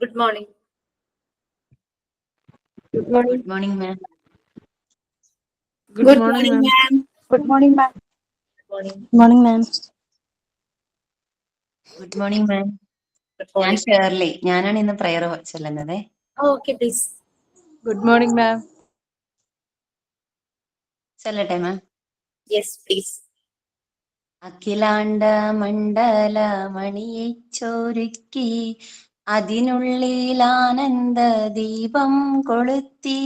Good morning. Good morning. Good morning, ma'am. Good morning, ma'am. Good morning, ma'am. Morning. Good morning, ma'am. Good morning, ma'am. Good ഞാൻ morning. Shirley. ഞാനാണ് ഇന്ന് prayer ചൊല്ലുന്നത്. Oh, okay, please. Good morning, ma'am. ചൊല്ലട്ടെ ma'am. Yes, please. അഖിലാണ്ട മണ്ഡല മണിയിച്ചൊരുക്കി അതിനുള്ളിൽ ആനന്ദ ദീപം കൊളുത്തി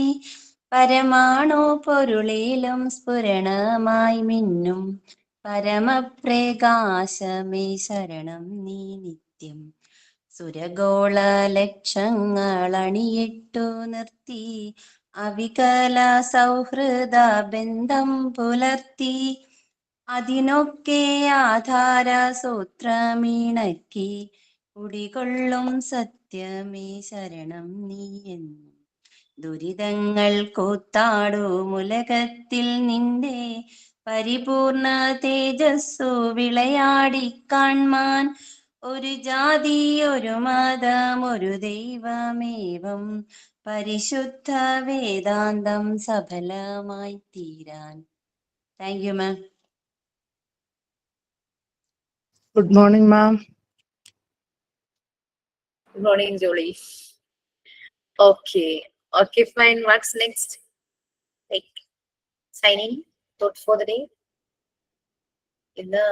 പരമാണു പൊരുളിലും സ്ഫുരണമായി മിന്നും പരമപ്രകാശമേ ശരണം നീ നിത്യം. സുരഗോള ലക്ഷങ്ങൾ അണിയിട്ടു നിർത്തി അവികല സൗഹൃദ ബന്ധം പുലർത്തി അതിനൊക്കെ ആധാര സൂത്രമീണക്കി കുടികൊള്ളും സത്യമേ ശരണം നീ എന്നും. ദുരിതങ്ങൾ കൂത്താടുമുലകത്തിൽ നിന്റെ പരിപൂർണ തേജസ്സു വിളയാടി കാൺമാൻ ഒരു ജാതി ഒരു മതം ഒരു ദൈവമേവം പരിശുദ്ധ വേദാന്തം സഫലമായി തീരാൻ. Thank you ma'am. Good morning, ma'am. Good morning, Jolie. Okay. Okay, fine. What's next? Like signing thought for the day. ഇന്ന്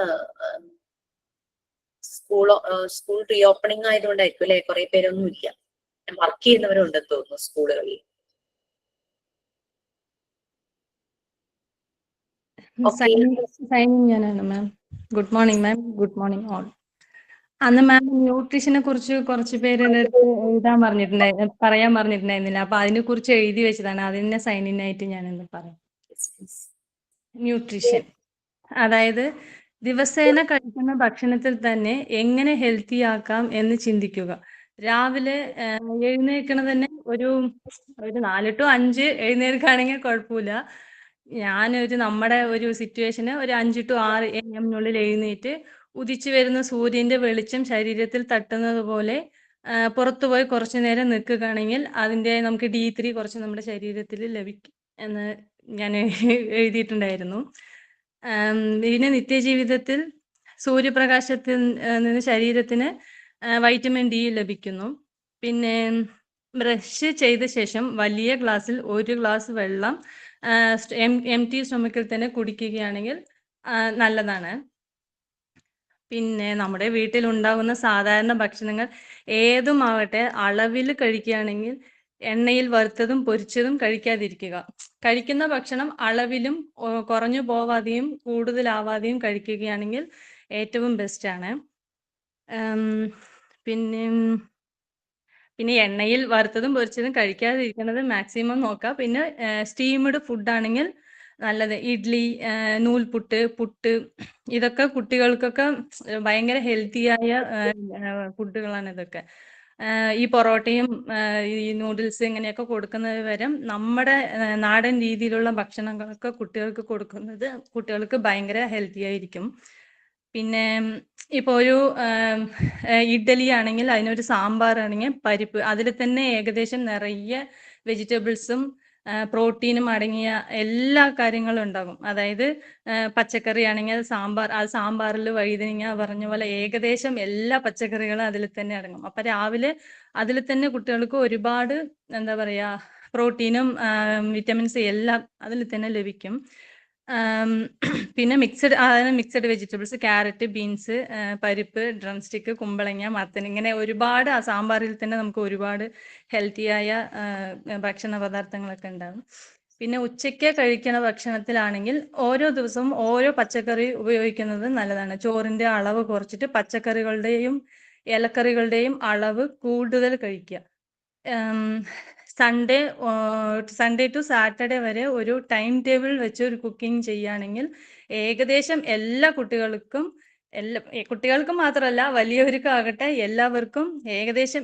സ്കൂൾ റീ ഓപ്പണിംഗ് ആയതുകൊണ്ടായിരിക്കും അല്ലെ, കുറെ പേരൊന്നും ഇല്ല. വർക്ക് ചെയ്യുന്നവരുണ്ടെന്ന് തോന്നുന്നു സ്കൂളുകളിൽ. സൈനിങ് ഞാനാണ് ma'am. Good morning ma'am. Good morning all. അന്ന് ma'am ന്യൂട്രീഷനെ കുറിച്ച് കുറച്ച് പേര് എൻ്റെ അടുത്ത് പറയാൻ പറഞ്ഞിട്ടുണ്ടായിരുന്നില്ല. അപ്പൊ അതിനെ കുറിച്ച് എഴുതി വെച്ചതാണ്. അതിന്റെ സൈനിങ് ആയിട്ട് ഞാൻ ഇന്ന് പറയാം. ന്യൂട്രീഷൻ അതായത് ദിവസേന കഴിക്കുന്ന ഭക്ഷണത്തിൽ തന്നെ എങ്ങനെ ഹെൽത്തി ആക്കാം എന്ന് ചിന്തിക്കുക. രാവിലെ എഴുന്നേൽക്കണത് തന്നെ ഒരു 4 to 5 എഴുന്നേൽക്കുകയാണെങ്കിൽ കുഴപ്പമില്ല. നമ്മുടെ ഒരു സിറ്റുവേഷന് ഒരു 5 to 6 AM എഴുന്നേറ്റ് ഉദിച്ചു വരുന്ന സൂര്യന്റെ വെളിച്ചം ശരീരത്തിൽ തട്ടുന്നത് പോലെ പുറത്തു പോയി കുറച്ചു നേരം നിൽക്കുകയാണെങ്കിൽ അതിന്റെ നമുക്ക് D3 കുറച്ച് നമ്മുടെ ശരീരത്തിൽ ലഭിക്കും എന്ന് ഞാൻ എഴുതിയിട്ടുണ്ടായിരുന്നു. പിന്നെ നിത്യജീവിതത്തിൽ സൂര്യപ്രകാശത്തിൽ നിന്ന് ശരീരത്തിന് വൈറ്റമിൻ ഡി ലഭിക്കുന്നു. പിന്നെ ബ്രഷ് ചെയ്ത ശേഷം വലിയ ഗ്ലാസ്സിൽ 1 ഗ്ലാസ് വെള്ളം എംപ്റ്റി സ്റ്റൊമക്കിൽ തന്നെ കുടിക്കുകയാണെങ്കിൽ നല്ലതാണ്. പിന്നെ നമ്മുടെ വീട്ടിൽ ഉണ്ടാകുന്ന സാധാരണ ഭക്ഷണങ്ങൾ ഏതുമാവട്ടെ അളവിൽ കഴിക്കുകയാണെങ്കിൽ എണ്ണയിൽ വറുത്തതും പൊരിച്ചതും കഴിക്കാതിരിക്കുക. കഴിക്കുന്ന ഭക്ഷണം അളവിലും കുറഞ്ഞു പോവാതെയും കൂടുതലാവാതെയും കഴിക്കുകയാണെങ്കിൽ ഏറ്റവും ബെസ്റ്റ് ആണ്. പിന്നെ എണ്ണയിൽ വറുത്തതും പൊരിച്ചതും കഴിക്കാതിരിക്കുന്നത് മാക്സിമം നോക്കുക. പിന്നെ സ്റ്റീംഡ് ഫുഡ് ആണെങ്കിൽ നല്ലത്. ഇഡ്ലി, നൂൽപുട്ട്, പുട്ട് ഇതൊക്കെ കുട്ടികൾക്കൊക്കെ ഭയങ്കര ഹെൽത്തിയായ ഫുഡുകളാണ് ഇതൊക്കെ. ഈ പൊറോട്ടയും ഈ നൂഡിൽസ് ഇങ്ങനെയൊക്കെ കൊടുക്കുന്നത് വരെ നമ്മുടെ നാടൻ രീതിയിലുള്ള ഭക്ഷണങ്ങളൊക്കെ കുട്ടികൾക്ക് കൊടുക്കുന്നത് കുട്ടികൾക്ക് ഭയങ്കര ഹെൽത്തി ആയിരിക്കും. പിന്നെ ഇപ്പോൾ ഒരു ഇഡ്ഡലി ആണെങ്കിൽ അതിനൊരു സാമ്പാർ ആണെങ്കിൽ പരിപ്പ് അതിൽ തന്നെ ഏകദേശം നിറയെ വെജിറ്റബിൾസും പ്രോട്ടീനും അടങ്ങിയ എല്ലാ കാര്യങ്ങളും ഉണ്ടാകും. അതായത് പച്ചക്കറി ആണെങ്കിൽ സാമ്പാറിൽ വഴുതനങ്ങ പറഞ്ഞ പോലെ ഏകദേശം എല്ലാ പച്ചക്കറികളും അതിൽ തന്നെ അടങ്ങും. അപ്പൊ രാവിലെ അതിൽ തന്നെ കുട്ടികൾക്ക് ഒരുപാട് എന്താ പറയാ പ്രോട്ടീനും വിറ്റമിൻസ് എല്ലാം അതിൽ തന്നെ ലഭിക്കും. പിന്നെ മിക്സഡ് വെജിറ്റബിൾസ്, ക്യാരറ്റ്, ബീൻസ്, പരിപ്പ്, ഡ്രം സ്റ്റിക്ക്, കുമ്പളങ്ങ, മത്തൻ ഇങ്ങനെ ഒരുപാട് ആ സാമ്പാറിൽ തന്നെ നമുക്ക് ഒരുപാട് ഹെൽത്തിയായ ഭക്ഷണ പദാർത്ഥങ്ങളൊക്കെ ഉണ്ടാകും. പിന്നെ ഉച്ചയ്ക്ക് കഴിക്കുന്ന ഭക്ഷണത്തിലാണെങ്കിൽ ഓരോ ദിവസവും ഓരോ പച്ചക്കറി ഉപയോഗിക്കുന്നത് നല്ലതാണ്. ചോറിന്റെ അളവ് കുറച്ചിട്ട് പച്ചക്കറികളുടെയും ഇലക്കറികളുടെയും അളവ് കൂടുതൽ കഴിക്കുക. സൺഡേ ടു സാറ്റർഡേ വരെ ഒരു ടൈം ടേബിൾ വെച്ച് ഒരു കുക്കിംഗ് ചെയ്യുകയാണെങ്കിൽ ഏകദേശം എല്ലാ കുട്ടികൾക്കും മാത്രമല്ല വലിയവർക്കാകട്ടെ എല്ലാവർക്കും ഏകദേശം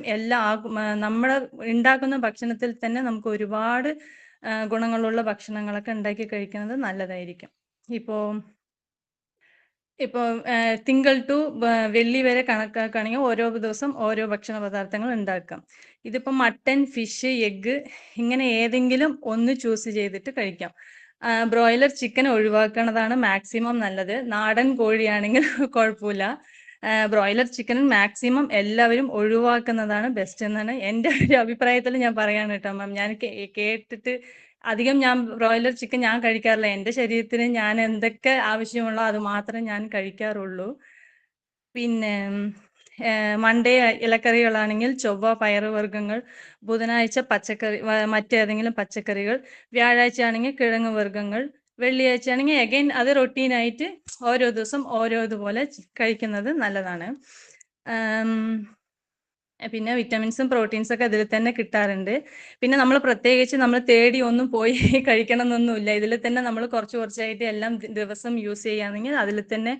നമ്മൾ ഉണ്ടാക്കുന്ന ഭക്ഷണത്തിൽ തന്നെ നമുക്ക് ഒരുപാട് ഗുണങ്ങളുള്ള ഭക്ഷണങ്ങളൊക്കെ ഉണ്ടാക്കി കഴിക്കുന്നത് നല്ലതായിരിക്കും. ഇപ്പോൾ തിങ്കൾ ടു വെള്ളി വരെ കണക്കാക്കുകയാണെങ്കിൽ ഓരോ ദിവസം ഓരോ ഭക്ഷണ പദാർത്ഥങ്ങൾ ഉണ്ടാക്കാം. ഇതിപ്പോ മട്ടൻ, ഫിഷ്, എഗ്ഗ് ഇങ്ങനെ ഏതെങ്കിലും ഒന്ന് ചൂസ് ചെയ്തിട്ട് കഴിക്കാം. ബ്രോയിലർ ചിക്കൻ ഒഴിവാക്കുന്നതാണ് മാക്സിമം നല്ലത്. നാടൻ കോഴിയാണെങ്കിൽ കുഴപ്പമില്ല. ബ്രോയിലർ ചിക്കൻ മാക്സിമം എല്ലാവരും ഒഴിവാക്കുന്നതാണ് ബെസ്റ്റ് എന്നാണ് എൻ്റെ ഒരു അഭിപ്രായത്തിൽ ഞാൻ പറയാണ് കേട്ടോ മാം. ഞാൻ കേട്ടിട്ട് അധികം ഞാൻ ബ്രോയിലർ ചിക്കൻ ഞാൻ കഴിക്കാറില്ല. എൻ്റെ ശരീരത്തിന് ഞാൻ എന്തൊക്കെ ആവശ്യമുള്ളോ അത് മാത്രമേ ഞാൻ കഴിക്കാറുള്ളൂ. പിന്നെ മൺഡേ ഇലക്കറികളാണെങ്കിൽ ചൊവ്വ പയറുവർഗ്ഗങ്ങൾ, ബുധനാഴ്ച പച്ചക്കറി മറ്റേതെങ്കിലും പച്ചക്കറികൾ, വ്യാഴാഴ്ച ആണെങ്കിൽ കിഴങ്ങ് വർഗ്ഗങ്ങൾ, വെള്ളിയാഴ്ച ആണെങ്കിൽ അഗൈൻ അത് റൊട്ടീനായിട്ട് ഓരോ ദിവസം ഓരോതുപോലെ കഴിക്കുന്നത് നല്ലതാണ്. പിന്നെ വിറ്റമിൻസും പ്രോട്ടീൻസും ഒക്കെ ഇതിൽ തന്നെ കിട്ടാറുണ്ട്. പിന്നെ നമ്മൾ പ്രത്യേകിച്ച് നമ്മൾ തേടി ഒന്നും പോയി കഴിക്കണം എന്നൊന്നുമില്ല. ഇതിൽ തന്നെ നമ്മൾ കുറച്ചായിട്ട് എല്ലാം ദിവസം യൂസ് ചെയ്യുകയാണെങ്കിൽ അതിൽ തന്നെ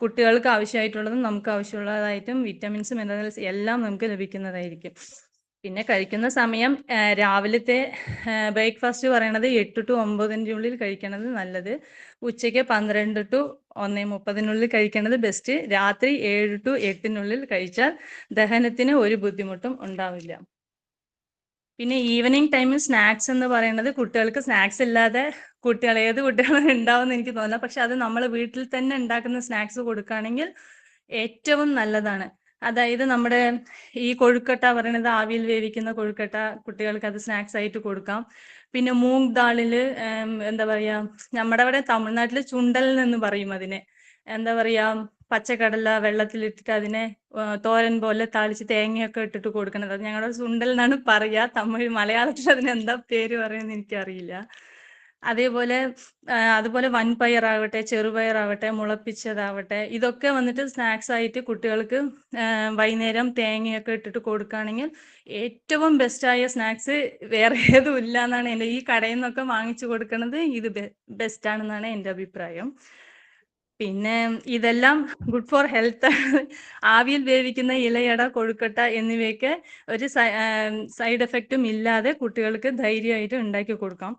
കുട്ടികൾക്ക് ആവശ്യമായിട്ടുള്ളതും നമുക്ക് ആവശ്യമുള്ളതായിട്ടും വിറ്റമിൻസും മിനറൽസ് എല്ലാം നമുക്ക് ലഭിക്കുന്നതായിരിക്കും. പിന്നെ കഴിക്കുന്ന സമയം രാവിലത്തെ ബ്രേക്ക്ഫാസ്റ്റ് പറയണത് 8 to 9 ഉള്ളിൽ കഴിക്കണത് നല്ലത്. ഉച്ചയ്ക്ക് 12 to 1:30 കഴിക്കണത് ബെസ്റ്റ്. രാത്രി 7 to 8 കഴിച്ചാൽ ദഹനത്തിന് ഒരു ബുദ്ധിമുട്ടും ഉണ്ടാവില്ല. പിന്നെ ഈവനിങ് ടൈമിൽ സ്നാക്സ് എന്ന് പറയുന്നത് കുട്ടികൾക്ക് സ്നാക്സ് ഇല്ലാതെ ഏത് കുട്ടികളും ഉണ്ടാവുമെന്ന് എനിക്ക് തോന്നില്ല. പക്ഷെ അത് നമ്മൾ വീട്ടിൽ തന്നെ ഉണ്ടാക്കുന്ന സ്നാക്സ് കൊടുക്കുകയാണെങ്കിൽ ഏറ്റവും നല്ലതാണ്. അതായത് നമ്മുടെ ഈ കൊഴുക്കട്ട പറയുന്നത് ആവിയിൽ വേവിക്കുന്ന കൊഴുക്കട്ട കുട്ടികൾക്ക് അത് സ്നാക്സ് ആയിട്ട് കൊടുക്കാം. പിന്നെ മൂങ് ദാളില് എന്താ പറയാ, നമ്മുടെ അവിടെ തമിഴ്നാട്ടിൽ ചുണ്ടൽ എന്ന് പറയും അതിനെ. എന്താ പറയാ, പച്ചക്കടല വെള്ളത്തിലിട്ടിട്ട് അതിനെ തോരൻ പോലെ താളിച്ച് തേങ്ങയൊക്കെ ഇട്ടിട്ട് കൊടുക്കുന്നത്. അത് ഞങ്ങളുടെ സുണ്ടൽ എന്നാണ് പറയാ. മലയാളത്തിൽ അതിന് എന്താ പേര് പറയുന്നത് എനിക്കറിയില്ല. അതുപോലെ വൻപയറാവട്ടെ, ചെറുപയറാവട്ടെ, മുളപ്പിച്ചതാവട്ടെ, ഇതൊക്കെ വന്നിട്ട് സ്നാക്സ് ആയിട്ട് കുട്ടികൾക്ക് വൈകുന്നേരം തേങ്ങയൊക്കെ ഇട്ടിട്ട് കൊടുക്കുകയാണെങ്കിൽ ഏറ്റവും ബെസ്റ്റായ സ്നാക്സ് വേറെ ഏതും ഇല്ല എന്നാണ് എൻ്റെ, ഈ കടയിൽ നിന്നൊക്കെ വാങ്ങിച്ചു കൊടുക്കുന്നത് ഇത് ബെസ്റ്റാണെന്നാണ് എൻ്റെ അഭിപ്രായം. പിന്നെ ഇതെല്ലാം ഗുഡ് ഫോർ ഹെൽത്ത്. ആവിയിൽ വേവിക്കുന്ന ഇലയട, കൊഴുക്കട്ട എന്നിവയൊക്കെ ഒരു സൈഡ് എഫക്റ്റും ഇല്ലാതെ കുട്ടികൾക്ക് ധൈര്യമായിട്ട് ഉണ്ടാക്കി കൊടുക്കാം.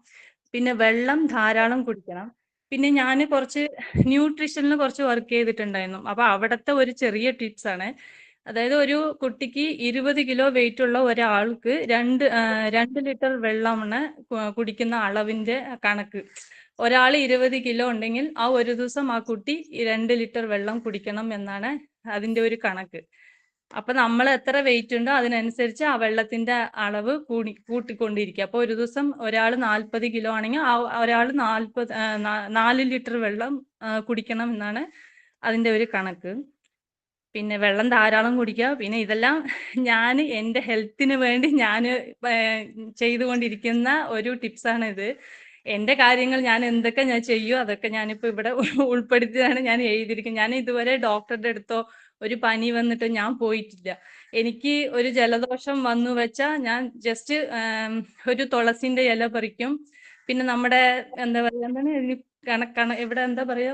പിന്നെ വെള്ളം ധാരാളം കുടിക്കണം. പിന്നെ ഞാൻ കുറച്ച് ന്യൂട്രീഷനിൽ കുറച്ച് വർക്ക് ചെയ്തിട്ടുണ്ടായിരുന്നു. അപ്പൊ അവിടുത്തെ ഒരു ചെറിയ ടിപ്സ് ആണ്. അതായത് ഒരു കുട്ടിക്ക് 20 കിലോ വെയിറ്റ് ഉള്ള ഒരാൾക്ക് 2 ലിറ്റർ വെള്ളമാണ് കുടിക്കുന്ന അളവിന്റെ കണക്ക്. ഒരാൾ 20 കിലോ ഉണ്ടെങ്കിൽ ആ ഒരു ദിവസം ആ കുട്ടി 2 ലിറ്റർ വെള്ളം കുടിക്കണം എന്നാണ് അതിന്റെ ഒരു കണക്ക്. അപ്പൊ നമ്മൾ എത്ര വെയിറ്റ് ഉണ്ടോ അതിനനുസരിച്ച് ആ വെള്ളത്തിന്റെ അളവ് കൂട്ടിക്കൊണ്ടിരിക്കുക. അപ്പൊ ഒരു ദിവസം ഒരാൾ 40 കിലോ ആണെങ്കിൽ ഒരാൾ 4 ലിറ്റർ വെള്ളം കുടിക്കണം എന്നാണ് അതിന്റെ ഒരു കണക്ക്. പിന്നെ വെള്ളം ധാരാളം കുടിക്കുക. പിന്നെ ഇതെല്ലാം ഞാൻ എൻ്റെ ഹെൽത്തിന് വേണ്ടി ഞാൻ ചെയ്തുകൊണ്ടിരിക്കുന്ന ഒരു ടിപ്സാണ് ഇത്. എൻ്റെ കാര്യങ്ങൾ ഞാൻ എന്തൊക്കെ ഞാൻ ചെയ്യും അതൊക്കെ ഞാനിപ്പോൾ ഇവിടെ ഉൾപ്പെടുത്തിയാണ് ഞാൻ എഴുതിയിരിക്കുന്നത്. ഞാൻ ഇതുവരെ ഡോക്ടറുടെ അടുത്തോ ഒരു പനി വന്നിട്ട് ഞാൻ പോയിട്ടില്ല. എനിക്ക് ഒരു ജലദോഷം വന്നു വെച്ചാൽ ഞാൻ ജസ്റ്റ് ഒരു തുളസിന്റെ ഇല പറിക്കും. പിന്നെ നമ്മുടെ എന്താ പറയുക, എന്താണ് ഇവിടെ എന്താ പറയാ,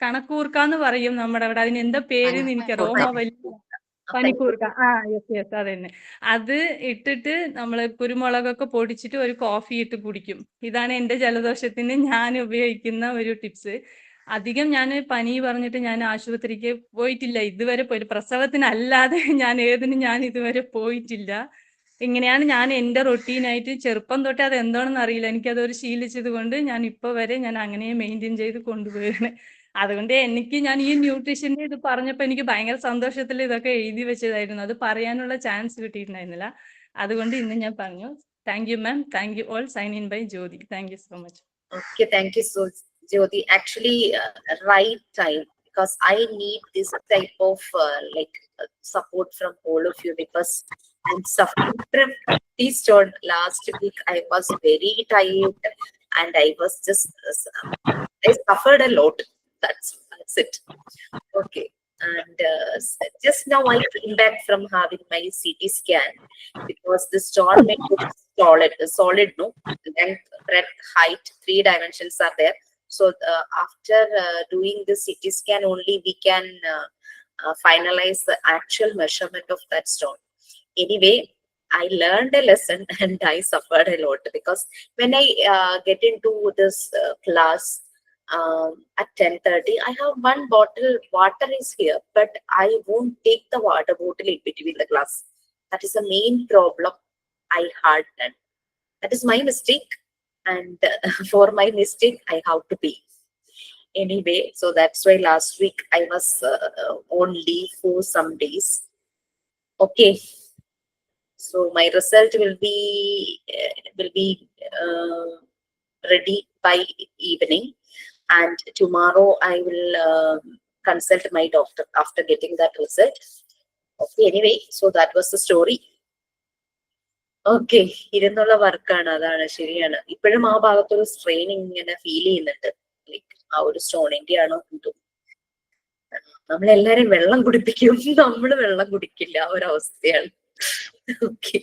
കണക്കൂർക്കാന്ന് പറയും നമ്മുടെ അവിടെ. അതിന് എന്താ പേരെന്ന് എനിക്ക് പനിക്കൂർക്ക. യെസ് അത് തന്നെ. അത് ഇട്ടിട്ട് നമ്മള് കുരുമുളകൊക്കെ പൊടിച്ചിട്ട് ഒരു കോഫി ഇട്ട് കുടിക്കും. ഇതാണ് എൻ്റെ ജലദോഷത്തിന് ഞാൻ ഉപയോഗിക്കുന്ന ഒരു ടിപ്സ്. അധികം ഞാൻ പനി പറഞ്ഞിട്ട് ഞാൻ ആശുപത്രിക്ക് പോയിട്ടില്ല ഇതുവരെ. പ്രസവത്തിനല്ലാതെ ഞാൻ ഇതുവരെ പോയിട്ടില്ല. ഇങ്ങനെയാണ് ഞാൻ എൻ്റെ റൊട്ടീനായിട്ട് ചെറുപ്പം തൊട്ടേ. അത് എന്താണെന്ന് അറിയില്ല, എനിക്കതൊരു ശീലിച്ചത് കൊണ്ട് ഞാൻ ഇപ്പോൾ വരെ ഞാൻ അങ്ങനെ മെയിൻറ്റെയിൻ ചെയ്ത് കൊണ്ടുപോയാണ്. അതുകൊണ്ട് ഞാൻ ഈ ന്യൂട്രീഷന്റെ ഇത് പറഞ്ഞപ്പോൾ എനിക്ക് ഭയങ്കര സന്തോഷത്തിൽ ഇതൊക്കെ എഴുതി വെച്ചതായിരുന്നു. അത് പറയാനുള്ള ചാൻസ് കിട്ടിയിട്ടുണ്ടായിരുന്നില്ല. അതുകൊണ്ട് ഇന്ന് ഞാൻ പറഞ്ഞു. Thank you ma'am. Thank you all. Sign in by Jyothi. Thank you so much. Okay, thank you so Jyoti. Actually, right time, because I need this type of support from all of you, because I'm suffering from this stone. Last week I was very tired and I was just I suffered a lot. That's it. Okay. And just now I came back from having my CT scan, because the stone made solid, no? Length, breadth, height, 3 dimensions are there. So after doing the CT scan only we can finalize the actual measurement of that stone. Anyway, I learned a lesson and I suffered a lot, because when I get into this class at 10:30, I have one bottle water is here, but I won't take the water bottle in between the class. That is the main problem I had done. That is my mistake, and for my mistake I have to pay anyway. So that's why last week I was on leave for some days. Okay, so my result will be ready by evening, and tomorrow I will consult my doctor after getting that result. Okay, anyway, so that was the story. Okay, ഇരുന്നുള്ള വർക്കാണ്, അതാണ്, ശരിയാണ്. ഇപ്പോഴും ആ ഭാഗത്തൊരു strain ഇങ്ങനെ feel ചെയ്യുന്നുണ്ട്. Like ആ ഒരു സ്റ്റോണിന്റെ ആണോ എന്തോ. നമ്മളെല്ലാരും വെള്ളം കുടിപ്പിക്കും, നമ്മള് വെള്ളം കുടിക്കില്ല, ആ ഒരു അവസ്ഥയാണ്. ഓക്കെ,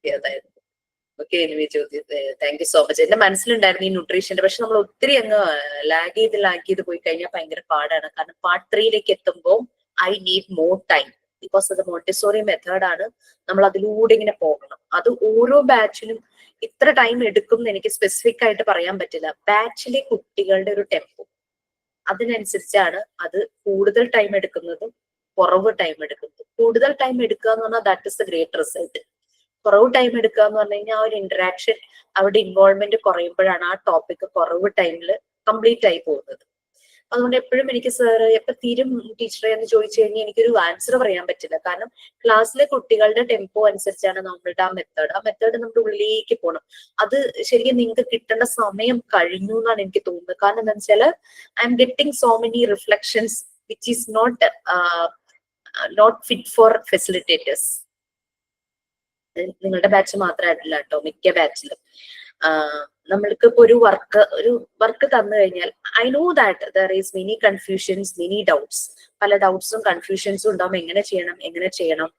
അതായത് ഓക്കെ. എനിവേ ചോദ്യം, താങ്ക് യു സോ മച്ച്. എന്റെ മനസ്സിലുണ്ടായിരുന്നു ഈ ന്യൂട്രീഷന്റെ, പക്ഷെ നമ്മൾ ഒത്തിരി അങ്ങ് ലാഗ് ചെയ്ത് പോയി കഴിഞ്ഞാൽ ഭയങ്കര പാടാണ്. കാരണം പാർട്ട് 3യിലേക്ക് എത്തുമ്പോൾ I need more time, because അത് മോണ്ടിസോറി മെത്തേഡാണ്. നമ്മൾ അതിലൂടെ ഇങ്ങനെ പോകണം. അത് ഓരോ ബാച്ചിലും ഇത്ര ടൈം എടുക്കും എന്ന് എനിക്ക് സ്പെസിഫിക് ആയിട്ട് പറയാൻ പറ്റില്ല. ബാച്ചിലെ കുട്ടികളുടെ ഒരു ടെമ്പോ അതിനനുസരിച്ചാണ് അത് കൂടുതൽ ടൈം എടുക്കുന്നതും കുറവ് ടൈം എടുക്കുന്നതും. കൂടുതൽ ടൈം എടുക്കുക എന്ന് പറഞ്ഞാൽ that is the great result. കുറവ് ടൈം എടുക്കുക എന്ന് പറഞ്ഞു കഴിഞ്ഞാൽ ആ ഒരു ഇന്ററാക്ഷൻ, അവിടെ ഇൻവോൾവ്മെന്റ് കുറയുമ്പോഴാണ് ആ ടോപ്പിക് കുറവ് ടൈമിൽ കംപ്ലീറ്റ് ആയി പോകുന്നത്. അതുകൊണ്ട് എപ്പോഴും എനിക്ക് സാർ എപ്പോ തീരും ടീച്ചറെ എന്ന് ചോദിച്ചു കഴിഞ്ഞാൽ എനിക്കൊരു ആൻസർ പറയാൻ പറ്റില്ല. കാരണം ക്ലാസ്സിലെ കുട്ടികളുടെ ടെമ്പോ അനുസരിച്ചാണ് നമ്മളുടെ ആ മെത്തേഡ് നമ്മുടെ ഉള്ളിലേക്ക് പോകണം. അത് ശരിക്കും നിങ്ങൾക്ക് കിട്ടേണ്ട സമയം കഴിഞ്ഞു എന്നാണ് എനിക്ക് തോന്നുന്നത്. കാരണം എന്താ വെച്ചാല് I am getting so many reflections which is not fit for facilitators. നിങ്ങളുടെ ബാച്ച് മാത്രമായിട്ടില്ല കേട്ടോ, മിക്ക ബാച്ചിലും നമ്മൾക്ക് ഇപ്പൊ ഒരു വർക്ക് തന്നു കഴിഞ്ഞാൽ I know that there is many confusions, many doubts, പല ഡൗട്ട്സും കൺഫ്യൂഷൻസും ഉണ്ടാവും. എങ്ങനെ ചെയ്യണം.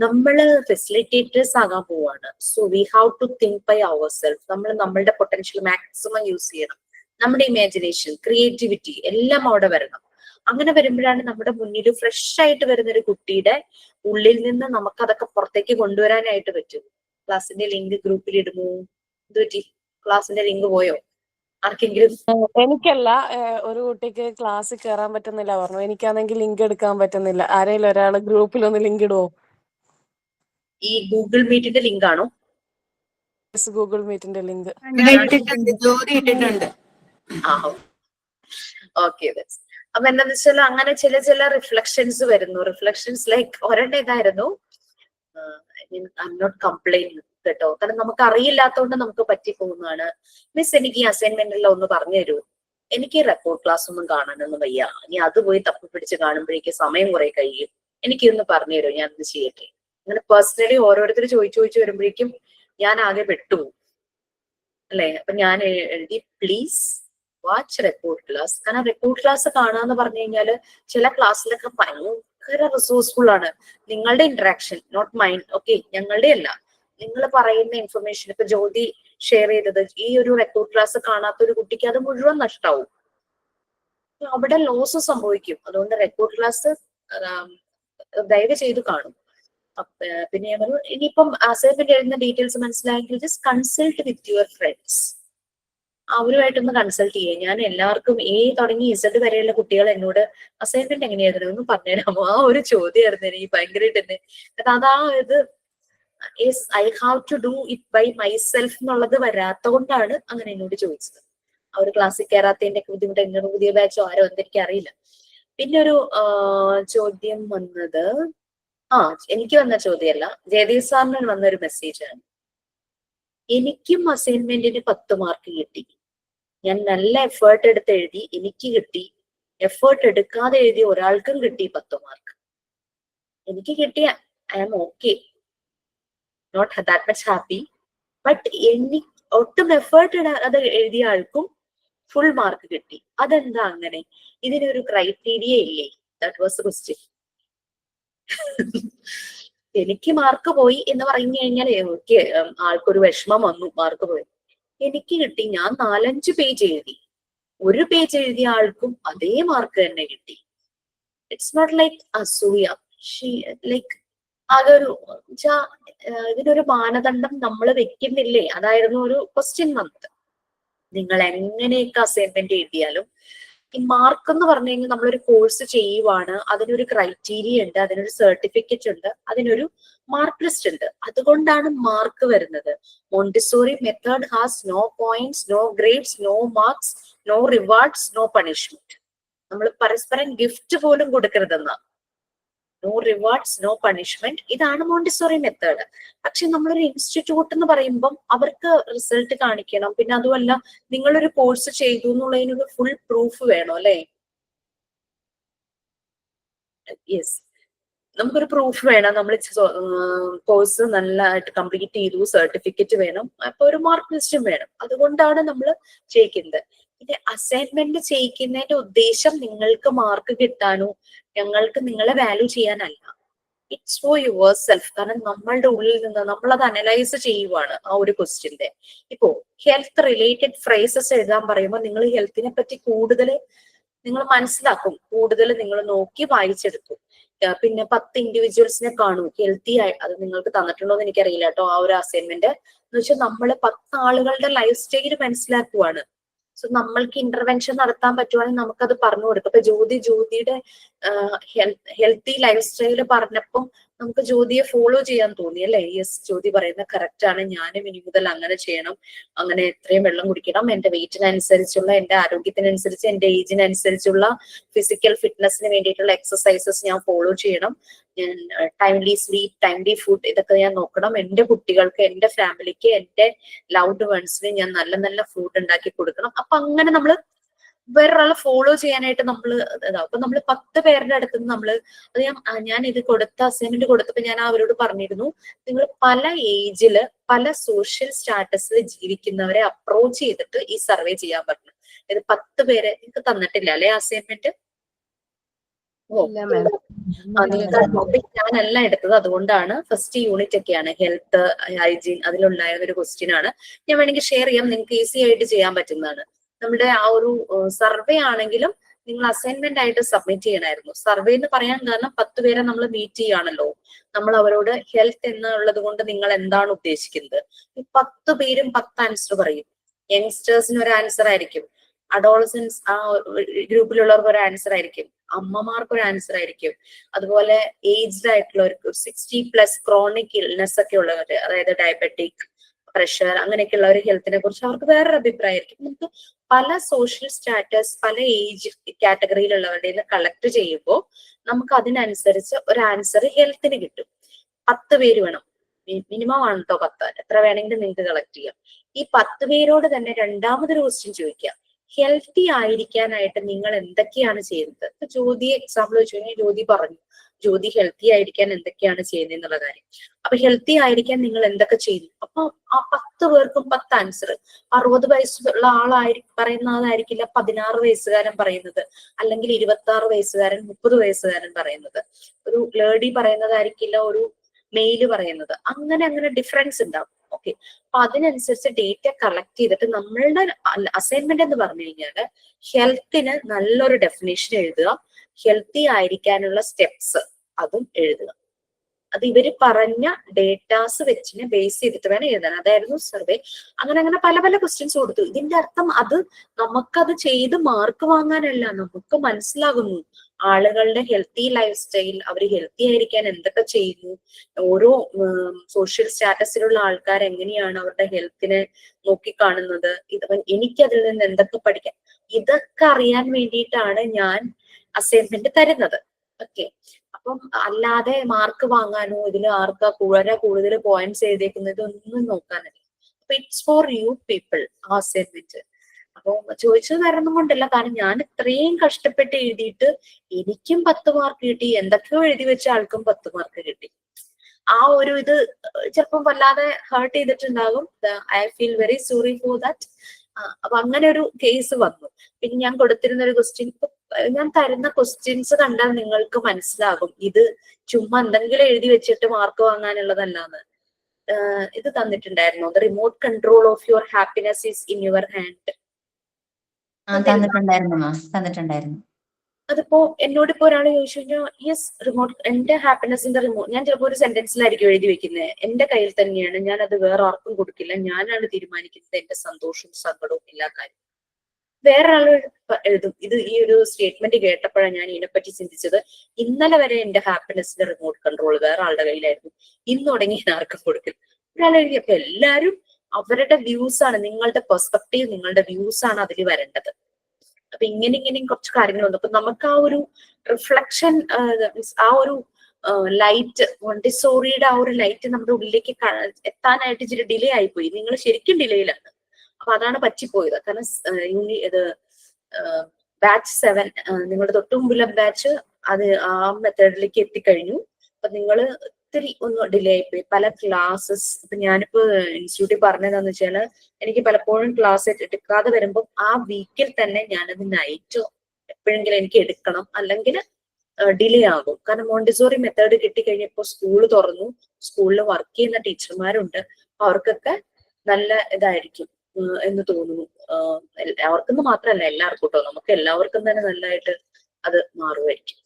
നമ്മള് ഫെസിലിറ്റേറ്റേഴ്സ് ആകാൻ പോവാണ്. So we have to think by ourself. നമ്മൾ നമ്മളുടെ പൊട്ടൻഷ്യൽ മാക്സിമം യൂസ് ചെയ്യണം. നമ്മുടെ ഇമാജിനേഷൻ, ക്രിയേറ്റിവിറ്റി എല്ലാം അവിടെ വരണം. അങ്ങനെ വരുമ്പോഴാണ് നമ്മുടെ മുന്നിൽ ഫ്രഷ് ആയിട്ട് വരുന്ന ഒരു കുട്ടിയുടെ ഉള്ളിൽ നിന്ന് നമുക്ക് അതൊക്കെ പുറത്തേക്ക് കൊണ്ടുവരാനായിട്ട് പറ്റും. ക്ലാസ്സിന്റെ ലിങ്ക് ഗ്രൂപ്പിൽ ഇടുമോ? എന്തുപറ്റി? ക്ലാസ്സിന്റെ ലിങ്ക് പോയോ ആർക്കെങ്കിലും? എനിക്കല്ല, ഒരു കുട്ടിക്ക് ക്ലാസ്സിൽ കയറാൻ പറ്റുന്നില്ല പറഞ്ഞു. എനിക്കാണെങ്കിൽ ലിങ്ക് എടുക്കാൻ പറ്റുന്നില്ല. ആരെങ്കിലും ഒരാള് ഗ്രൂപ്പിൽ ഒന്ന് ലിങ്ക് ഇടുവോ? ഈ ഗൂഗിൾ മീറ്റിന്റെ ലിങ്ക് ആണോ? ഗൂഗിൾ മീറ്റിന്റെ ലിങ്ക് ജോലി ഇട്ടിട്ടുണ്ട്. ഓക്കെ. അപ്പൊ എന്താന്ന് വെച്ചാൽ അങ്ങനെ ചില റിഫ്ലക്ഷൻസ് വരുന്നു. റിഫ്ലക്ഷൻസ് ലൈക്ക് ഒരെണ്ണം ഇതായിരുന്നു, ഐ എം നോട്ട് കംപ്ലൈന്റ് കേട്ടോ, കാരണം നമുക്ക് അറിയില്ലാത്തതുകൊണ്ട് നമുക്ക് പറ്റിപ്പോകുന്നതാണ്. മിസ് എനിക്ക് ഈ അസൈൻമെന്റെല്ലാം ഒന്ന് പറഞ്ഞു തരൂ. എനിക്ക് റെക്കോർഡ് ക്ലാസ് ഒന്നും കാണാനൊന്നും വയ്യ. ഇനി അത് പോയി തപ്പി പിടിച്ച് കാണുമ്പോഴേക്ക് സമയം കുറെ കഴിയും. എനിക്കൊന്ന് പറഞ്ഞു തരൂ, ഞാൻ ഇത് ചെയ്യട്ടെ. അങ്ങനെ പേഴ്സണലി ഓരോരുത്തർ ചോദിച്ചു വരുമ്പോഴേക്കും ഞാൻ ആകെ പെട്ടുപോകും അല്ലെ. അപ്പൊ ഞാൻ എഴുതി പ്ലീസ് വാച്ച് റെക്കോർഡ് ക്ലാസ്. കാരണം റെക്കോർഡ് ക്ലാസ് കാണാന്ന് പറഞ്ഞു കഴിഞ്ഞാല് ചില ക്ലാസ്സിലൊക്കെ ഭയങ്കര റിസോഴ്സ്ഫുൾ ആണ്. നിങ്ങളുടെ ഇന്ററാക്ഷൻ, നോട്ട് മൈൻഡ്. ഓക്കെ, ഞങ്ങളുടെ അല്ല, നിങ്ങൾ പറയുന്ന ഇൻഫർമേഷൻ. ഇപ്പൊ ജ്യോതി ഷെയർ ചെയ്തത്, ഈ ഒരു റെക്കോർഡ് ക്ലാസ് കാണാത്ത ഒരു കുട്ടിക്ക് അത് മുഴുവൻ നഷ്ടാവും. അവിടെ ലോസ് സംഭവിക്കും. അതുകൊണ്ട് റെക്കോർഡ് ക്ലാസ് ദയവ് ചെയ്ത് കാണും. പിന്നെ ഞാൻ പറഞ്ഞു, ഇനിയിപ്പം അസൈൻമെന്റ് എഴുതുന്ന ഡീറ്റെയിൽസ് മനസ്സിലായെങ്കിൽ just consult with your friends. അവരുമായിട്ടൊന്ന് കൺസൾട്ട് ചെയ്യാം. ഞാൻ എല്ലാവർക്കും തുടങ്ങി Z വരെയുള്ള കുട്ടികൾ എന്നോട് അസൈൻമെന്റ് എങ്ങനെയായിരുന്നു എന്ന് പറഞ്ഞുതരാമോ? ആ ഒരു ചോദ്യമായിരുന്നു എനിക്ക് ഭയങ്കരമായിട്ട് തന്നെ. അതാ ഇത് I have to do it by myself എന്നുള്ളത് വരാത്തോണ്ടാണ് അങ്ങനെ എന്നോട് ചോദിച്ചത്. ആ ഒരു ക്ലാസ്സിൽ കയറാത്തതിന്റെ ഒക്കെ ബുദ്ധിമുട്ട്. എന്നോട് പുതിയ ബാച്ചോ ആരോ എന്തെനിക്ക് അറിയില്ല. പിന്നെ ഒരു ചോദ്യം വന്നത്, എനിക്ക് വന്ന ചോദ്യമല്ല, ജയദേവ് സാറിന് വന്ന ഒരു മെസ്സേജാണ്. എനിക്കും അസൈൻമെന്റിന് 10 മാർക്ക് കിട്ടി. ഞാൻ നല്ല എഫേർട്ട് എടുത്ത് എഴുതി, എനിക്ക് കിട്ടി. എഫേർട്ട് എടുക്കാതെ എഴുതി ഒരാൾക്കും കിട്ടി 10 മാർക്ക്. എനിക്ക് കിട്ടിയ I am okay, not that much happy. But എനിക്ക് ഒട്ടും എഫേർട്ട് അത് എഴുതിയ ആൾക്കും ഫുൾ മാർക്ക് കിട്ടി. അതെന്താ അങ്ങനെ? ഇതിനൊരു ക്രൈറ്റീരിയ ഇല്ലേ? That was the question. എനിക്ക് മാർക്ക് പോയി എന്ന് പറഞ്ഞു കഴിഞ്ഞാൽ ഓക്കെ, ആൾക്കൊരു വിഷമം വന്നു, മാർക്ക് പോയി. എനിക്ക് കിട്ടി, ഞാൻ 4-5 പേജ് എഴുതി. ഒരു പേജ് എഴുതിയ ആൾക്കും അതേ മാർക്ക് തന്നെ കിട്ടി. ഇറ്റ്സ് നോട്ട് ലൈക്ക് അസൂയ. ലൈക്ക് ആകെ ഒരു ഇതിനൊരു മാനദണ്ഡം നമ്മൾ വെക്കുന്നില്ലേ? അതായിരുന്നു ഒരു ക്വസ്റ്റ്യൻ വന്നത്. നിങ്ങൾ എങ്ങനെയൊക്കെ അസൈൻമെന്റ് എഴുതിയാലും ഈ മാർക്ക് എന്ന് പറഞ്ഞു കഴിഞ്ഞാൽ നമ്മളൊരു കോഴ്സ് ചെയ്യുവാണ്, അതിനൊരു ക്രൈറ്റീരിയ ഉണ്ട്, അതിനൊരു സർട്ടിഫിക്കറ്റ് ഉണ്ട്, അതിനൊരു മാർക്ക് ലിസ്റ്റ് ഉണ്ട്. അതുകൊണ്ടാണ് മാർക്ക് വരുന്നത്. Montessori method has no points, no grades, no marks, no rewards, no punishment. നമ്മൾ പരസ്പരം ഗിഫ്റ്റ് പോലും കൊടുക്കരുതെന്ന, നോ റിവാർഡ്സ്, നോ പണിഷ്മെന്റ്. ഇതാണ് മോണ്ടിസോറി മെത്തേഡ്. പക്ഷെ നമ്മളൊരു ഇൻസ്റ്റിറ്റ്യൂട്ട് എന്ന് പറയുമ്പം അവർക്ക് റിസൾട്ട് കാണിക്കണം. പിന്നെ അതുമല്ല, നിങ്ങളൊരു കോഴ്സ് ചെയ്തു എന്നുള്ളതിനൊരു ഫുൾ പ്രൂഫ് വേണം അല്ലെ? യെസ്, നമുക്കൊരു പ്രൂഫ് വേണം. നമ്മൾ കോഴ്സ് നല്ലതായിട്ട് കംപ്ലീറ്റ് ചെയ്തു, സർട്ടിഫിക്കറ്റ് വേണം, അപ്പൊ ഒരു മാർക്ക് ലിസ്റ്റും വേണം. അതുകൊണ്ടാണ് നമ്മൾ ചെയ്യിക്കുന്നത്. പിന്നെ അസൈൻമെന്റ് ചെയ്യിക്കുന്നതിന്റെ ഉദ്ദേശം നിങ്ങൾക്ക് മാർക്ക് കിട്ടാനോ ഞങ്ങൾക്ക് നിങ്ങളെ വാല്യൂ ചെയ്യാനല്ല. It's for yourself. കാരണം നമ്മളുടെ ഉള്ളിൽ നിന്ന് നമ്മൾ അത് അനലൈസ് ചെയ്യുവാണ് ആ ഒരു ക്വസ്റ്റ്യന്റെ. ഇപ്പോ ഹെൽത്ത് റിലേറ്റഡ് ഫ്രേസസ് എഴുതാൻ പറയുമ്പോൾ നിങ്ങൾ ഹെൽത്തിനെ പറ്റി കൂടുതൽ നിങ്ങൾ മനസ്സിലാക്കും, കൂടുതൽ നിങ്ങൾ നോക്കി വായിച്ചെടുക്കും. പിന്നെ 10 ഇൻഡിവിജ്വൽസിനെ കാണൂ ഹെൽത്തി ആയി. അത് നിങ്ങൾക്ക് തന്നിട്ടുണ്ടോ എന്ന് എനിക്കറിയില്ല കേട്ടോ ആ ഒരു അസൈൻമെന്റ്. എന്ന് വെച്ചാൽ നമ്മൾ 10 ആളുകളുടെ ലൈഫ് സ്റ്റൈൽ മനസ്സിലാക്കുവാണ്. സോ നമ്മൾക്ക് ഇന്റർവെൻഷൻ നടത്താൻ പറ്റുവാണെങ്കിൽ നമുക്കത് പറഞ്ഞു കൊടുക്കും. ഇപ്പൊ ജ്യോതിയുടെ ഹെൽത്തി ലൈഫ് സ്റ്റൈല് പറഞ്ഞപ്പം നമുക്ക് ജ്യോതിയെ ഫോളോ ചെയ്യാൻ തോന്നി അല്ലെ? യെസ്, ജ്യോതി പറയുന്നത് കറക്റ്റ് ആണ്, ഞാനും ഇനി മുതൽ അങ്ങനെ ചെയ്യണം, അങ്ങനെ എത്രയും വെള്ളം കുടിക്കണം, എന്റെ വെയിറ്റിനനുസരിച്ചുള്ള, എന്റെ ആരോഗ്യത്തിനനുസരിച്ച്, എന്റെ ഏജിനനുസരിച്ചുള്ള ഫിസിക്കൽ ഫിറ്റ്നസിന് വേണ്ടിയിട്ടുള്ള എക്സസൈസസ് ഞാൻ ഫോളോ ചെയ്യണം, ഞാൻ ടൈംലി സ്ലീപ്പ്, ടൈംലി ഫുഡ്, ഇതൊക്കെ ഞാൻ നോക്കണം, എന്റെ കുട്ടികൾക്ക്, എന്റെ ഫാമിലിക്ക്, എന്റെ ലൗഡ് വൺസിന് ഞാൻ നല്ല നല്ല ഫുഡ് ഉണ്ടാക്കി കൊടുക്കണം. അപ്പൊ അങ്ങനെ നമ്മള് വേറൊരാളെ ഫോളോ ചെയ്യാനായിട്ട് നമ്മൾ അപ്പൊ നമ്മൾ 10 പേരുടെ അടുത്ത് നിന്ന് നമ്മള് അത് ഞാൻ ഇത് കൊടുത്ത അസൈൻമെന്റ് കൊടുത്തപ്പോ ഞാൻ അവരോട് പറഞ്ഞിരുന്നു, നിങ്ങൾ പല ഏജില് പല സോഷ്യൽ സ്റ്റാറ്റസിൽ ജീവിക്കുന്നവരെ അപ്രോച്ച് ചെയ്തിട്ട് ഈ സർവേ ചെയ്യാൻ പറഞ്ഞു. ഇത് 10 പേരെ നിങ്ങൾക്ക് തന്നിട്ടില്ല അല്ലെ അസൈൻമെന്റ്? നിങ്ങൾക്ക് ടോപ്പിക് ഞാനല്ല എടുത്തത്, അതുകൊണ്ടാണ്. ഫസ്റ്റ് യൂണിറ്റ് ഒക്കെയാണ്, ഹെൽത്ത്, ഹൈജീൻ, അതിലുണ്ടായ ഒരു ക്വസ്റ്റ്യൻ ആണ്. ഞാൻ വേണമെങ്കിൽ ഷെയർ ചെയ്യാം, നിങ്ങൾക്ക് ഈസി ആയിട്ട് ചെയ്യാൻ പറ്റുന്നതാണ്. നമ്മുടെ ആ ഒരു സർവേ ആണെങ്കിലും നിങ്ങൾ അസൈൻമെന്റ് ആയിട്ട് സബ്മിറ്റ് ചെയ്യണമായിരുന്നു. സർവേ എന്ന് പറയാൻ കാരണം 10 പേരെ നമ്മൾ മീറ്റ് ചെയ്യാണല്ലോ. നമ്മൾ അവരോട് ഹെൽത്ത് എന്നുള്ളത് കൊണ്ട് നിങ്ങൾ എന്താണ് ഉദ്ദേശിക്കുന്നത്, ഈ 10 പേരും 10 ആൻസർ പറയും. യങ്സ്റ്റേഴ്സിന് ഒരു ആൻസർ ആയിരിക്കും, അഡോളസൻസ് ആ ഗ്രൂപ്പിലുള്ളവർക്ക് ഒരു ആൻസർ ആയിരിക്കും, അമ്മമാർക്ക് ഒരു ആൻസർ ആയിരിക്കും, അതുപോലെ ഏജ്ഡ് ആയിട്ടുള്ളവർക്ക് 60+ ക്രോണിക് ഇൽനെസ് ഒക്കെ ഉള്ളവര്, അതായത് ഡയബറ്റിക്, പ്രഷർ, അങ്ങനെയൊക്കെയുള്ള ഒരു ഹെൽത്തിനെ കുറിച്ച് അവർക്ക് വേറൊരു അഭിപ്രായമായിരിക്കും. നമുക്ക് പല സോഷ്യൽ സ്റ്റാറ്റസ്, പല ഏജ് കാറ്റഗറിയിലുള്ളവരുടെ കളക്ട് ചെയ്യുമ്പോൾ നമുക്ക് അതിനനുസരിച്ച് ഒരു ആൻസർ ഹെൽത്തിന് കിട്ടും. 10 പേര് വേണം, മിനിമം ആണ് കേട്ടോ 10, എത്ര വേണമെങ്കിലും നിങ്ങൾക്ക് കളക്ട് ചെയ്യാം. ഈ 10 പേരോട് തന്നെ രണ്ടാമതൊരു ക്വസ്റ്റ്യൻ ചോദിക്കാം, ഹെൽത്തി ആയിരിക്കാനായിട്ട് നിങ്ങൾ എന്തൊക്കെയാണ് ചെയ്യുന്നത്? ഇപ്പൊ ജ്യോതി എക്സാമ്പിൾ വെച്ച് കഴിഞ്ഞാൽ ജ്യോതി പറഞ്ഞു, ജ്യോതി ഹെൽത്തി ആയിരിക്കാൻ എന്തൊക്കെയാണ് ചെയ്യുന്നത് എന്നുള്ള കാര്യം. അപ്പൊ ഹെൽത്തി ആയിരിക്കാൻ നിങ്ങൾ എന്തൊക്കെ ചെയ്യുന്നു? അപ്പൊ ആ 10 പേർക്കും 10 ആൻസർ. 60 വയസ്സുള്ള പറയുന്നതായിരിക്കില്ല 16 വയസ്സുകാരൻ പറയുന്നത്, അല്ലെങ്കിൽ 26 വയസ്സുകാരൻ, 30 വയസ്സുകാരൻ പറയുന്നത്, ഒരു ലേഡി പറയുന്നതായിരിക്കില്ല ഒരു മെയില് പറയുന്നത്. അങ്ങനെ ഡിഫറൻസ് ഉണ്ടാവും. ഓക്കെ, അപ്പൊ അതിനനുസരിച്ച് ഡേറ്റ കളക്ട് ചെയ്തിട്ട് നമ്മളുടെ അസൈൻമെന്റ് എന്ന് പറഞ്ഞു കഴിഞ്ഞാല് ഹെൽത്തിന് നല്ലൊരു ഡെഫിനേഷൻ എഴുതുക, ഹെൽത്തി ആയിരിക്കാനുള്ള സ്റ്റെപ്സ് അതും എഴുതുക. അത് ഇവര് പറഞ്ഞ ഡേറ്റാസ് വെച്ചിനെ ബേസ് ചെയ്തിട്ട് വേണം എഴുതാൻ. അതായിരുന്നു സർവേ. അങ്ങനെ പല പല ക്വസ്റ്റ്യൻസ് കൊടുത്തു. ഇതിന്റെ അർത്ഥം അത് നമുക്കത് ചെയ്ത് മാർക്ക് വാങ്ങാനല്ല, നമുക്ക് മനസ്സിലാകുന്നു ആളുകളുടെ ഹെൽത്തി ലൈഫ് സ്റ്റൈൽ, അവർ ഹെൽത്തി ആയിരിക്കാൻ എന്തൊക്കെ ചെയ്യുന്നു, ഓരോ സോഷ്യൽ സ്റ്റാറ്റസിലുള്ള ആൾക്കാർ എങ്ങനെയാണ് അവരുടെ ഹെൽത്തിനെ നോക്കിക്കാണുന്നത്, എനിക്കതിൽ നിന്ന് എന്തൊക്കെ പഠിക്കാം, ഇതൊക്കെ അറിയാൻ വേണ്ടിയിട്ടാണ് ഞാൻ അസൈൻമെന്റ് തരുന്നത്. ഓക്കെ, അപ്പം അല്ലാതെ മാർക്ക് വാങ്ങാനോ ഇതിൽ ആർക്കാ കൂടുതൽ പോയിന്റ്സ് എഴുതിയേക്കുന്നത് ഒന്നും നോക്കാനല്ല. അപ്പൊ ഇറ്റ്സ് ഫോർ യു പീപ്പിൾ ആ അസൈൻമെന്റ്. അപ്പൊ ചോദിച്ചത് കാരണം കൊണ്ടല്ല, കാരണം ഞാൻ ഇത്രയും കഷ്ടപ്പെട്ട് എഴുതിയിട്ട് എനിക്കും 10 മാർക്ക് കിട്ടി, എന്തൊക്കെയോ എഴുതി വെച്ച ആൾക്കും 10 മാർക്ക് കിട്ടി. ആ ഒരു ഇത് ചിലപ്പം വല്ലാതെ ഹേർട്ട് ചെയ്തിട്ടുണ്ടാകും. I feel very sorry for that. അപ്പൊ അങ്ങനെ ഒരു കേസ് വന്നു. പിന്നെ ഞാൻ കൊടുത്തിരുന്ന ഒരു ക്വസ്റ്റ്യൻ, ഞാൻ തരുന്ന ക്വസ്റ്റ്യൻസ് കണ്ടാൽ നിങ്ങൾക്ക് മനസ്സിലാകും ഇത് ചുമ്മാ എന്തെങ്കിലും എഴുതി വെച്ചിട്ട് മാർക്ക് വാങ്ങാനുള്ളതല്ലാന്ന്. ഇത് തന്നിട്ടുണ്ടായിരുന്നു, the remote control of your happiness is in your hand. തന്നിട്ടുണ്ടായിരുന്നു. അതിപ്പോ എന്നോട് ഇപ്പോ ഒരാൾ ചോദിച്ചു കഴിഞ്ഞാൽ യെസ്, റിമോട്ട്, എന്റെ ഹാപ്പിനെസിന്റെ റിമോട്ട്, ഞാൻ ചിലപ്പോൾ ഒരു സെന്റൻസിലായിരിക്കും എഴുതി വെക്കുന്നത്, എന്റെ കയ്യിൽ തന്നെയാണ്, ഞാൻ അത് വേറെ ആർക്കും കൊടുക്കില്ല, ഞാനാണ് തീരുമാനിക്കുന്നത് എന്റെ സന്തോഷവും സങ്കടവും എല്ലാ കാര്യവും. വേറൊരാൾ എഴുതും. ഈ ഒരു സ്റ്റേറ്റ്മെന്റ് കേട്ടപ്പോഴാണ് ഞാൻ ഇതിനെപ്പറ്റി ചിന്തിച്ചത്. ഇന്നലെ വരെ എന്റെ ഹാപ്പിനെസിന്റെ റിമോട്ട് കൺട്രോൾ വേറെ ആളുടെ കയ്യിലായിരുന്നു, ഇന്ന് തുടങ്ങി ഞാൻ ആർക്കും കൊടുക്കും. ഒരാൾ എഴുതിയപ്പോ എല്ലാരും അവരുടെ വ്യൂസ് ആണ്, നിങ്ങളുടെ പെർസ്പെക്റ്റീവ്, നിങ്ങളുടെ വ്യൂസ് ആണ് അതിൽ വരേണ്ടത്. അപ്പൊ ഇങ്ങനെയും കുറച്ച് കാര്യങ്ങളുണ്ട്. അപ്പൊ നമുക്ക് ആ ഒരു റിഫ്ലക്ഷൻ, ആ ഒരു ലൈറ്റ്, മോണ്ടിസോറിയുടെ ആ ഒരു ലൈറ്റ് നമ്മുടെ ഉള്ളിലേക്ക് എത്താനായിട്ട് ഇച്ചിരി ഡിലേ ആയിപ്പോയി. നിങ്ങൾ ശരിക്കും ഡിലേയിലാണ്. അപ്പൊ അതാണ് പറ്റിപ്പോയത്. കാരണം ഇത് ബാച്ച് 7, നിങ്ങളുടെ തൊട്ട് മുമ്പിലെ ബാച്ച് അത് ആ മെത്തേഡിലേക്ക് എത്തിക്കഴിഞ്ഞു. അപ്പൊ നിങ്ങൾ ഒത്തിരി ഒന്ന് ഡിലേ ആയിപ്പോയി. പല ക്ലാസ്സസ് ഇപ്പൊ ഞാനിപ്പോ ഇൻസ്റ്റിറ്റ്യൂട്ടിൽ പറഞ്ഞതെന്ന് വെച്ചാല് എനിക്ക് പലപ്പോഴും ക്ലാസ് എടുക്കാതെ വരുമ്പോൾ ആ വീക്കിൽ തന്നെ ഞാനത് നൈറ്റോ എപ്പോഴെങ്കിലും എനിക്ക് എടുക്കണം, അല്ലെങ്കിൽ ഡിലേ ആകും. കാരണം മോണ്ടിസോറി മെത്തേഡ് കിട്ടിക്കഴിഞ്ഞപ്പോൾ സ്കൂള് തുറന്നു, സ്കൂളിൽ വർക്ക് ചെയ്യുന്ന ടീച്ചർമാരുണ്ട്, അവർക്കൊക്കെ നല്ല ഇതായിരിക്കും എന്ന് തോന്നുന്നു. അവർക്കെന്ന് മാത്രമല്ല എല്ലാവർക്കും കേട്ടോ, നമുക്ക് എല്ലാവർക്കും തന്നെ നല്ലതായിട്ട് അത് മാറുമായിരിക്കും.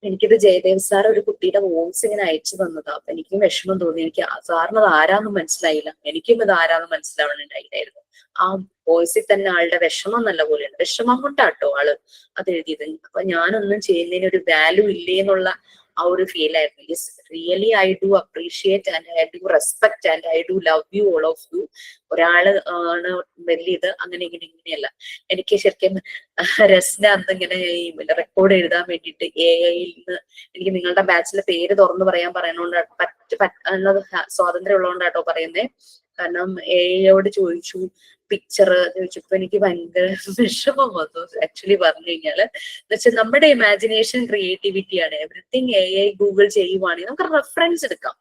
എനിക്കിത് ജയദേവ് സാർ ഒരു കുട്ടിയുടെ വോയിസ് ഇങ്ങനെ അയച്ചു തന്നതാ. അപ്പൊ എനിക്കും വിഷമം തോന്നി. എനിക്ക് സാറിന് അത് ആരാന്നും മനസ്സിലായില്ല, എനിക്കും ഇത് ആരാന്നും മനസ്സിലാവണുണ്ടായില്ലായിരുന്നു. ആ വോയിസിൽ തന്നെ ആളുടെ വിഷമം നല്ല പോലെയാണ്. വിഷമം കൊണ്ടാട്ടോ ആള് അത് എഴുതിയത്. അപ്പൊ ഞാനൊന്നും ചെയ്യുന്നതിന് ഒരു വാല്യൂ ഇല്ലേ എന്നുള്ള ആ ഒരു ഫീൽ ആയിരുന്നു. Yes, really I do appreciate and I do respect and I do love you all of you. ഒരാള് ആണ് വലിയത്, അങ്ങനെ ഇങ്ങനെയല്ല. എനിക്ക് ശരിക്കും രസ്ന അന്ന് ഇങ്ങനെ ഈ റെക്കോർഡ് എഴുതാൻ വേണ്ടിയിട്ട് AI-യിൽ നിന്ന് എനിക്ക് നിങ്ങളുടെ ബാച്ചിലെ പേര് തുറന്നു പറയണോണ്ട് സ്വാതന്ത്ര്യം ഉള്ളതുകൊണ്ടാട്ടോ പറയുന്നേ. കാരണം AI-യോട് ചോദിച്ചു, പിക്ചർ ചോദിച്ചപ്പോ എനിക്ക് ഭയങ്കര വിഷമം വന്നു ആക്ച്വലി പറഞ്ഞു കഴിഞ്ഞാല്. എന്നുവെച്ചാൽ നമ്മുടെ ഇമാജിനേഷൻ ക്രിയേറ്റിവിറ്റിയാണ്. എവറിത്തിങ് AI ഗൂഗിൾ ചെയ്യുവാണെങ്കിൽ നമുക്ക് റെഫറൻസ് എടുക്കാം.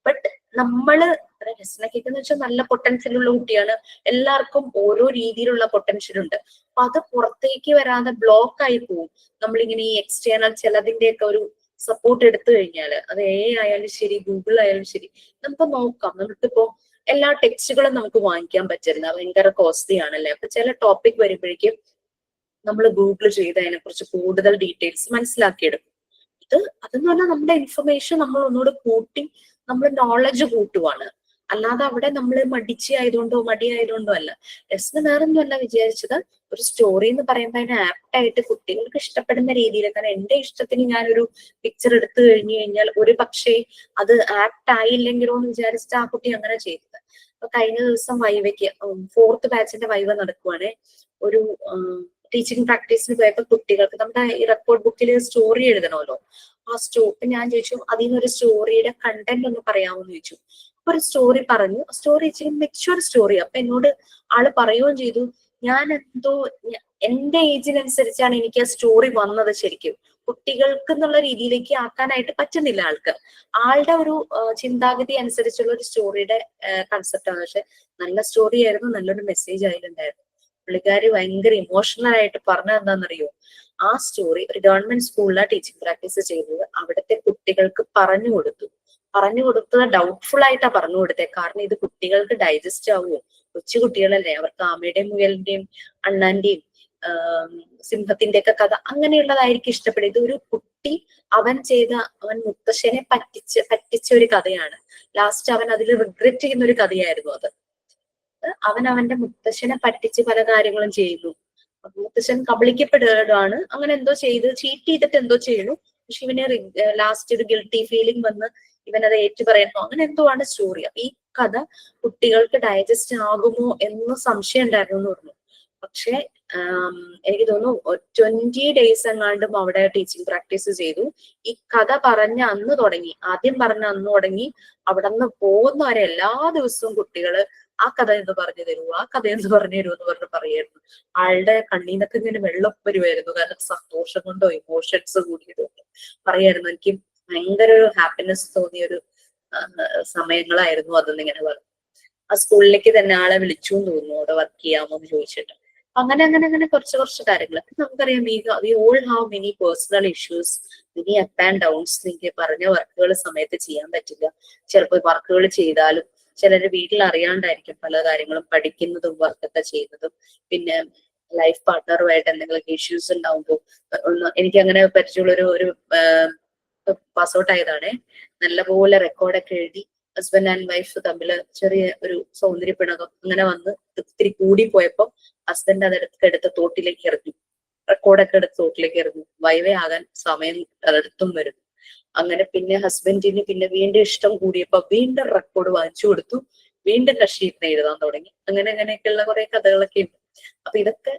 ബട്ട് നമ്മള് രസനക്കൊക്കെ എന്ന് വെച്ചാൽ നല്ല പൊട്ടൻഷ്യൽ ഉള്ള കുട്ടിയാണ്. എല്ലാവർക്കും ഓരോ രീതിയിലുള്ള പൊട്ടൻഷ്യൽ ഉണ്ട്. അപ്പൊ അത് പുറത്തേക്ക് വരാതെ ബ്ലോക്ക് ആയി പോവും. നമ്മളിങ്ങനെ ഈ എക്സ്റ്റേണൽ ചിലതിന്റെയൊക്കെ ഒരു സപ്പോർട്ട് എടുത്തു കഴിഞ്ഞാല്, അത് AI ആയാലും ശരി, ഗൂഗിൾ ആയാലും ശരി, നമുക്ക് നോക്കാം. നമുക്കിപ്പോ എല്ലാ ടെക്സ്റ്റുകളും നമുക്ക് വാങ്ങിക്കാൻ പറ്റില്ല, ഭയങ്കര കോസ്റ്റ്ലി ആണല്ലേ. അപ്പൊ ചില ടോപ്പിക് വരുമ്പോഴേക്കും നമ്മൾ ഗൂഗിൾ ചെയ്ത് അതിനെ കുറിച്ച് കൂടുതൽ ഡീറ്റെയിൽസ് മനസ്സിലാക്കിയെടുക്കും. അതെന്ന് പറഞ്ഞാൽ നമ്മുടെ ഇൻഫർമേഷൻ നമ്മൾ ഒന്നുകൂടെ കൂട്ടി നമ്മൾ നോളജ് കൂട്ടുവാണ്. അല്ലാതെ അവിടെ നമ്മൾ മടിയായതുകൊണ്ടോ അല്ല. രസം വേറൊന്നും അല്ല വിചാരിച്ചത്. ഒരു സ്റ്റോറി എന്ന് പറയുമ്പോൾ അതിന് ആപ്റ്റ് ആയിട്ട് കുട്ടികൾക്ക് ഇഷ്ടപ്പെടുന്ന രീതിയിൽ, കാരണം എന്റെ ഇഷ്ടത്തിന് ഞാനൊരു പിക്ചർ എടുത്തു കഴിഞ്ഞാൽ ഒരു പക്ഷേ അത് ആപ്റ്റ് ആയില്ലെങ്കിലോ എന്ന് വിചാരിച്ചിട്ട് ആ കുട്ടി അങ്ങനെ ചെയ്തത്. അപ്പൊ കഴിഞ്ഞ ദിവസം വൈവയ്ക്ക് 4th ബാച്ചിന്റെ വൈവ നടക്കുവാണ്. ഒരു ടീച്ചിങ് പ്രാക്ടീസിന് പോയപ്പോ കുട്ടികൾക്ക് നമ്മുടെ ഈ റെക്കോർഡ് ബുക്കിൽ സ്റ്റോറി എഴുതണമല്ലോ. ആ ഞാൻ ചോദിച്ചു, അതിൽ നിന്നൊരു സ്റ്റോറിയുടെ കണ്ടന്റ് ഒന്ന് പറയാമെന്ന് ചോദിച്ചു. ഒരു സ്റ്റോറി പറഞ്ഞു. സ്റ്റോറി ഇച്ചിരി മെച്യൂർ സ്റ്റോറി. അപ്പൊ എന്നോട് ആള് പറയുകയും ചെയ്തു, ഞാൻ എന്തോ എന്റെ ഏജിനനുസരിച്ചാണ് എനിക്ക് ആ സ്റ്റോറി വന്നത്. ശരിക്കും കുട്ടികൾക്ക് എന്നുള്ള രീതിയിലേക്ക് ആക്കാനായിട്ട് പറ്റുന്നില്ല ആളുടെ ഒരു ചിന്താഗതി അനുസരിച്ചുള്ള ഒരു സ്റ്റോറിയുടെ കൺസെപ്റ്റ് ആണ്. പക്ഷെ നല്ല സ്റ്റോറി ആയിരുന്നു, നല്ലൊരു മെസ്സേജ് അതിലുണ്ടായിരുന്നു. പുള്ളിക്കാരി ഭയങ്കര ഇമോഷണൽ ആയിട്ട് പറഞ്ഞത് എന്താണെന്നറിയോ? ആ സ്റ്റോറി ഒരു ഗവൺമെന്റ് സ്കൂളിലാണ് ടീച്ചിങ് പ്രാക്ടീസ് ചെയ്തത്. അവിടുത്തെ കുട്ടികൾക്ക് പറഞ്ഞു കൊടുത്തത് ഡൗട്ട്ഫുൾ ആയിട്ടാ പറഞ്ഞു കൊടുത്തത്. കാരണം ഇത് കുട്ടികൾക്ക് ഡൈജസ്റ്റ് ആവുമോ? കൊച്ചു കുട്ടികളല്ലേ, അവർക്ക് ആമയുടെയും മുയലിന്റെയും അണ്ണാന്റെയും സിംഹത്തിന്റെ ഒക്കെ കഥ അങ്ങനെയുള്ളതായിരിക്കും ഇഷ്ടപ്പെടുക. ഇത് ഒരു കുട്ടി അവൻ മുത്തശ്ശനെ പറ്റിച്ച ഒരു കഥയാണ്. ലാസ്റ്റ് അവൻ അതിൽ റിഗ്രറ്റ് ചെയ്യുന്ന ഒരു കഥയായിരുന്നു അത്. അവൻ അവന്റെ മുത്തശ്ശനെ പറ്റിച്ച് പല കാര്യങ്ങളും ചെയ്യുന്നു. മുത്തശ്ശൻ കബളിക്കപ്പെടുകയാണ്, അങ്ങനെ എന്തോ ചീറ്റ് ചെയ്തിട്ട് എന്തോ ചെയ്യുന്നു. പക്ഷെ ഇവനെ ലാസ്റ്റ് ഒരു ഗിൽറ്റി ഫീലിംഗ് വന്ന് ഇവനത് ഏറ്റുപറയുന്നു. അങ്ങനെ എന്തോ ആണ് സ്റ്റോറി. അപ്പൊ ഈ കഥ കുട്ടികൾക്ക് ഡൈജസ്റ്റ് ആകുമോ എന്ന് സംശയം ഉണ്ടായിരുന്നു എന്ന് പറഞ്ഞു. പക്ഷെ എനിക്ക് തോന്നുന്നു 20 days എങ്ങാണ്ടും അവിടെ ടീച്ചിങ് പ്രാക്ടീസ് ചെയ്തു. ഈ കഥ ആദ്യം പറഞ്ഞ അന്ന് തുടങ്ങി അവിടെ നിന്ന് പോകുന്നവരെ എല്ലാ ദിവസവും കുട്ടികള് ആ കഥ എന്ന് പറഞ്ഞു തരൂ എന്ന് പറഞ്ഞ് പറയായിരുന്നു. ആളുടെ കണ്ണീന്നൊക്കെ ഇങ്ങനെ വെള്ളം വരുമായിരുന്നു. കാരണം സന്തോഷം കൊണ്ടോ ഇമോഷൻസ് കൂടിയതുകൊണ്ട് പറയായിരുന്നു. എനിക്ക് ഭയങ്കര ഒരു ഹാപ്പിനെസ് തോന്നിയ ഒരു സമയങ്ങളായിരുന്നു അതെന്ന് ഇങ്ങനെ പറഞ്ഞു. ആ സ്കൂളിലേക്ക് തന്നെ ആളെ വിളിച്ചു എന്ന് തോന്നുന്നു, അവിടെ വർക്ക് ചെയ്യാമോ എന്ന് ചോദിച്ചിട്ട്. അങ്ങനെ കുറച്ച് കാര്യങ്ങൾ. നമുക്കറിയാം we all have many personal issues, many up and downs. നിങ്ങൾക്ക് പറഞ്ഞ വർക്കുകൾ സമയത്ത് ചെയ്യാൻ പറ്റില്ല. ചിലപ്പോൾ വർക്കുകൾ ചെയ്താലും ചിലര് വീട്ടിൽ അറിയാണ്ടായിരിക്കും പല കാര്യങ്ങളും പഠിക്കുന്നതും വർക്കൊക്കെ ചെയ്യുന്നതും. പിന്നെ ലൈഫ് പാർട്ട്ണറുമായിട്ട് എന്തെങ്കിലും ഇഷ്യൂസ് ഉണ്ടാവുമ്പോൾ എനിക്ക് അങ്ങനെ പരിചയമുള്ള ഒരു പാസ് ഔട്ട് ആയതാണേ. നല്ലപോലെ റെക്കോർഡൊക്കെ എഴുതി ഹസ്ബൻഡ് ആൻഡ് വൈഫ് തമ്മിൽ ചെറിയ ഒരു സൗന്ദര്യപ്പിണകം അങ്ങനെ വന്ന് ഇത്തിരി കൂടി പോയപ്പോ ഹസ്ബൻഡ് അതെടുത്ത് തോട്ടിലേക്ക് എറിഞ്ഞു, റെക്കോർഡൊക്കെ എടുത്ത് തോട്ടിലേക്ക് എറിഞ്ഞു. വൈവേ ആകാൻ സമയം അടുത്തും വരുന്നു. അങ്ങനെ പിന്നെ ഹസ്ബൻഡിന് പിന്നെ വീണ്ടും ഇഷ്ടം കൂടിയപ്പോ വീണ്ടും റെക്കോർഡ് വാങ്ങിച്ചു കൊടുത്തു, വീണ്ടും കഷീറ്റിനെ എഴുതാൻ തുടങ്ങി. അങ്ങനെയൊക്കെയുള്ള കുറെ കഥകളൊക്കെ ഉണ്ട്. അപ്പൊ ഇതൊക്കെ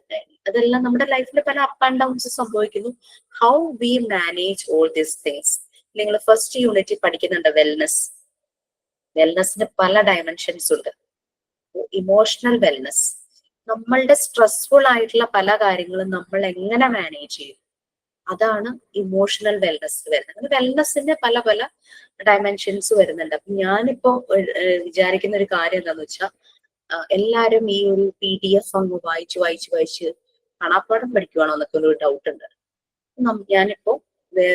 അതെല്ലാം നമ്മുടെ ലൈഫിൽ പല അപ്പ് ആൻഡ് ഡൗൺസ് സംഭവിക്കുന്നു. How we manage all these things. നിങ്ങൾ ഫസ്റ്റ് യൂണിറ്റിൽ പഠിക്കുന്നുണ്ട് വെൽനെസ്. വെൽനെസ്സിന് പല ഡയമെൻഷൻസ് ഉണ്ട്. ഇമോഷണൽ വെൽനെസ്, നമ്മളുടെ സ്ട്രെസ്ഫുൾ ആയിട്ടുള്ള പല കാര്യങ്ങളും നമ്മൾ എങ്ങനെ മാനേജ് ചെയ്യും, അതാണ് ഇമോഷണൽ വെൽനെസ് വരുന്നത്. വെൽനെസ്സിന്റെ പല പല ഡയമെൻഷൻസ് വരുന്നുണ്ട്. അപ്പൊ ഞാനിപ്പോ വിചാരിക്കുന്ന ഒരു കാര്യം എന്താന്ന് വെച്ചാൽ, എല്ലാരും ഈ ഒരു PDF അങ്ങ് വായിച്ച് കാണാപ്പാടം പഠിക്കുവാണോ എന്നൊക്കെ ഒരു ഡൗട്ട് ഉണ്ട്. ഞാനിപ്പോ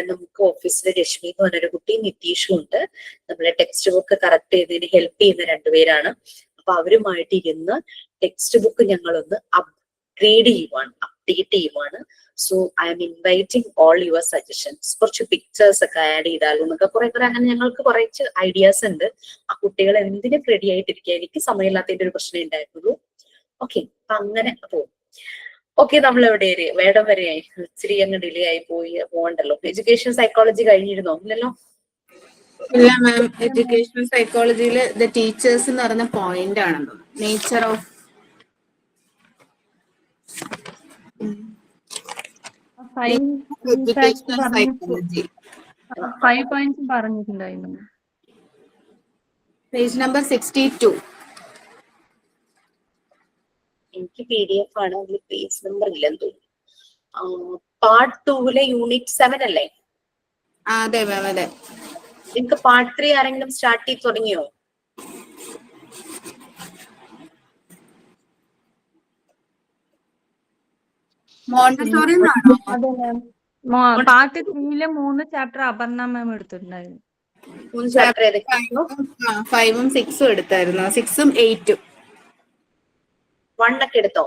നമുക്ക് ഓഫീസിലെ രശ്മി എന്ന് പറഞ്ഞൊരു കുട്ടി, നിതീഷും ഉണ്ട്. നമ്മളെ ടെക്സ്റ്റ് ബുക്ക് കറക്റ്റ് ചെയ്തതിന് ഹെൽപ്പ് ചെയ്യുന്ന രണ്ടുപേരാണ്. അപ്പൊ അവരുമായിട്ട് ഇരുന്ന് ടെക്സ്റ്റ് ബുക്ക് ഞങ്ങളൊന്ന് അപ്ഗ്രേഡ് ചെയ്യുവാണ്. So I M inviting all your suggestions. കുറച്ച് പിക്ചേഴ്സ് ഒക്കെ ആഡ് ചെയ്താലും എന്നൊക്കെ കുറെ അങ്ങനെ ഞങ്ങൾക്ക് കുറച്ച് ഐഡിയാസ് ഉണ്ട്. ആ കുട്ടികൾ എന്തിനും റെഡി ആയിട്ടിരിക്കുക. എനിക്ക് സമയമില്ലാത്തതിന്റെ ഒരു പ്രശ്നം ഉണ്ടായിരുന്നുള്ളൂ. ഓക്കെ, അപ്പൊ അങ്ങനെ പോകും. ഓക്കെ, നമ്മൾ എവിടെ വേടം വരെയായി, ഇച്ചിരി അങ്ങ് ഡിലേ ആയി പോകണ്ടല്ലോ. എഡ്യൂക്കേഷൻ സൈക്കോളജി കഴിഞ്ഞിരുന്നോ? ഇല്ലല്ലോ. ഇല്ല മാം, എഡ്യൂക്കേഷൻ സൈക്കോളജിയിൽ ദ ടീച്ചേഴ്സ് എന്ന് പറഞ്ഞ പോയിന്റ് ആണെന്ന്, nature of educational psychology, 5 points പറഞ്ഞിട്ടുണ്ടായിരുന്നു. Page number 62. എനിക്ക് PDF ആണ്, അതിൽ പേജ് നമ്പർ ഇല്ലെന്ന് തോന്നുന്നു. പാർട്ട് 2 യൂണിറ്റ് 7 അല്ലേ? അതെ മാം, അതെ. നിങ്ങൾക്ക് പാർട്ട് 3 ആരെങ്കിലും സ്റ്റാർട്ട് ചെയ്ത് തുടങ്ങിയോ? മോണ്ടസോറി എന്നാണോ? അതെ മാം, പാർട്ട് 3 3 ചാപ്റ്റർ അപർണ മാം എടുത്തിട്ടുണ്ടായിരുന്നു. 3 ചാപ്റ്റർ ഏതൊക്കെയായിരുന്നു? 5ഉം 6ഉം എടുത്തായിരുന്നു. 6ഉം 8ഉം. 1 ഒക്കെ എടുത്തോ?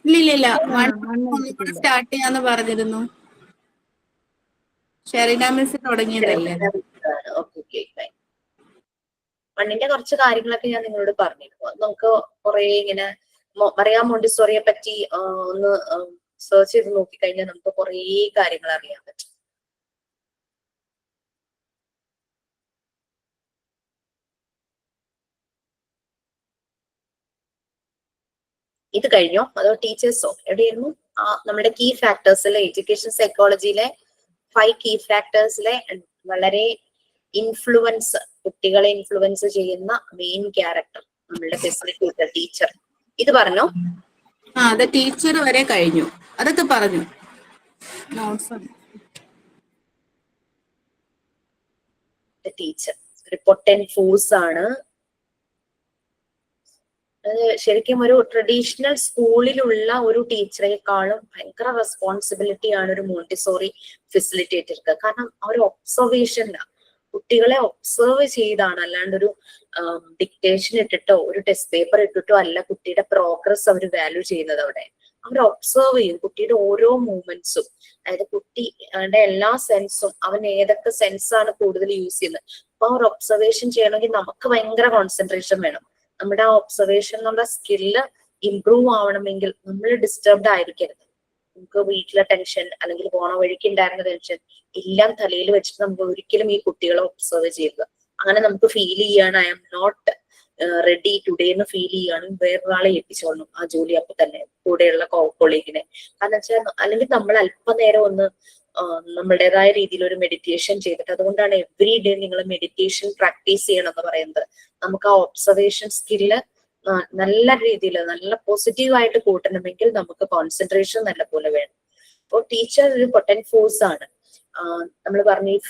ഇല്ല 1 സ്റ്റാർട്ട് ചെയ്യാന്ന് പറഞ്ഞിരുന്നു. ഷെറിന മിസ് തുടങ്ങിയതല്ലേ? മണ്ണിന്റെ കുറച്ച് കാര്യങ്ങളൊക്കെ ഞാൻ നിങ്ങളോട് പറഞ്ഞിരുന്നു. നമുക്ക് കുറെ ഇങ്ങനെ മറിയാം മോണ്ടിസോറിയെ പറ്റി ഒന്ന് സെർച്ച് ചെയ്ത് നോക്കിക്കഴിഞ്ഞാൽ നമുക്ക് കുറെ കാര്യങ്ങൾ അറിയാൻ പറ്റും. ഇത് കഴിഞ്ഞോ അതോ ടീച്ചേഴ്സോ? എവിടെയായിരുന്നു? നമ്മുടെ കീ ഫാക്ടേഴ്സിലെ, എഡ്യൂക്കേഷൻ സൈക്കോളജിയിലെ 5 കീ ഫാക്ടേഴ്സിലെ വളരെ ഇൻഫ്ലുവൻസ്, കുട്ടികളെ ഇൻഫ്ലുവൻസ് ചെയ്യുന്ന മെയിൻ ക്യാരക്ടർ നമ്മളുടെ ഫെസിലിറ്റേറ്റർ, ടീച്ചർ. ഇത് പറഞ്ഞോ? അത് ടീച്ചർ വരെ കഴിഞ്ഞു, അതൊക്കെ പറഞ്ഞു. ടീച്ചർ ഒരു പൊട്ടന്റ് ഫോഴ്സ് ആണ്. ശരിക്കും ഒരു ട്രഡീഷണൽ സ്കൂളിലുള്ള ഒരു ടീച്ചറെക്കാളും ഭയങ്കര റെസ്പോൺസിബിലിറ്റി ആണ് ഒരു മോണ്ടിസോറി ഫെസിലിറ്റേറ്റർക്ക്. കാരണം ആ ഒരു ഒബ്സർവേഷനിലാണ്, കുട്ടികളെ ഒബ്സർവ് ചെയ്താണ്, അല്ലാണ്ട് ഒരു ഡിക്റ്റേഷൻ ഇട്ടിട്ടോ ഒരു ടെസ്റ്റ് പേപ്പർ ഇട്ടിട്ടോ അല്ല കുട്ടിയുടെ പ്രോഗ്രസ് അവർ വാല്യൂ ചെയ്യുന്നത്. അവിടെ അവർ ഒബ്സർവ് ചെയ്യും കുട്ടിയുടെ ഓരോ മൂവ്മെന്റ്സും. അതായത് കുട്ടിയുടെ എല്ലാ സെൻസും, അവൻ ഏതൊക്കെ സെൻസാണ് കൂടുതൽ യൂസ് ചെയ്യുന്നത്. അപ്പൊ ആ ഒരു ഒബ്സർവേഷൻ ചെയ്യണമെങ്കിൽ നമുക്ക് ഭയങ്കര കോൺസെൻട്രേഷൻ വേണം. നമ്മുടെ ആ ഒബ്സർവേഷൻ എന്നുള്ള സ്കില്ല് ഇംപ്രൂവ് ആവണമെങ്കിൽ നമ്മൾ ഡിസ്റ്റർബ്ഡ് ആയിരിക്കരുത്. നമുക്ക് വീട്ടിലെ ടെൻഷൻ അല്ലെങ്കിൽ പോണ വഴിക്ക് ഉണ്ടായിരുന്ന ടെൻഷൻ എല്ലാം തലയിൽ വെച്ചിട്ട് നമുക്ക് ഒരിക്കലും ഈ കുട്ടികളെ ഒബ്സർവ് ചെയ്യുക. അങ്ങനെ നമുക്ക് ഫീൽ ചെയ്യാണ് I am not ready today എന്ന് ഫീൽ ചെയ്യുകയാണെങ്കിൽ വേറൊരാളെ ഏൽപ്പിച്ചോളണം ആ ജോലി അപ്പൊ തന്നെ, കൂടെയുള്ള കൊളീഗിനെ. കാരണം വെച്ചാൽ അല്ലെങ്കിൽ നമ്മൾ അല്പനേരം ഒന്ന് നമ്മുടേതായ രീതിയിൽ ഒരു മെഡിറ്റേഷൻ ചെയ്തിട്ട്, അതുകൊണ്ടാണ് എവറി ഡേ നിങ്ങൾ മെഡിറ്റേഷൻ പ്രാക്ടീസ് ചെയ്യണം എന്ന് പറയുന്നത്. നമുക്ക് ആ ഒബ്സർവേഷൻ സ്കില്ല് നല്ല രീതിയിൽ നല്ല പോസിറ്റീവായിട്ട് കൂട്ടണമെങ്കിൽ നമുക്ക് കോൺസെൻട്രേഷൻ നല്ല പോലെ വേണം. അപ്പോൾ ടീച്ചർ ഒരു പൊട്ടന്റ് ഫോഴ്സ് ആണ്. നമ്മൾ പറഞ്ഞ ഈ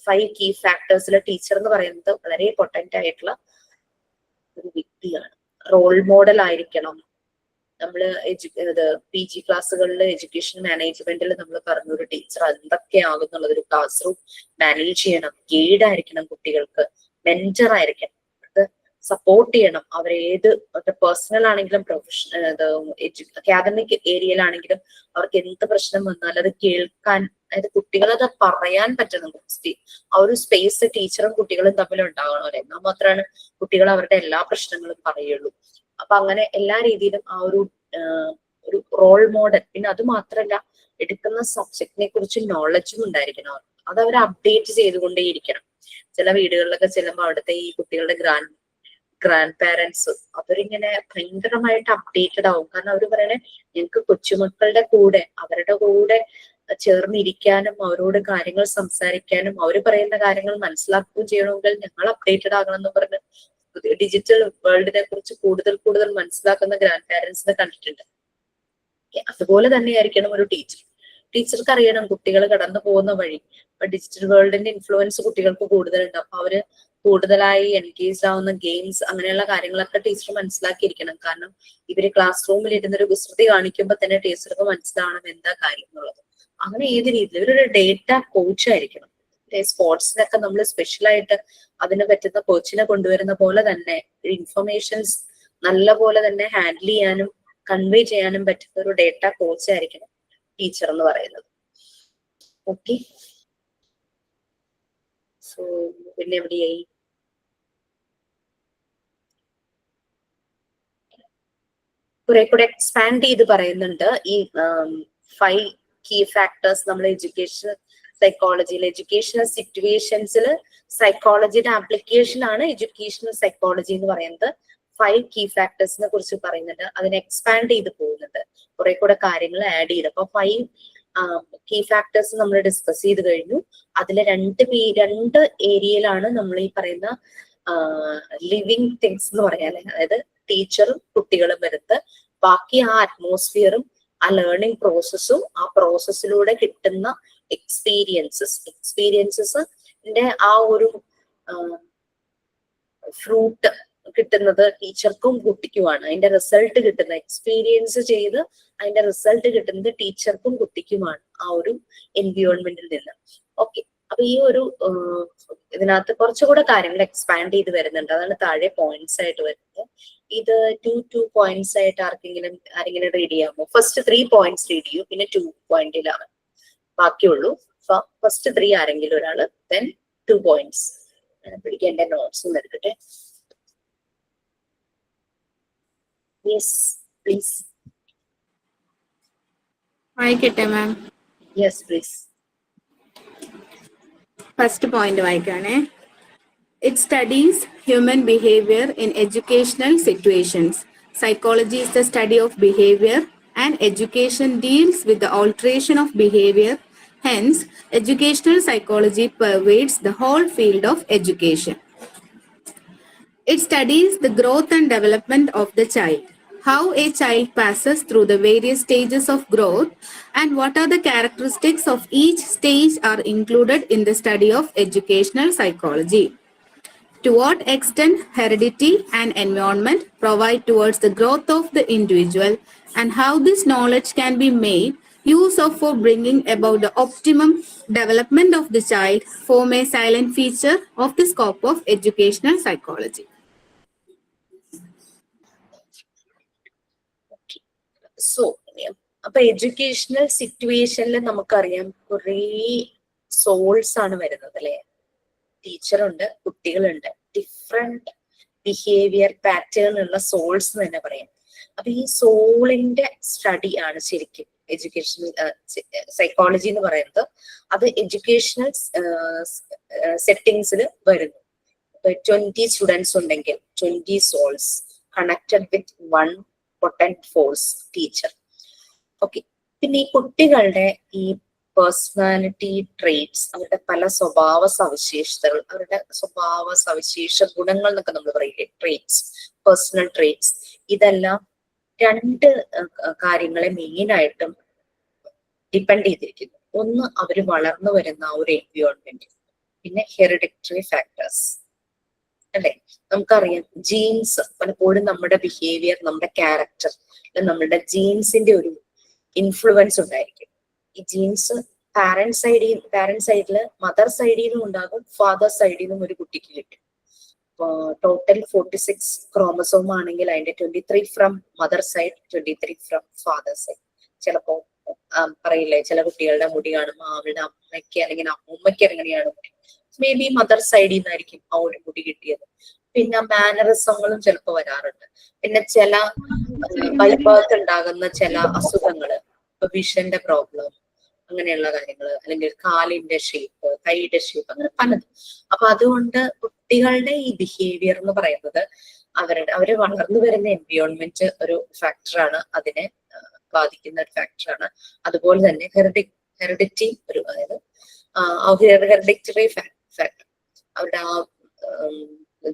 5 കീ ഫാക്ടേഴ്സിലെ ടീച്ചർ എന്ന് പറയുന്നത് വളരെ പൊട്ടന്റ് ആയിട്ടുള്ള ഒരു വ്യക്തിയാണ്. റോൾ മോഡൽ ആയിരിക്കണം. നമ്മള് PG ക്ലാസ്സുകളിൽ എഡ്യൂക്കേഷൻ മാനേജ്മെന്റിൽ നമ്മൾ പറഞ്ഞൊരു ടീച്ചർ എന്തൊക്കെയാകുന്നുള്ളത്, ഒരു ക്ലാസ് റൂം മാനേജ് ചെയ്യണം, ഗൈഡ് ആയിരിക്കണം, കുട്ടികൾക്ക് മെന്റർ ആയിരിക്കണം, സപ്പോർട്ട് ചെയ്യണം. അവരേത് പേഴ്സണൽ ആണെങ്കിലും പ്രൊഫഷണൽ അക്കാദമിക് ഏരിയയിലാണെങ്കിലും അവർക്ക് എന്ത് പ്രശ്നം വന്നാലും അത് കേൾക്കാൻ അതായത് കുട്ടികളത് പറയാൻ പറ്റണം. ആ ഒരു സ്പേസ് ടീച്ചറും കുട്ടികളും തമ്മിൽ ഉണ്ടാകണം. എന്നാൽ മാത്രമാണ് കുട്ടികൾ അവരുടെ എല്ലാ പ്രശ്നങ്ങളും പറയുള്ളൂ. അപ്പൊ അങ്ങനെ എല്ലാ രീതിയിലും ആ ഒരു റോൾ മോഡൽ. പിന്നെ അത് മാത്രല്ല, എടുക്കുന്ന സബ്ജക്റ്റിനെ കുറിച്ച് നോളജും ഉണ്ടായിരിക്കണം. അത് അവർ അപ്ഡേറ്റ് ചെയ്തുകൊണ്ടേയിരിക്കണം. ചില വീടുകളിലൊക്കെ ചെല്ലുമ്പോൾ അവിടുത്തെ ഈ കുട്ടികളുടെ ഗ്രാൻഡ് പാരന്റ്സ് അവരിങ്ങനെ ഭയങ്കരമായിട്ട് അപ്ഡേറ്റഡ് ആവും. കാരണം അവർ പറയണേ, ഞങ്ങൾക്ക് കൊച്ചുമക്കളുടെ കൂടെ അവരുടെ കൂടെ ചേർന്നിരിക്കാനും അവരോട് കാര്യങ്ങൾ സംസാരിക്കാനും അവർ പറയുന്ന കാര്യങ്ങൾ മനസ്സിലാക്കുകയും ചെയ്യണമെങ്കിൽ ഞങ്ങൾ അപ്ഡേറ്റഡ് ആകണം എന്ന് പറഞ്ഞ് ഡിജിറ്റൽ വേൾഡിനെ കുറിച്ച് കൂടുതൽ മനസ്സിലാക്കുന്ന ഗ്രാൻഡ് പാരന്റ്സിനെ കണ്ടിട്ടുണ്ട്. അതുപോലെ തന്നെയായിരിക്കണം ഒരു ടീച്ചർക്ക് അറിയണം കുട്ടികൾ കടന്നു പോകുന്ന വഴി. ഇപ്പൊ ഡിജിറ്റൽ വേൾഡിന്റെ ഇൻഫ്ലുവൻസ് കുട്ടികൾക്ക് കൂടുതലുണ്ട്. അപ്പൊ അവര് കൂടുതലായി എൻഗേജ് ആവുന്ന ഗെയിംസ് അങ്ങനെയുള്ള കാര്യങ്ങളൊക്കെ ടീച്ചർ മനസ്സിലാക്കിയിരിക്കണം. കാരണം ഇവര് ക്ലാസ് റൂമിൽ ഇരുന്നൊരു വിസ്തൃതി കാണിക്കുമ്പോൾ തന്നെ ടീച്ചർക്ക് മനസ്സിലാവണം എന്താ കാര്യം എന്നുള്ളത്. അങ്ങനെ ഏത് രീതിയിൽ ഇവരൊരു ഡേറ്റ കോച്ച് ആയിരിക്കണം. സ്പോർട്സിനൊക്കെ നമ്മൾ സ്പെഷ്യലായിട്ട് അതിന് പറ്റുന്ന കോച്ചിനെ കൊണ്ടുവരുന്ന പോലെ തന്നെ ഇൻഫർമേഷൻസ് നല്ല പോലെ തന്നെ ഹാൻഡിൽ ചെയ്യാനും കൺവേ ചെയ്യാനും പറ്റുന്ന ഒരു ഡേറ്റ കോച്ച് ആയിരിക്കണം ടീച്ചർ എന്ന് പറയുന്നത്. ഓക്കെ, സോ പിന്നെ എവിടെയായി? കുറെ കൂടെ എക്സ്പാൻഡ് ചെയ്ത് പറയുന്നുണ്ട്. ഈ 5 കീ ഫാക്ടേഴ്സ് നമ്മൾ എഡ്യൂക്കേഷണൽ സൈക്കോളജിയിൽ, എഡ്യൂക്കേഷണൽ സിറ്റുവേഷൻസിൽ സൈക്കോളജിയുടെ ആപ്ലിക്കേഷൻ ആണ് എഡ്യൂക്കേഷണൽ സൈക്കോളജി എന്ന് പറയുന്നത്. 5 കീ ഫാക്ടേഴ്സിനെ കുറിച്ച് പറയുന്നുണ്ട്. അതിനെ എക്സ്പാൻഡ് ചെയ്ത് പോകുന്നുണ്ട്, കുറെ കൂടെ കാര്യങ്ങൾ ആഡ് ചെയ്ത്. അപ്പൊ 5 കീ ഫാക്ടേഴ്സ് നമ്മൾ ഡിസ്കസ് ചെയ്ത് കഴിഞ്ഞു. അതിലെ 2 ഏരിയയിലാണ് നമ്മൾ ഈ പറയുന്ന ലിവിങ് തിങ്സ് എന്ന് പറയാൻ, അതായത് ടീച്ചറും കുട്ടികളും വരുന്നത്. ബാക്കി ആ അറ്റ്മോസ്ഫിയറും ആ ലേണിംഗ് പ്രോസസ്സും ആ പ്രോസസ്സിലൂടെ കിട്ടുന്ന എക്സ്പീരിയൻസസിന്റെ ആ ഒരു ഫ്രൂട്ട് കിട്ടുന്നത് ടീച്ചർക്കും കുട്ടിക്കുമാണ്. അതിന്റെ റിസൾട്ട് കിട്ടുന്നത്, എക്സ്പീരിയൻസ് ചെയ്ത് അതിന്റെ റിസൾട്ട് കിട്ടുന്നത് ടീച്ചർക്കും കുട്ടിക്കുമാണ് ആ ഒരു എൻവിയോൺമെന്റിൽ നിന്ന്. ഓക്കെ, അപ്പൊ ഈ ഒരു ഇതിനകത്ത് കുറച്ചുകൂടെ കാര്യങ്ങൾ എക്സ്പാൻഡ് ചെയ്ത് വരുന്നുണ്ട്. അതാണ് താഴെ പോയിന്റ്സ് ആയിട്ട് വരുന്നത്. ഇത് 2 പോയിന്റ്സ് ആയിട്ട് ആരെങ്കിലും റീഡ് ചെയ്യാമോ? ഫസ്റ്റ് 3 പോയിന്റ്സ് റീഡ് ചെയ്യൂ, പിന്നെ 2 പോയിന്റിലാണ് ബാക്കിയുള്ളൂ. ഫസ്റ്റ് 3 ആരെങ്കിലും ഒരാള്, ദെൻ 2 പോയിന്റ്സ്. പിടിക്കാൻ എന്റെ നോട്ട്സ് എടുക്കട്ടെ. Yes, please. വായിക്കട്ടെ ma'am? Yes, please. First point വായിക്കാണേ. It studies human behavior in educational situations. Psychology is the study of behavior, and education deals with the alteration of behavior. Hence, educational psychology pervades the whole field of education. It studies the growth and development of the child, how a child passes through the various stages of growth, and what are the characteristics of each stage are included in the study of educational psychology. To what extent heredity and environment provide towards the growth of the individual, and how this knowledge can be made use of for bringing about the optimum development of the child form a silent feature of the scope of educational psychology. So അപ്പൊ educational സിറ്റുവേഷനിൽ നമുക്കറിയാം കുറെ souls ആണ് വരുന്നത് അല്ലെ. ടീച്ചറുണ്ട്, കുട്ടികളുണ്ട്, different behaviour pattern ഉള്ള souls എന്ന് തന്നെ പറയാം. അപ്പൊ ഈ സോളിന്റെ സ്റ്റഡി ആണ് ശരിക്കും എഡ്യൂക്കേഷണൽ സൈക്കോളജി എന്ന് പറയുന്നത്. അത് എഡ്യൂക്കേഷണൽ സെറ്റിംഗ്സിൽ വരുന്നു. 20 സ്റ്റുഡൻസ് ഉണ്ടെങ്കിൽ 20 souls connected with 1 potent force teacher. Okay, പിന്നെ ഈ കുട്ടികളുടെ ഈ പേഴ്സണാലിറ്റി ട്രേറ്റ്സ്, അവരുടെ പല സ്വഭാവ സവിശേഷതകൾ, അവരുടെ സ്വഭാവ സവിശേഷ ഗുണങ്ങൾ എന്നൊക്കെ നമ്മൾ പറയില്ലേ, ട്രേറ്റ്സ്, പേഴ്സണൽ ട്രേറ്റ്സ്, ഇതെല്ലാം 2 കാര്യങ്ങളെ മെയിൻ ആയിട്ടും ഡിപ്പെൻഡ് ചെയ്തിരിക്കുന്നു. ഒന്ന് അവർ വളർന്നു വരുന്ന ആ ഒരു എൻവിയോൺമെന്റ്, പിന്നെ ഹെറിഡിറ്ററി ഫാക്ടേഴ്സ് അല്ലെ. നമുക്കറിയാം ജീൻസ് പലപ്പോഴും നമ്മുടെ ബിഹേവിയർ, നമ്മുടെ ക്യാരക്ടർ, നമ്മുടെ ജീൻസിന്റെ ഒരു ഇൻഫ്ലുവൻസ് ഉണ്ടായിരിക്കും. ഈ ജീൻസ് പാരന്റ് സൈഡില് മദർ സൈഡിൽ നിന്നും ഉണ്ടാകും, ഫാദർ സൈഡിൽ നിന്നും ഒരു കുട്ടിക്ക് കിട്ടും. ടോട്ടൽ 46 ക്രോമസോം ആണെങ്കിൽ അതിന്റെ 23 from mother side, 23 from father side. ചിലപ്പോ പറയില്ലേ, ചില കുട്ടികളുടെ മുടി കാണുമ്പോൾ അവരുടെ അമ്മയ്ക്ക് അല്ലെങ്കിൽ അമ്മൂമ്മയ്ക്ക് എങ്ങനെയാണ് മുടി, മേ ബി മദർ സൈഡിൽ നിന്നായിരിക്കും ആ ഒരു മുടി കിട്ടിയത്. പിന്നെ മാനറിസങ്ങളും ചിലപ്പോൾ വരാറുണ്ട്. പിന്നെ ചില ബൈബേർത്ത് ഉണ്ടാകുന്ന ചില അസുഖങ്ങള്, ഇപ്പൊ വിഷന്റെ പ്രോബ്ലം, അങ്ങനെയുള്ള കാര്യങ്ങൾ, അല്ലെങ്കിൽ കാലിന്റെ ഷേപ്പ്, കൈയുടെ ഷേപ്പ്, അങ്ങനെ പലതും. അപ്പൊ അതുകൊണ്ട് കുട്ടികളുടെ ഈ ബിഹേവിയർ എന്ന് പറയുന്നത് അവര് വളർന്നു വരുന്ന എൻവിയോൺമെന്റ് ഒരു ഫാക്ടറാണ്, അതിനെ ബാധിക്കുന്ന ഒരു ഫാക്ടറാണ്. അതുപോലെ തന്നെ ഹെറിഡിറ്റി ഒരു, അതായത് ഹെറിഡിറ്ററി ഫാക്ടർ, അവരുടെ ആ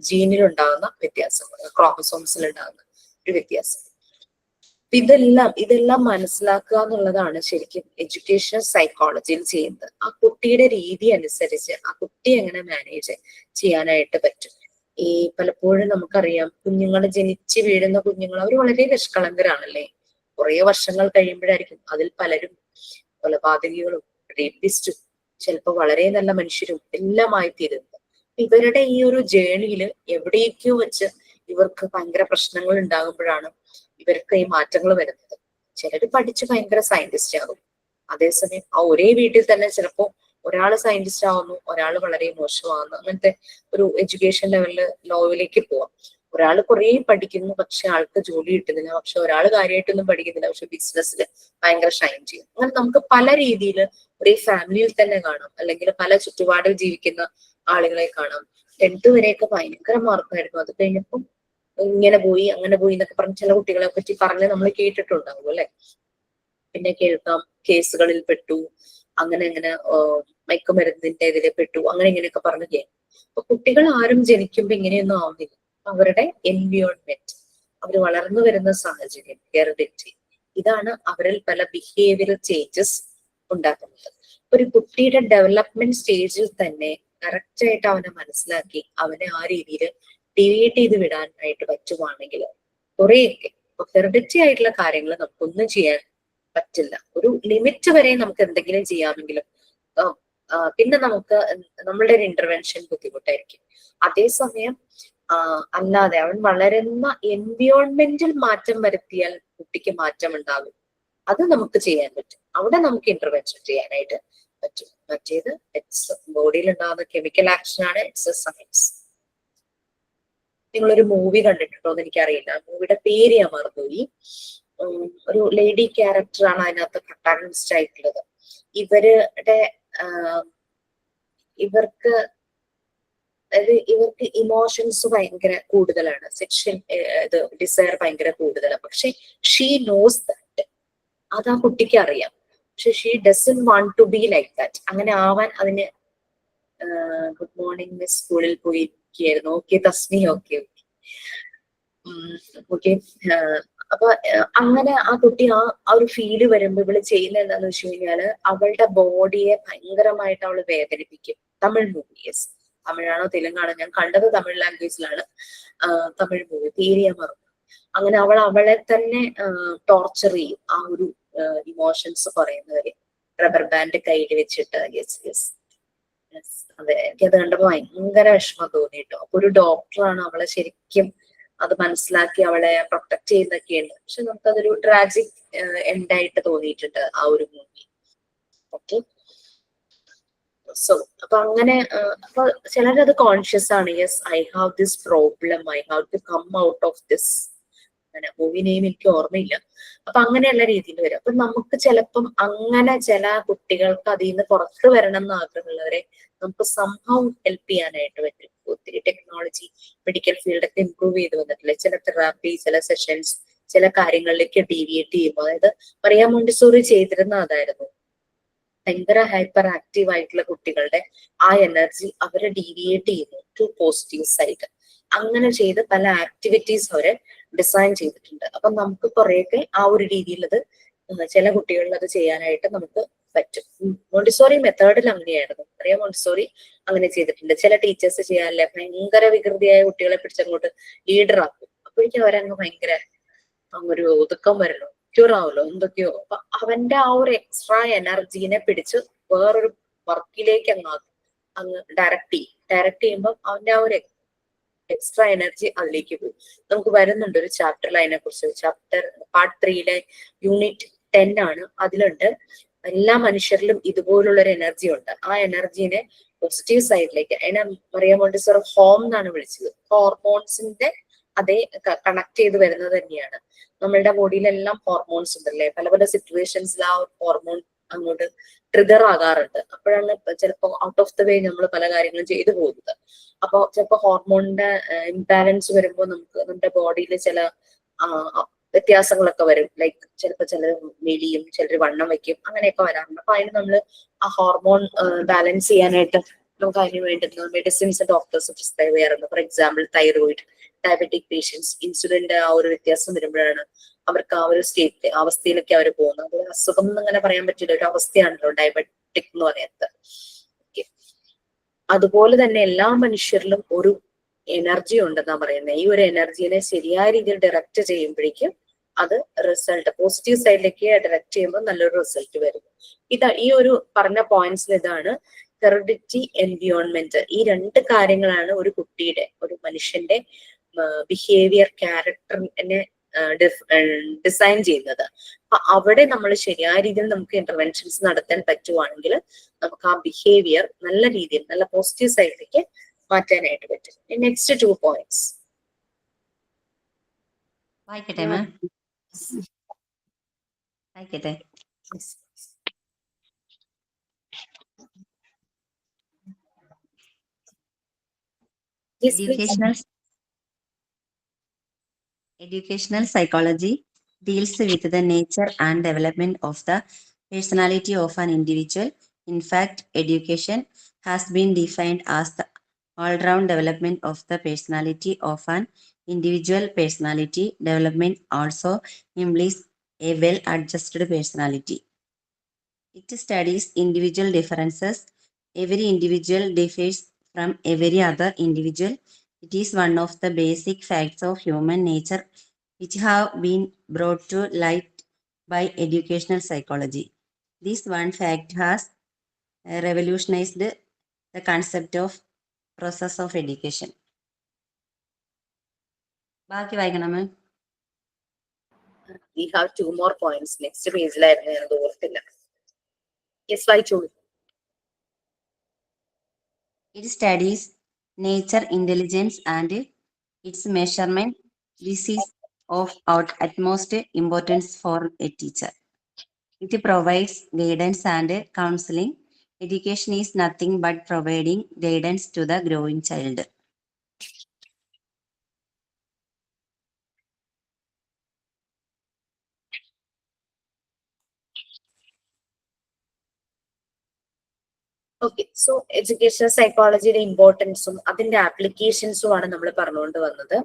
ജീനിലുണ്ടാകുന്ന വ്യത്യാസം, ക്രോമസോംസിൽ ഉണ്ടാകുന്ന ഒരു വ്യത്യാസം. ഇതെല്ലാം മനസ്സിലാക്കുക എന്നുള്ളതാണ് ശരിക്കും എഡ്യൂക്കേഷണൽ സൈക്കോളജിയിൽ ചെയ്യുന്നത്. ആ കുട്ടിയുടെ രീതി അനുസരിച്ച് ആ കുട്ടി എങ്ങനെ മാനേജ് ചെയ്യാനായിട്ട് പറ്റും. ഈ പലപ്പോഴും നമുക്കറിയാം, കുഞ്ഞുങ്ങൾ ജനിച്ച് വീഴുന്ന കുഞ്ഞുങ്ങൾ അവർ വളരെ നിഷ്കളങ്കരാണല്ലേ. കുറെ വർഷങ്ങൾ കഴിയുമ്പോഴായിരിക്കും അതിൽ പലരും കൊലപാതകികളും റേപ്പിസ്റ്റും ചിലപ്പോൾ വളരെ നല്ല മനുഷ്യരും എല്ലാമായി തീരുന്നത്. ഇവരുടെ ഈ ഒരു ജേണിയിൽ എവിടേക്കോ വെച്ച് ഇവർക്ക് ഭയങ്കര പ്രശ്നങ്ങൾ ഉണ്ടാകുമ്പോഴാണ് ഇവർക്ക് ഈ മാറ്റങ്ങൾ വരുന്നത്. ചിലർ പഠിച്ച് ഭയങ്കര സയന്റിസ്റ്റ് ആകും, അതേസമയം ആ ഒരേ വീട്ടിൽ തന്നെ ചിലപ്പോ ഒരാൾ സയന്റിസ്റ്റ് ആവുന്നു, ഒരാൾ വളരെ മോശമാകുന്നു. അങ്ങനത്തെ ഒരു എഡ്യൂക്കേഷൻ ലെവലില് ലോയിലേക്ക് പോവാം. ഒരാൾ കുറെ പഠിക്കുന്നു, പക്ഷെ ആൾക്ക് ജോലി കിട്ടുന്നില്ല. പക്ഷെ ഒരാൾ കാര്യമായിട്ടൊന്നും പഠിക്കുന്നില്ല, പക്ഷെ ബിസിനസ്സിൽ ഭയങ്കര ഷൈൻ ചെയ്യും. അങ്ങനെ നമുക്ക് പല രീതിയിൽ ഒരേ ഫാമിലിയിൽ തന്നെ കാണാം, അല്ലെങ്കിൽ പല ചുറ്റുപാടിൽ ജീവിക്കുന്ന ആളുകളെ കാണാം. 10th വരെയൊക്കെ ഭയങ്കര മാർക്കായിരുന്നു, അത് കഴിഞ്ഞപ്പം ഇങ്ങനെ പോയി അങ്ങനെ പോയി എന്നൊക്കെ പറഞ്ഞ് ചില കുട്ടികളെ പറ്റി പറഞ്ഞ് നമ്മൾ കേട്ടിട്ടുണ്ടാവും അല്ലെ. പിന്നെ കേൾക്കാം കേസുകളിൽ പെട്ടു, അങ്ങനെ മയക്കുമരുന്നിന്റെ ഇതിലെ പെട്ടു, അങ്ങനെ ഇങ്ങനെയൊക്കെ പറഞ്ഞു കേൾക്കും. അപ്പൊ കുട്ടികൾ ആരും ജനിക്കുമ്പോ ഇങ്ങനെയൊന്നും ആവുന്നില്ല. അവരുടെ എൻവിയോൺമെന്റ്, അവർ വളർന്നു വരുന്ന സാഹചര്യം, ഹെറിഡിറ്റി, ഇതാണ് അവരിൽ പല ബിഹേവിയറൽ ചേഞ്ചസ് ഉണ്ടാക്കുന്നത്. ഒരു കുട്ടിയുടെ ഡെവലപ്മെന്റ് സ്റ്റേജിൽ തന്നെ കറക്റ്റ് ആയിട്ട് അവനെ മനസ്സിലാക്കി അവനെ ആ രീതിയിൽ ഡിവൈഡ് ചെയ്ത് വിടാനായിട്ട് പറ്റുവാണെങ്കിൽ കുറെയൊക്കെ ഹെറിഡിറ്റി ആയിട്ടുള്ള കാര്യങ്ങൾ നമുക്കൊന്നും ചെയ്യാൻ പറ്റില്ല. ഒരു ലിമിറ്റ് വരെ നമുക്ക് എന്തെങ്കിലും ചെയ്യാമെങ്കിലും പിന്നെ നമുക്ക് നമ്മളുടെ ഒരു ഇന്റർവെൻഷൻ ബുദ്ധിമുട്ടായിരിക്കും. അതേസമയം അല്ലാതെ അവൻ വളരുന്ന എൻവിയോൺമെന്റിൽ മാറ്റം വരുത്തിയാൽ കുട്ടിക്ക് മാറ്റം ഉണ്ടാകും. അത് നമുക്ക് ചെയ്യാൻ പറ്റും, അവിടെ നമുക്ക് ഇന്റർവെൻഷൻ ചെയ്യാനായിട്ട് പറ്റും. മറ്റേത് ഇറ്റ്സ് ബോഡിയിൽ ഉണ്ടാകുന്ന കെമിക്കൽ ആക്ഷൻ ആണ്, ഇറ്റ്സ് എ സയൻസ്. നിങ്ങളൊരു മൂവി കണ്ടിട്ടുണ്ടോ എന്ന് എനിക്കറിയില്ല, മൂവിയുടെ പേര് ഞാൻ മറന്നുപോയി. ഒരു ലേഡി ക്യാരക്ടറാണ് അതിനകത്ത് പ്രൊട്ടാഗണിസ്റ്റ് ആയിട്ടുള്ളത്. ഇവർക്ക് ഇമോഷൻസ് ഭയങ്കര കൂടുതലാണ്, സെക്ഷൽ ഡിസയർ ഭയങ്കര കൂടുതലാണ്. പക്ഷെ ഷീ നോസ് ദാറ്റ്, അത് ആ കുട്ടിക്ക് അറിയാം. പക്ഷെ she doesn't want to be like that. അങ്ങനെ ആവാൻ അതിന് ഗുഡ് മോർണിംഗ് മിസ് സ്കൂളിൽ പോയിരിക്കുകയായിരുന്നു. Okay Tasmi, okay okay. അപ്പൊ അങ്ങനെ ആ കുട്ടി ആ ഒരു ഫീല് വരുമ്പോ ഇവള് ചെയ്യുന്നത് എന്താന്ന് വെച്ച് കഴിഞ്ഞാല് അവളുടെ ബോഡിയെ ഭയങ്കരമായിട്ട് അവള് വേദനിപ്പിക്കും. തമിഴ് മൂവീസ്, തമിഴാണോ തെലുങ്കാണോ, ഞാൻ കണ്ടത് തമിഴ് ലാംഗ്വേജിലാണ്, തമിഴ് മൂവി, പേര് ഞാൻ മറന്നു. അങ്ങനെ അവളെ തന്നെ ടോർച്ചർ ചെയ്യും ആ ഒരു ഇമോഷൻസ് പറയുന്നവര്. റബ്ബർ ബാൻഡ് കയ്യിൽ വെച്ചിട്ട്, അതെ, എനിക്കത് കണ്ടപ്പോ ഭയങ്കര വിഷമം തോന്നിട്ടോ. അപ്പൊ ഒരു ഡോക്ടറാണ് അവളെ ശരിക്കും അത് മനസ്സിലാക്കി അവളെ പ്രൊട്ടക്ട് ചെയ്യുന്നൊക്കെയുണ്ട്. പക്ഷെ നമുക്കതൊരു ട്രാജിക് എൻഡായിട്ട് തോന്നിയിട്ടുണ്ട് ആ ഒരു മൂവി. ഓക്കെ, സോ അപ്പൊ അങ്ങനെ അപ്പൊ ചിലരത് കോൺഷ്യസ് ആണ്, yes I have this problem, I have to come out of this. അങ്ങനെ മൂവി നെയിം എനിക്ക് ഓർമ്മയില്ല. അപ്പൊ അങ്ങനെയുള്ള രീതിയിൽ വരും. അപ്പൊ നമുക്ക് ചിലപ്പം അങ്ങനെ ചില കുട്ടികൾക്ക് അതിൽ നിന്ന് പുറത്ത് വരണം എന്ന് ആഗ്രഹമുള്ളവരെ നമുക്ക് സംഭവം ഹെൽപ്പ് ചെയ്യാനായിട്ട് പറ്റും. ഒത്തിരി ടെക്നോളജി, മെഡിക്കൽ ഫീൽഡൊക്കെ ഇംപ്രൂവ് ചെയ്ത് വന്നിട്ടില്ലേ. ചില തെറാപ്പി, ചില സെഷൻസ്, ചില കാര്യങ്ങളിലേക്ക് ഡീവിയേറ്റ് ചെയ്യുമ്പോൾ, അതായത് മറിയ മോണ്ടിസോറി ചെയ്തിരുന്ന അതായിരുന്നു, ഭയങ്കര ഹൈപ്പർ ആക്റ്റീവ് ആയിട്ടുള്ള കുട്ടികളുടെ ആ എനർജി അവരെ ഡീവിയേറ്റ് ചെയ്യുന്നു ടു പോസിറ്റീവ് സൈഡ്. അങ്ങനെ ചെയ്ത് പല ആക്ടിവിറ്റീസ് അവരെ ഡിസൈൻ ചെയ്തിട്ടുണ്ട്. അപ്പൊ നമുക്ക് കുറെയൊക്കെ ആ ഒരു രീതിയിൽ അത് ചില കുട്ടികളിൽ അത് ചെയ്യാനായിട്ട് നമുക്ക് പറ്റും. മോണ്ടിസോറി മെത്തേഡിൽ അങ്ങനെയായിരുന്നു. മറിയ മോണ്ടിസോറി അങ്ങനെ ചെയ്തിട്ടുണ്ട്. ചില ടീച്ചേഴ്സ് ചെയ്യാറില്ല, ഭയങ്കര വികൃതിയായ കുട്ടികളെ പിടിച്ചങ്ങോട്ട് ലീഡർ ആക്കും. അപ്പോഴേക്കും അവരങ്ങ് ഭയങ്കര അങ്ങൊരു ഒതുക്കം വരണം, ക്യൂർ ആവുമല്ലോ എന്തൊക്കെയോ. അപ്പൊ അവന്റെ ആ ഒരു എക്സ്ട്രാ എനർജീനെ പിടിച്ച് വേറൊരു വർക്കിലേക്ക് അങ്ങ് ഡയറക്റ്റ് ചെയ്യുമ്പോൾ അവന്റെ ആ ഒരു എക്സ്ട്രാ എനർജി അതിലേക്ക് പോകും. നമുക്ക് വരുന്നുണ്ട് ഒരു ചാപ്റ്ററിൽ അതിനെ കുറിച്ച്, ചാപ്റ്റർ പാർട്ട് 3 യൂണിറ്റ് 10 ആണ്. അതിലുണ്ട് എല്ലാ മനുഷ്യരിലും ഇതുപോലുള്ള ഒരു എനർജി ഉണ്ട്. ആ എനർജീനെ പോസിറ്റീവ് സൈഡിലേക്ക്, അതിനെ മറിയ മോണ്ടിസോറി ഹോം എന്നാണ് വിളിച്ചത്. ഹോർമോൺസിന്റെ അതേ കണക്ട് ചെയ്ത് വരുന്നത് തന്നെയാണ്. നമ്മളുടെ ബോഡിയിലെല്ലാം ഹോർമോൺസ് ഉണ്ടല്ലേ, പല പല സിറ്റുവേഷൻസിൽ ആ ഹോർമോൺ അങ്ങോട്ട് ട്രിഗർ ആകാറുണ്ട്. അപ്പോഴാണ് ചിലപ്പോൾ ഔട്ട് ഓഫ് ദ വേ നമ്മൾ പല കാര്യങ്ങളും ചെയ്തു പോകുന്നത്. അപ്പോൾ ചിലപ്പോൾ ഹോർമോണിന്റെ ഇംബാലൻസ് വരുമ്പോൾ നമുക്ക് നമ്മുടെ ബോഡിയിൽ ചില വ്യത്യാസങ്ങളൊക്കെ വരും. ലൈക്ക് ചിലപ്പോൾ ചിലർ മെലിയും, ചിലർ വണ്ണം വെക്കും, അങ്ങനെയൊക്കെ വരാറുണ്ട്. അപ്പൊ അതിന് നമ്മൾ ആ ഹോർമോൺ ബാലൻസ് ചെയ്യാനായിട്ട് നമുക്ക് അതിന് വേണ്ടുന്ന മെഡിസിൻസ് ഡോക്ടേഴ്സ് പ്രിസ്ക്രൈബ് ചെയ്യാറുണ്ട്. For example thyroid, diabetic patients, ഇൻസുലിന്റെ ആ ഒരു വ്യത്യാസം വരുമ്പോഴാണ് അവർക്ക് ആ ഒരു സ്റ്റേറ്റ് അവസ്ഥയിലേക്ക് അവർ പോകുന്നത്. അത് അസുഖം എന്നങ്ങനെ പറയാൻ പറ്റില്ല, ഒരു അവസ്ഥയാണല്ലോ ഡയബറ്റിക് എന്ന് പറയുന്നത്. അതുപോലെ തന്നെ എല്ലാ മനുഷ്യരിലും ഒരു എനർജി ഉണ്ടെന്നാ പറയുന്നത്. ഈ ഒരു എനർജീനെ ശരിയായ രീതിയിൽ ഡയറക്റ്റ് ചെയ്യുമ്പോഴേക്കും അത് റിസൾട്ട് പോസിറ്റീവ് സൈഡിലേക്ക് ഡയറക്റ്റ് ചെയ്യുമ്പോൾ നല്ലൊരു റിസൾട്ട് വരും. ഈ ഒരു പറഞ്ഞ പോയിന്റ്സിൽ ഇതാണ് ഹെറിഡിറ്റി, എൻവിയോൺമെന്റ്, ഈ രണ്ട് കാര്യങ്ങളാണ് ഒരു കുട്ടിയുടെ, ഒരു മനുഷ്യന്റെ ബിഹേവിയർ, ക്യാരക്ടറിനെ ഡിസൈൻ ചെയ്യുന്നത്. അപ്പൊ അവിടെ നമ്മൾ ശരിയായ രീതിയിൽ നമുക്ക് ഇന്റർവെൻഷൻസ് നടത്താൻ പറ്റുവാണെങ്കിൽ നമുക്ക് ആ ബിഹേവിയർ നല്ല രീതിയിൽ, നല്ല പോസിറ്റീവ് സൈഡിലേക്ക് മാറ്റാനായിട്ട് പറ്റും. നെക്സ്റ്റ് 2 പോയിന്റ്സ് വായിക്കട്ടെ മാം, വായിക്കട്ടെ. Educational psychology deals with the nature and development of the personality of an individual. In fact, education has been defined as the all-round development of the personality of an individual. Personality development also implies a well-adjusted personality. It studies individual differences. Every individual differs from every other individual. It is one of the basic facts of human nature which have been brought to light by educational psychology. This one fact has revolutionized the concept of process of education. ബാക്കി വായിക്കണം മാം. We have 2 more points. Next പേജിലായിരുന്നു, ഞാൻ ഓർത്തില്ല. Yes, വായിച്ചോളൂ. It studies nature, intelligence and its measurement. This is of utmost importance for a teacher. It provides guidance and counseling. Education is nothing but providing guidance to the growing child. Okay, so educational സൈക്കോളജിയുടെ ഇമ്പോർട്ടൻസും അതിന്റെ ആപ്ലിക്കേഷൻസും ആണ് നമ്മൾ പറഞ്ഞുകൊണ്ട് വന്നത്.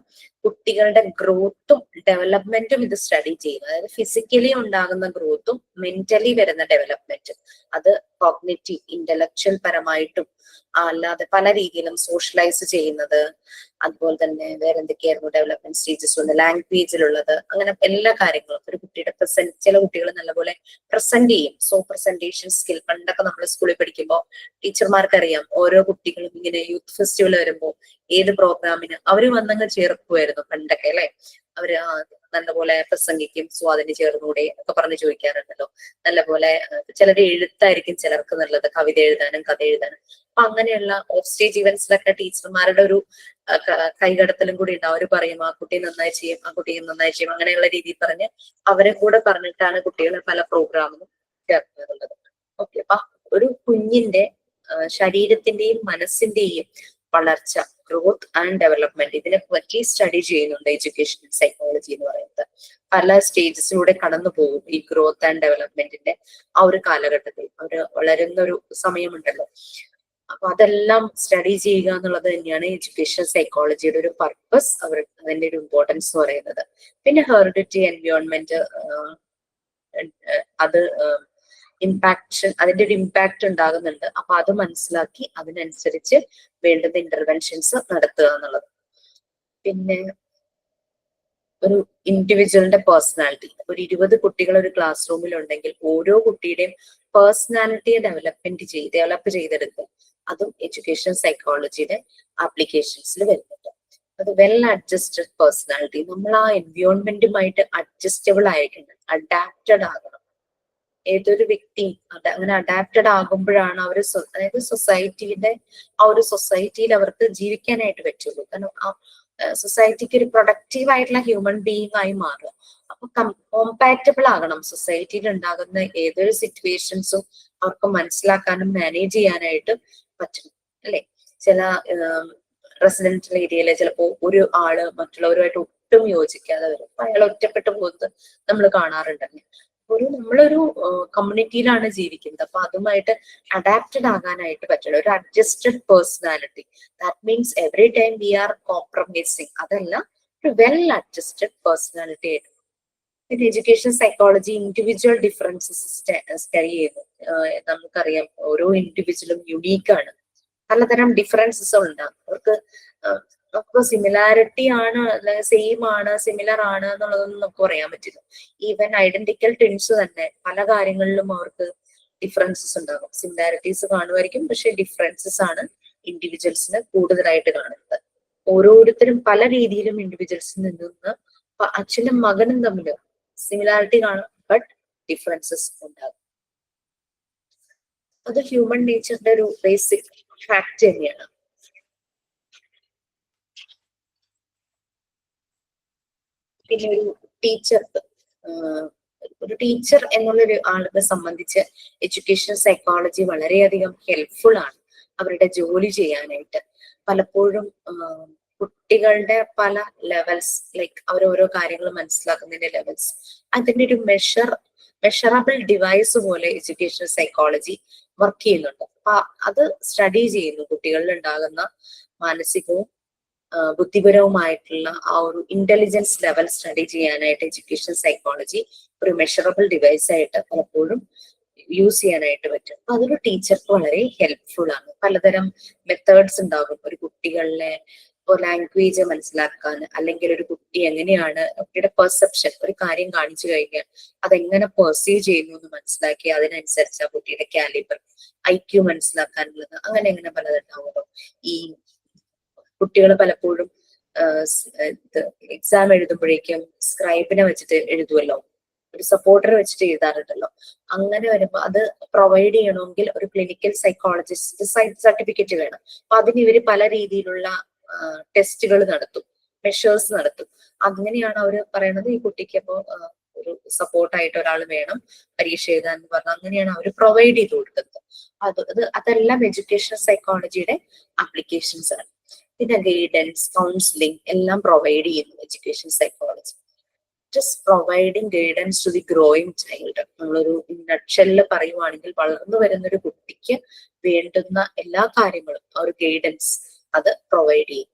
കുട്ടികളുടെ ഗ്രോത്തും ഡെവലപ്മെന്റും ഇത് സ്റ്റഡി ചെയ്യുന്നു. അതായത് ഫിസിക്കലി ഉണ്ടാകുന്ന ഗ്രോത്തും മെന്റലി വരുന്ന ഡെവലപ്മെന്റും, അത് കോഗ്നിറ്റീവ്, ഇന്റലക്ച്വൽ പരമായിട്ടും അല്ലാതെ പല രീതിയിലും സോഷ്യലൈസ് ചെയ്യുന്നത്, അതുപോലെ തന്നെ വേറെ എന്തൊക്കെയായിരുന്നു ഡെവലപ്മെന്റ് സ്റ്റേജസ് ഉണ്ട്, ലാംഗ്വേജിലുള്ളത്, അങ്ങനെ എല്ലാ കാര്യങ്ങളും. ഒരു കുട്ടിയുടെ ചില കുട്ടികൾ നല്ലപോലെ പ്രസന്റ് ചെയ്യും. സോ പ്രസന്റേഷൻ സ്കിൽ, പണ്ടൊക്കെ നമ്മൾ സ്കൂളിൽ പഠിക്കുമ്പോൾ ടീച്ചർമാർക്കറിയാം ഓരോ കുട്ടികളും ഇങ്ങനെ യൂത്ത് ഫെസ്റ്റിവൽ വരുമ്പോൾ ഏത് പ്രോഗ്രാമിന് അവര് വന്നങ്ങ് ചേർക്കുമായിരുന്നു പണ്ടൊക്കെ, അല്ലെ? അവര് നല്ലപോലെ പ്രസംഗിക്കും. സോ അതിന് ചേർന്നുകൂടെ ഒക്കെ പറഞ്ഞ് ചോദിക്കാറുണ്ടല്ലോ. നല്ലപോലെ ചിലര് എഴുത്തായിരിക്കും ചിലർക്ക് നല്ലത്, കവിത എഴുതാനും കഥ എഴുതാനും. അപ്പൊ അങ്ങനെയുള്ള ഓഫ് സ്റ്റേജ് ഇവന്റ്സിലൊക്കെ ടീച്ചർമാരുടെ ഒരു കൈകടത്തലും കൂടി ഉണ്ടാവും. അവര് പറയും ആ കുട്ടി നന്നായി ചെയ്യും, ആ കുട്ടിയെ നന്നായി ചെയ്യും, അങ്ങനെയുള്ള രീതിയിൽ പറഞ്ഞ് അവരെ കൂടെ പറഞ്ഞിട്ടാണ് കുട്ടികളെ പല പ്രോഗ്രാമിനും ചേർക്കാറുള്ളത്. ഓക്കെ, അപ്പൊ ഒരു കുഞ്ഞിന്റെ ശരീരത്തിന്റെയും മനസ്സിന്റെയും വളർച്ച, ഗ്രോത്ത് ആൻഡ് ഡെവലപ്മെന്റ്, ഇതിനെ പറ്റി സ്റ്റഡി ചെയ്യുന്നുണ്ട് എഡ്യൂക്കേഷണൽ സൈക്കോളജി എന്ന് പറയുന്നത്. പല സ്റ്റേജസിലൂടെ കടന്നു പോകും ഈ ഗ്രോത്ത് ആൻഡ് ഡെവലപ്മെന്റിന്റെ ആ ഒരു കാലഘട്ടത്തിൽ. അവര് വളരുന്ന ഒരു സമയമുണ്ടല്ലോ. അപ്പൊ അതെല്ലാം സ്റ്റഡി ചെയ്യുക എന്നുള്ളത് തന്നെയാണ് എഡ്യൂക്കേഷണൽ സൈക്കോളജിയുടെ ഒരു പർപ്പസ്, അതിന്റെ ഒരു ഇമ്പോർട്ടൻസ് എന്ന് പറയുന്നത്. പിന്നെ ഹെറിഡിറ്റി, എൻവയോൺമെന്റ്, അത് അതിന്റെ ഒരു ഇമ്പാക്ട് ഉണ്ടാകുന്നുണ്ട്. അപ്പൊ അത് മനസ്സിലാക്കി അതിനനുസരിച്ച് വേണ്ടുന്ന ഇന്റർവെൻഷൻസ് നടത്തുക എന്നുള്ളത്. പിന്നെ ഒരു ഇൻഡിവിജ്വലിന്റെ പേഴ്സണാലിറ്റി, ഒരു 20 കുട്ടികൾ ഒരു ക്ലാസ് റൂമിൽ ഉണ്ടെങ്കിൽ ഓരോ കുട്ടിയുടെയും പേഴ്സണാലിറ്റിയെ ഡെവലപ്പ് ചെയ്തെടുക്കുക, അതും എഡ്യൂക്കേഷൻ സൈക്കോളജിയുടെ ആപ്ലിക്കേഷൻസിൽ വരുന്നുണ്ട്. അത് വെൽ അഡ്ജസ്റ്റഡ് പേഴ്സണാലിറ്റി, നമ്മൾ ആ എൻവയോൺമെന്റുമായിട്ട് അഡ്ജസ്റ്റബിൾ ആയിരിക്കണം, അഡാപ്റ്റഡ് ആകണം. ഏതൊരു വ്യക്തിയും അങ്ങനെ അഡാപ്റ്റഡ് ആകുമ്പോഴാണ് അവർ അതായത് സൊസൈറ്റിയുടെ ആ ഒരു സൊസൈറ്റിയിൽ അവർക്ക് ജീവിക്കാനായിട്ട് പറ്റുള്ളൂ. കാരണം ആ സൊസൈറ്റിക്ക് ഒരു പ്രൊഡക്റ്റീവ് ആയിട്ടുള്ള ഹ്യൂമൻ ബീയിങ് ആയി മാറുക. അപ്പൊ കോമ്പാറ്റബിൾ ആകണം. സൊസൈറ്റിയിൽ ഉണ്ടാകുന്ന ഏതൊരു സിറ്റുവേഷൻസും അവർക്ക് മനസ്സിലാക്കാനും മാനേജ് ചെയ്യാനായിട്ട് പറ്റണം അല്ലെ. ചില റെസിഡൻഷ്യൽ ഏരിയയില് ചിലപ്പോ ഒരു ആള് മറ്റുള്ളവരുമായിട്ട് ഒട്ടും യോജിക്കാതെ വരും, അപ്പൊ അയാൾ ഒറ്റപ്പെട്ടു പോകുന്നത് നമ്മൾ കാണാറുണ്ടല്ലേ. നമ്മളൊരു കമ്മ്യൂണിറ്റിയിലാണ് ജീവിക്കുന്നത്, അപ്പൊ അതുമായിട്ട് അഡാപ്റ്റഡ് ആകാനായിട്ട് പറ്റില്ല. ഒരു adjusted personality, that means every time we are compromising, അതല്ല ഒരു വെൽ അഡ്ജസ്റ്റഡ് പേഴ്സണാലിറ്റി ആയിട്ട്. പിന്നെ education psychology individual differences study ചെയ്യുന്നു. നമുക്കറിയാം ഓരോ ഇൻഡിവിജ്വലും യുണീക്കാണ്, പലതരം ഡിഫറൻസസ് ഉണ്ടാകും. അവർക്ക് നമുക്ക് സിമിലാരിറ്റി ആണ്, അല്ലെങ്കിൽ സെയിം ആണ്, സിമിലർ ആണ് എന്നുള്ളതൊന്നും നമുക്ക് പറയാൻ പറ്റില്ല. ഈവൻ ഐഡന്റിക്കൽ ട്വിൻസ് തന്നെ പല കാര്യങ്ങളിലും അവർക്ക് ഡിഫറൻസസ് ഉണ്ടാകും. സിമിലാരിറ്റീസ് കാണുമായിരിക്കും, പക്ഷെ ഡിഫറൻസസ് ആണ് ഇൻഡിവിജ്വൽസിന് കൂടുതലായിട്ട് കാണുന്നത്. ഓരോരുത്തരും പല രീതിയിലും ഇൻഡിവിജ്വൽസിൽ നിന്ന് അച്ഛനും മകനും തമ്മിൽ സിമിലാരിറ്റി കാണും, ബട്ട് ഡിഫറൻസസ് ഉണ്ടാകും. അത് ഹ്യൂമൻ നേച്ചറിന്റെ ഒരു ബേസിക് ഫാക്ട് തന്നെയാണ്. പിന്നെ ഒരു ടീച്ചർ എന്നുള്ളൊരു ആളിനെ സംബന്ധിച്ച് എഡ്യൂക്കേഷൻ സൈക്കോളജി വളരെയധികം ഹെൽപ്ഫുൾ ആണ് അവരുടെ ജോലി ചെയ്യാനായിട്ട്. പലപ്പോഴും കുട്ടികളുടെ പല ലെവൽസ്, ലൈക്ക് അവരോരോ കാര്യങ്ങൾ മനസ്സിലാക്കുന്നതിന്റെ ലെവൽസ്, അതിന്റെ ഒരു മെഷറബിൾ ഡിവൈസ് പോലെ എഡ്യൂക്കേഷൻ സൈക്കോളജി വർക്ക് ചെയ്യുന്നുണ്ട്. അപ്പൊ അത് സ്റ്റഡി ചെയ്യുന്നു. കുട്ടികളിൽ ഉണ്ടാകുന്ന മാനസികവും ബുദ്ധിപരവുമായിട്ടുള്ള ആ ഒരു ഇന്റലിജൻസ് ലെവൽ സ്റ്റഡി ചെയ്യാനായിട്ട് എഡ്യൂക്കേഷൻ സൈക്കോളജി ഒരു മെഷറബിൾ ഡിവൈസ് ആയിട്ട് പലപ്പോഴും യൂസ് ചെയ്യാനായിട്ട് പറ്റും. അപ്പൊ അതൊരു ടീച്ചർക്ക് വളരെ ഹെൽപ്ഫുൾ ആണ്. പലതരം മെത്തേഡ്സ് ഉണ്ടാകും ഒരു കുട്ടികളിലെ ലാംഗ്വേജ് മനസ്സിലാക്കാൻ, അല്ലെങ്കിൽ ഒരു കുട്ടി എങ്ങനെയാണ് കുട്ടിയുടെ പെർസെപ്ഷൻ, ഒരു കാര്യം കാണിച്ചു കഴിഞ്ഞാൽ അതെങ്ങനെ പെർസീവ് ചെയ്യുന്നു എന്ന് മനസ്സിലാക്കി അതിനനുസരിച്ച് ആ കുട്ടിയുടെ കാലിബർ, IQ മനസ്സിലാക്കാനുള്ളത്, അങ്ങനെ പലതുണ്ടാവുമല്ലോ. ഈ കുട്ടികൾ പലപ്പോഴും എക്സാം എഴുതുമ്പോഴേക്കും സ്ക്രൈബിനെ വെച്ചിട്ട് എഴുതുമല്ലോ, ഒരു സപ്പോർട്ടറെ വെച്ചിട്ട് എഴുതാറുണ്ടല്ലോ. അങ്ങനെ വരുമ്പോൾ അത് പ്രൊവൈഡ് ചെയ്യണമെങ്കിൽ ഒരു ക്ലിനിക്കൽ സൈക്കോളജിസ്റ്റ് സർട്ടിഫിക്കറ്റ് വേണം. അപ്പൊ അതിന് ഇവര് പല രീതിയിലുള്ള ടെസ്റ്റുകൾ നടത്തും, മെഷേഴ്സ് നടത്തും. അങ്ങനെയാണ് അവർ പറയുന്നത് ഈ കുട്ടിക്ക് അപ്പോ ഒരു സപ്പോർട്ടായിട്ട് ഒരാൾ വേണം പരീക്ഷ എഴുതാൻ എന്ന് പറഞ്ഞാൽ അങ്ങനെയാണ് അവർ പ്രൊവൈഡ് ചെയ്ത് കൊടുക്കുന്നത്. അതെല്ലാം എഡ്യൂക്കേഷൻ സൈക്കോളജിയുടെ ആപ്ലിക്കേഷൻസ് ആണ്. പിന്നെ ഗൈഡൻസ്, കൗൺസിലിംഗ് എല്ലാം പ്രൊവൈഡ് ചെയ്യുന്നു education psychology. Just providing guidance to the growing child. നമ്മളൊരു നട്ട്ഷെല്ലിൽ പറയുവാണെങ്കിൽ വളർന്നു വരുന്ന ഒരു കുട്ടിക്ക് വേണ്ടുന്ന എല്ലാ കാര്യങ്ങളും ആ ഒരു ഗൈഡൻസ് അത് പ്രൊവൈഡ് ചെയ്യും.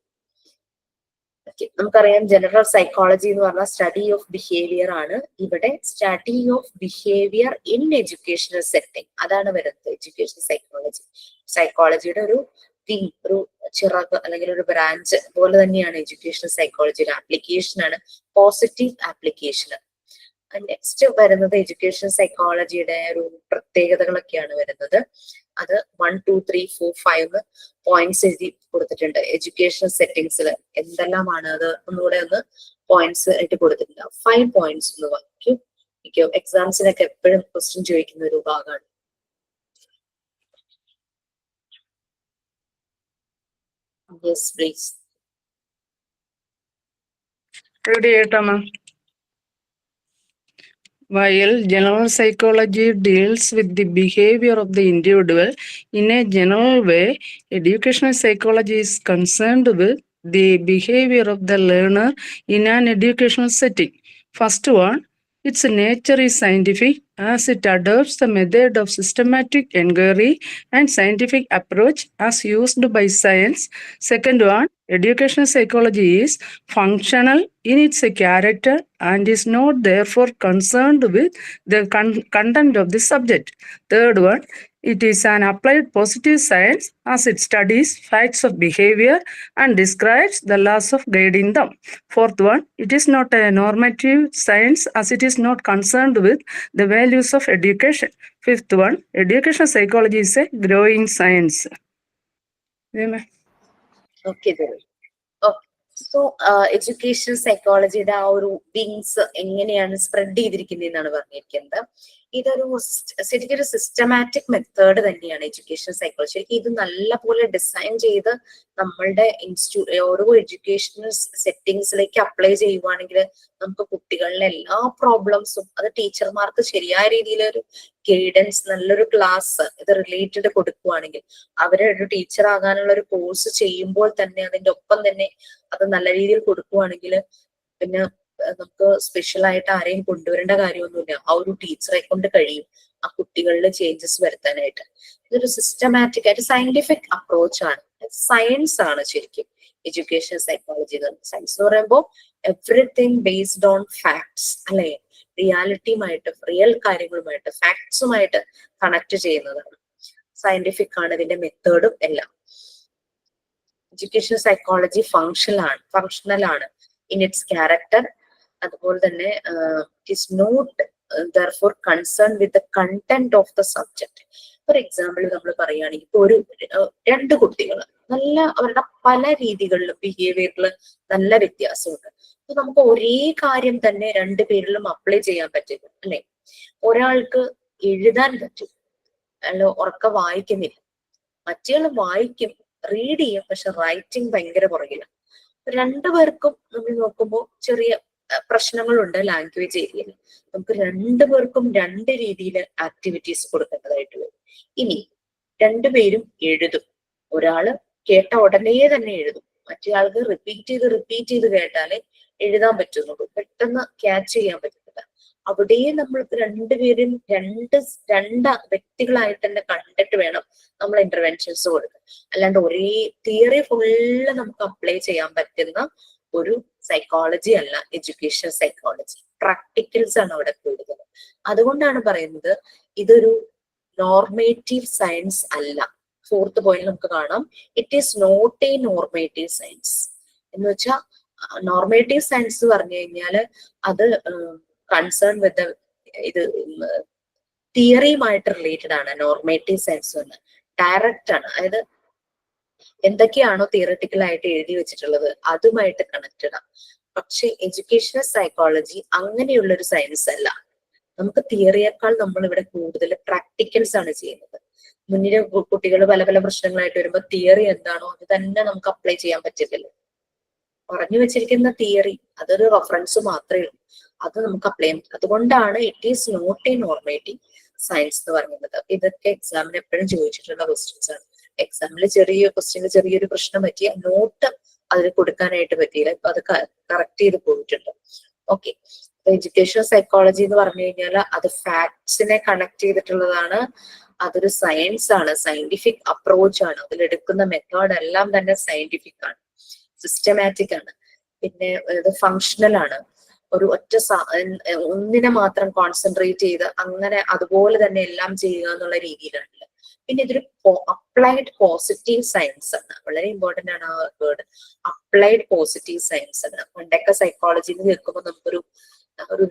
നമുക്കറിയാം ജനറൽ സൈക്കോളജി എന്ന് പറഞ്ഞാൽ സ്റ്റഡി ഓഫ് ബിഹേവിയർ ആണ്. ഇവിടെ study of behaviour in educational setting അതാണ് വരുന്നത് എഡ്യൂക്കേഷൻ സൈക്കോളജി. സൈക്കോളജിയുടെ ഒരു ചിറക് അല്ലെങ്കിൽ ഒരു ബ്രാഞ്ച് പോലെ തന്നെയാണ് എഡ്യൂക്കേഷൻ സൈക്കോളജിയുടെ ആപ്ലിക്കേഷൻ ആണ്, പോസിറ്റീവ് ആപ്ലിക്കേഷൻ. നെക്സ്റ്റ് വരുന്നത് എഡ്യൂക്കേഷൻ സൈക്കോളജിയുടെ ഒരു പ്രത്യേകതകളൊക്കെയാണ് വരുന്നത്. അത് 1, 2, 3, 4, 5 പോയിന്റ്സ് എഴുതി കൊടുത്തിട്ടുണ്ട്. എഡ്യൂക്കേഷൻ സെറ്റിംഗ്സിൽ എന്തെല്ലാമാണ് അത് ഒന്നുകൂടെ പോയിന്റ്സ് ആയിട്ട് കൊടുത്തിട്ടുണ്ട്. 5 പോയിന്റ്സ് ഒന്ന് വായിക്കും. എക്സാംസിനൊക്കെ എപ്പോഴും ക്വസ്റ്റ്യൻ ചോദിക്കുന്ന ഒരു ഭാഗമാണ്. Yes, please. Ready, ma'am. While general psychology deals with the behavior of the individual in a general way, educational psychology is concerned with the behavior of the learner in an educational setting. First one, its nature is scientific as it adopts the method of systematic inquiry and scientific approach as used by science. Second one, educational psychology is functional in its character and is not therefore concerned with the content of the subject. Third one, it is an applied positive science as it studies facts of behavior and describes the laws of guiding them. Fourth one, it is not a normative science as it is not concerned with the values of education. Fifth one, educational psychology is a growing science. Okay, so education സൈക്കോളജിയുടെ ആ ഒരു wings എങ്ങനെയാണ് spread ചെയ്തിരിക്കുന്നതെന്നാണ് പറഞ്ഞിരിക്കുന്നത്. ഇതൊരു ശരിക്കും ഒരു systematic method തന്നെയാണ് education psychology. ശരിക്കും ഇത് നല്ലപോലെ ഡിസൈൻ ചെയ്ത് നമ്മളുടെ ഓരോ എഡ്യൂക്കേഷണൽ സെറ്റിങ്സിലേക്ക് അപ്ലൈ ചെയ്യുവാണെങ്കിൽ നമുക്ക് കുട്ടികളിലെ എല്ലാ പ്രോബ്ലംസും അത് ടീച്ചർമാർക്ക് ശരിയായ രീതിയിൽ ഒരു ഗൈഡൻസ്, നല്ലൊരു ക്ലാസ് ഇത് റിലേറ്റഡ് കൊടുക്കുവാണെങ്കിൽ, അവരെ ഒരു ടീച്ചർ ആകാനുള്ള ഒരു കോഴ്സ് ചെയ്യുമ്പോൾ തന്നെ അതിന്റെ ഒപ്പം തന്നെ അത് നല്ല രീതിയിൽ കൊടുക്കുവാണെങ്കിൽ പിന്നെ നമുക്ക് സ്പെഷ്യൽ ആയിട്ട് ആരെയും കൊണ്ടുവരേണ്ട കാര്യമൊന്നുമില്ല. ആ ഒരു ടീച്ചറെ കൊണ്ട് കഴിയും ആ കുട്ടികളിൽ ചേഞ്ചസ് വരുത്താനായിട്ട്. ഇതൊരു സിസ്റ്റമാറ്റിക് ആയിട്ട് സയന്റിഫിക് അപ്രോച്ച് ആണ്, സയൻസ് ആണ് ശരിക്കും എഡ്യൂക്കേഷൻ സൈക്കോളജി. സയൻസ് എന്ന് പറയുമ്പോൾ എവറിത്തിങ് ബേസ്ഡ് ഓൺ ഫാക്ട്സ് അല്ലെ, റിയാലിറ്റിയുമായിട്ട്, റിയൽ കാര്യങ്ങളുമായിട്ട്, ഫാക്ട്സുമായിട്ട് കണക്ട് ചെയ്യുന്നതാണ്. സയന്റിഫിക് ആണ് ഇതിന്റെ മെത്തേഡും എല്ലാം. എഡ്യൂക്കേഷൻ സൈക്കോളജി ഫങ്ഷണൽ ആണ് ഇൻ ഇറ്റ്സ് ക്യാരക്ടർ. അതുപോലെ തന്നെ it is not therefore concerned with the content of the subject. For example നമ്മൾ പറയുകയാണെങ്കിൽ ഇപ്പൊ രണ്ട് കുട്ടികൾ നല്ല അവരുടെ പല രീതികളിലും ബിഹേവിയറിൽ നല്ല വ്യത്യാസമുണ്ട്. അപ്പൊ നമുക്ക് ഒരേ കാര്യം തന്നെ രണ്ടു പേരിലും അപ്ലൈ ചെയ്യാൻ പറ്റില്ല അല്ലെ. ഒരാൾക്ക് എഴുതാൻ പറ്റും, അല്ല ഉറക്ക വായിക്കുന്നില്ല. മറ്റേയാൾ വായിക്കും, റീഡ് ചെയ്യും, പക്ഷെ റൈറ്റിംഗ് ഭയങ്കര പുറകില്ല. രണ്ടുപേർക്കും നമ്മൾ നോക്കുമ്പോൾ ചെറിയ പ്രശ്നങ്ങളുണ്ട് ലാംഗ്വേജ് ഏരിയയിൽ. നമുക്ക് രണ്ടുപേർക്കും രണ്ട് രീതിയിൽ ആക്ടിവിറ്റീസ് കൊടുക്കേണ്ടതായിട്ട് വരും. ഇനി രണ്ടുപേരും എഴുതും. ഒരാള് കേട്ട ഉടനെ തന്നെ എഴുതും, മറ്റേ ആൾക്ക് റിപ്പീറ്റ് ചെയ്ത് കേട്ടാലേ എഴുതാൻ പറ്റുന്നുള്ളൂ, പെട്ടെന്ന് ക്യാച്ച് ചെയ്യാൻ പറ്റുന്നില്ല. അവിടെയും നമ്മൾക്ക് രണ്ടുപേരും രണ്ട് വ്യക്തികളായിട്ട് തന്നെ കണ്ടിട്ട് വേണം നമ്മൾ ഇന്റർവെൻഷൻസ് കൊടുക്കാൻ. അല്ലാണ്ട് ഒരേ തിയറി ഫുള്ള് നമുക്ക് അപ്ലൈ ചെയ്യാൻ പറ്റുന്ന ഒരു സൈക്കോളജി അല്ല എഡ്യൂക്കേഷൻ സൈക്കോളജി. പ്രാക്ടിക്കൽസ് ആണ് അവിടെ കൂടുതൽ. അതുകൊണ്ടാണ് പറയുന്നത് ഇതൊരു നോർമേറ്റീവ് സയൻസ് അല്ല. ഫോർത്ത് പോയിന്റ് നമുക്ക് കാണാം, it is not a normative science. എന്ന് വെച്ചാൽ നോർമേറ്റീവ് സയൻസ് പറഞ്ഞു കഴിഞ്ഞാല് അത് കൺസേൺ വിത്ത് ഇത് തിയറിയുമായിട്ട് റിലേറ്റഡ് ആണ്. നോർമേറ്റീവ് സയൻസ് എന്ന് ഡയറക്റ്റ് ആണ്, അതായത് എന്തൊക്കെയാണോ തിയററ്റിക്കൽ ആയിട്ട് എഴുതി വെച്ചിട്ടുള്ളത് അതുമായിട്ട് കണക്റ്റഡ് ആണ്. പക്ഷെ എഡ്യൂക്കേഷണൽ സൈക്കോളജി അങ്ങനെയുള്ള ഒരു സയൻസ് അല്ല. നമുക്ക് തിയറിയേക്കാൾ നമ്മൾ ഇവിടെ കൂടുതൽ പ്രാക്ടിക്കൽസ് ആണ് ചെയ്യുന്നത്. മുന്നിലെ കുട്ടികൾ പല പല പ്രശ്നങ്ങളായിട്ട് വരുമ്പോൾ തിയറി എന്താണോ അത് തന്നെ നമുക്ക് അപ്ലൈ ചെയ്യാൻ പറ്റില്ലല്ലോ. പറഞ്ഞു വെച്ചിരിക്കുന്ന തിയറി അതൊരു റെഫറൻസ് മാത്രമേ ഉള്ളൂ, അത് നമുക്ക് അപ്ലൈ ചെയ്യാൻ പറ്റും. അതുകൊണ്ടാണ് it is not a normative science എന്ന് പറയുന്നത്. ഇതൊക്കെ എക്സാമിന് എപ്പോഴും ചോദിച്ചിട്ടുള്ള ക്വസ്റ്റ്യൻസ് ആണ്. എക്സാമിൽ ചെറിയൊരു പ്രശ്നം പറ്റിയ നോട്ട് അതിൽ കൊടുക്കാനായിട്ട് പറ്റിയില്ല, ഇപ്പൊ അത് കറക്റ്റ് ചെയ്ത് പോയിട്ടുണ്ട്. ഓക്കെ, എഡ്യൂക്കേഷൻ സൈക്കോളജി എന്ന് പറഞ്ഞു കഴിഞ്ഞാൽ അത് ഫാക്ട്സിനെ കണക്ട് ചെയ്തിട്ടുള്ളതാണ്. അതൊരു സയൻസ് ആണ്, സയന്റിഫിക് അപ്രോച്ച് ആണ്. അതിലെടുക്കുന്ന മെത്തേഡ് എല്ലാം തന്നെ സയന്റിഫിക് ആണ്, സിസ്റ്റമാറ്റിക് ആണ്. പിന്നെ ഇത് ഫങ്ഷണൽ ആണ്. ഒരു ഒന്നിനെ മാത്രം കോൺസെൻട്രേറ്റ് ചെയ്ത് അങ്ങനെ അതുപോലെ തന്നെ എല്ലാം ചെയ്യുക എന്നുള്ള രീതിയിലാണല്ലോ. പിന്നെ ഇതൊരു അപ്ലൈഡ് പോസിറ്റീവ് സയൻസ് ആണ്. വളരെ ഇമ്പോർട്ടന്റ് ആണ് ആ വേർഡ്, അപ്ലൈഡ് പോസിറ്റീവ് സയൻസ് ആണ്. പണ്ടൊക്കെ സൈക്കോളജിയിൽ കേൾക്കുമ്പോൾ നമുക്കൊരു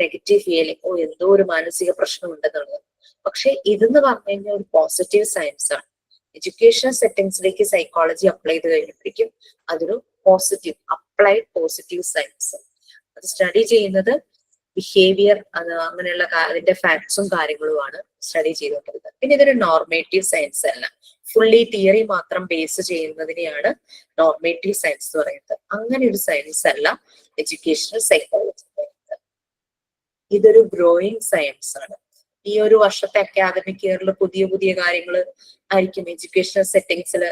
നെഗറ്റീവ് ഫീലിംഗ്, എന്തോ ഒരു മാനസിക പ്രശ്നം ഉണ്ടെന്നുള്ളത്. പക്ഷെ ഇതെന്ന് പറഞ്ഞു കഴിഞ്ഞാൽ ഒരു പോസിറ്റീവ് സയൻസ് ആണ്. എഡ്യൂക്കേഷൻ സെറ്റിംഗ്സിലേക്ക് സൈക്കോളജി അപ്ലൈ ചെയ്ത് കഴിഞ്ഞപ്പോഴേക്കും അതൊരു പോസിറ്റീവ് അപ്ലൈഡ് പോസിറ്റീവ് സയൻസ്. അത് സ്റ്റഡി ചെയ്യുന്നത് ബിഹേവിയർ, അങ്ങനെയുള്ള അതിന്റെ ഫാക്ട്സും കാര്യങ്ങളുമാണ് സ്റ്റഡി ചെയ്തുകൊണ്ടിരുന്നത്. പിന്നെ ഇതൊരു നോർമേറ്റീവ് സയൻസ് അല്ല, ഫുള്ളി തിയറി മാത്രം ബേസ് ചെയ്യുന്നതിനെയാണ് നോർമേറ്റീവ് സയൻസ് എന്ന് പറയുന്നത്. അങ്ങനെ ഒരു സയൻസ് അല്ല എഡ്യൂക്കേഷണൽ സൈക്കോളജി പറയുന്നത്. ഇതൊരു ഗ്രോയിങ് സയൻസ് ആണ്. ഈ ഒരു വർഷത്തെ അക്കാദമിക് ഇയറിൽ പുതിയ പുതിയ കാര്യങ്ങൾ ആയിരിക്കും എഡ്യൂക്കേഷണൽ സെറ്റിംഗ്സിൽ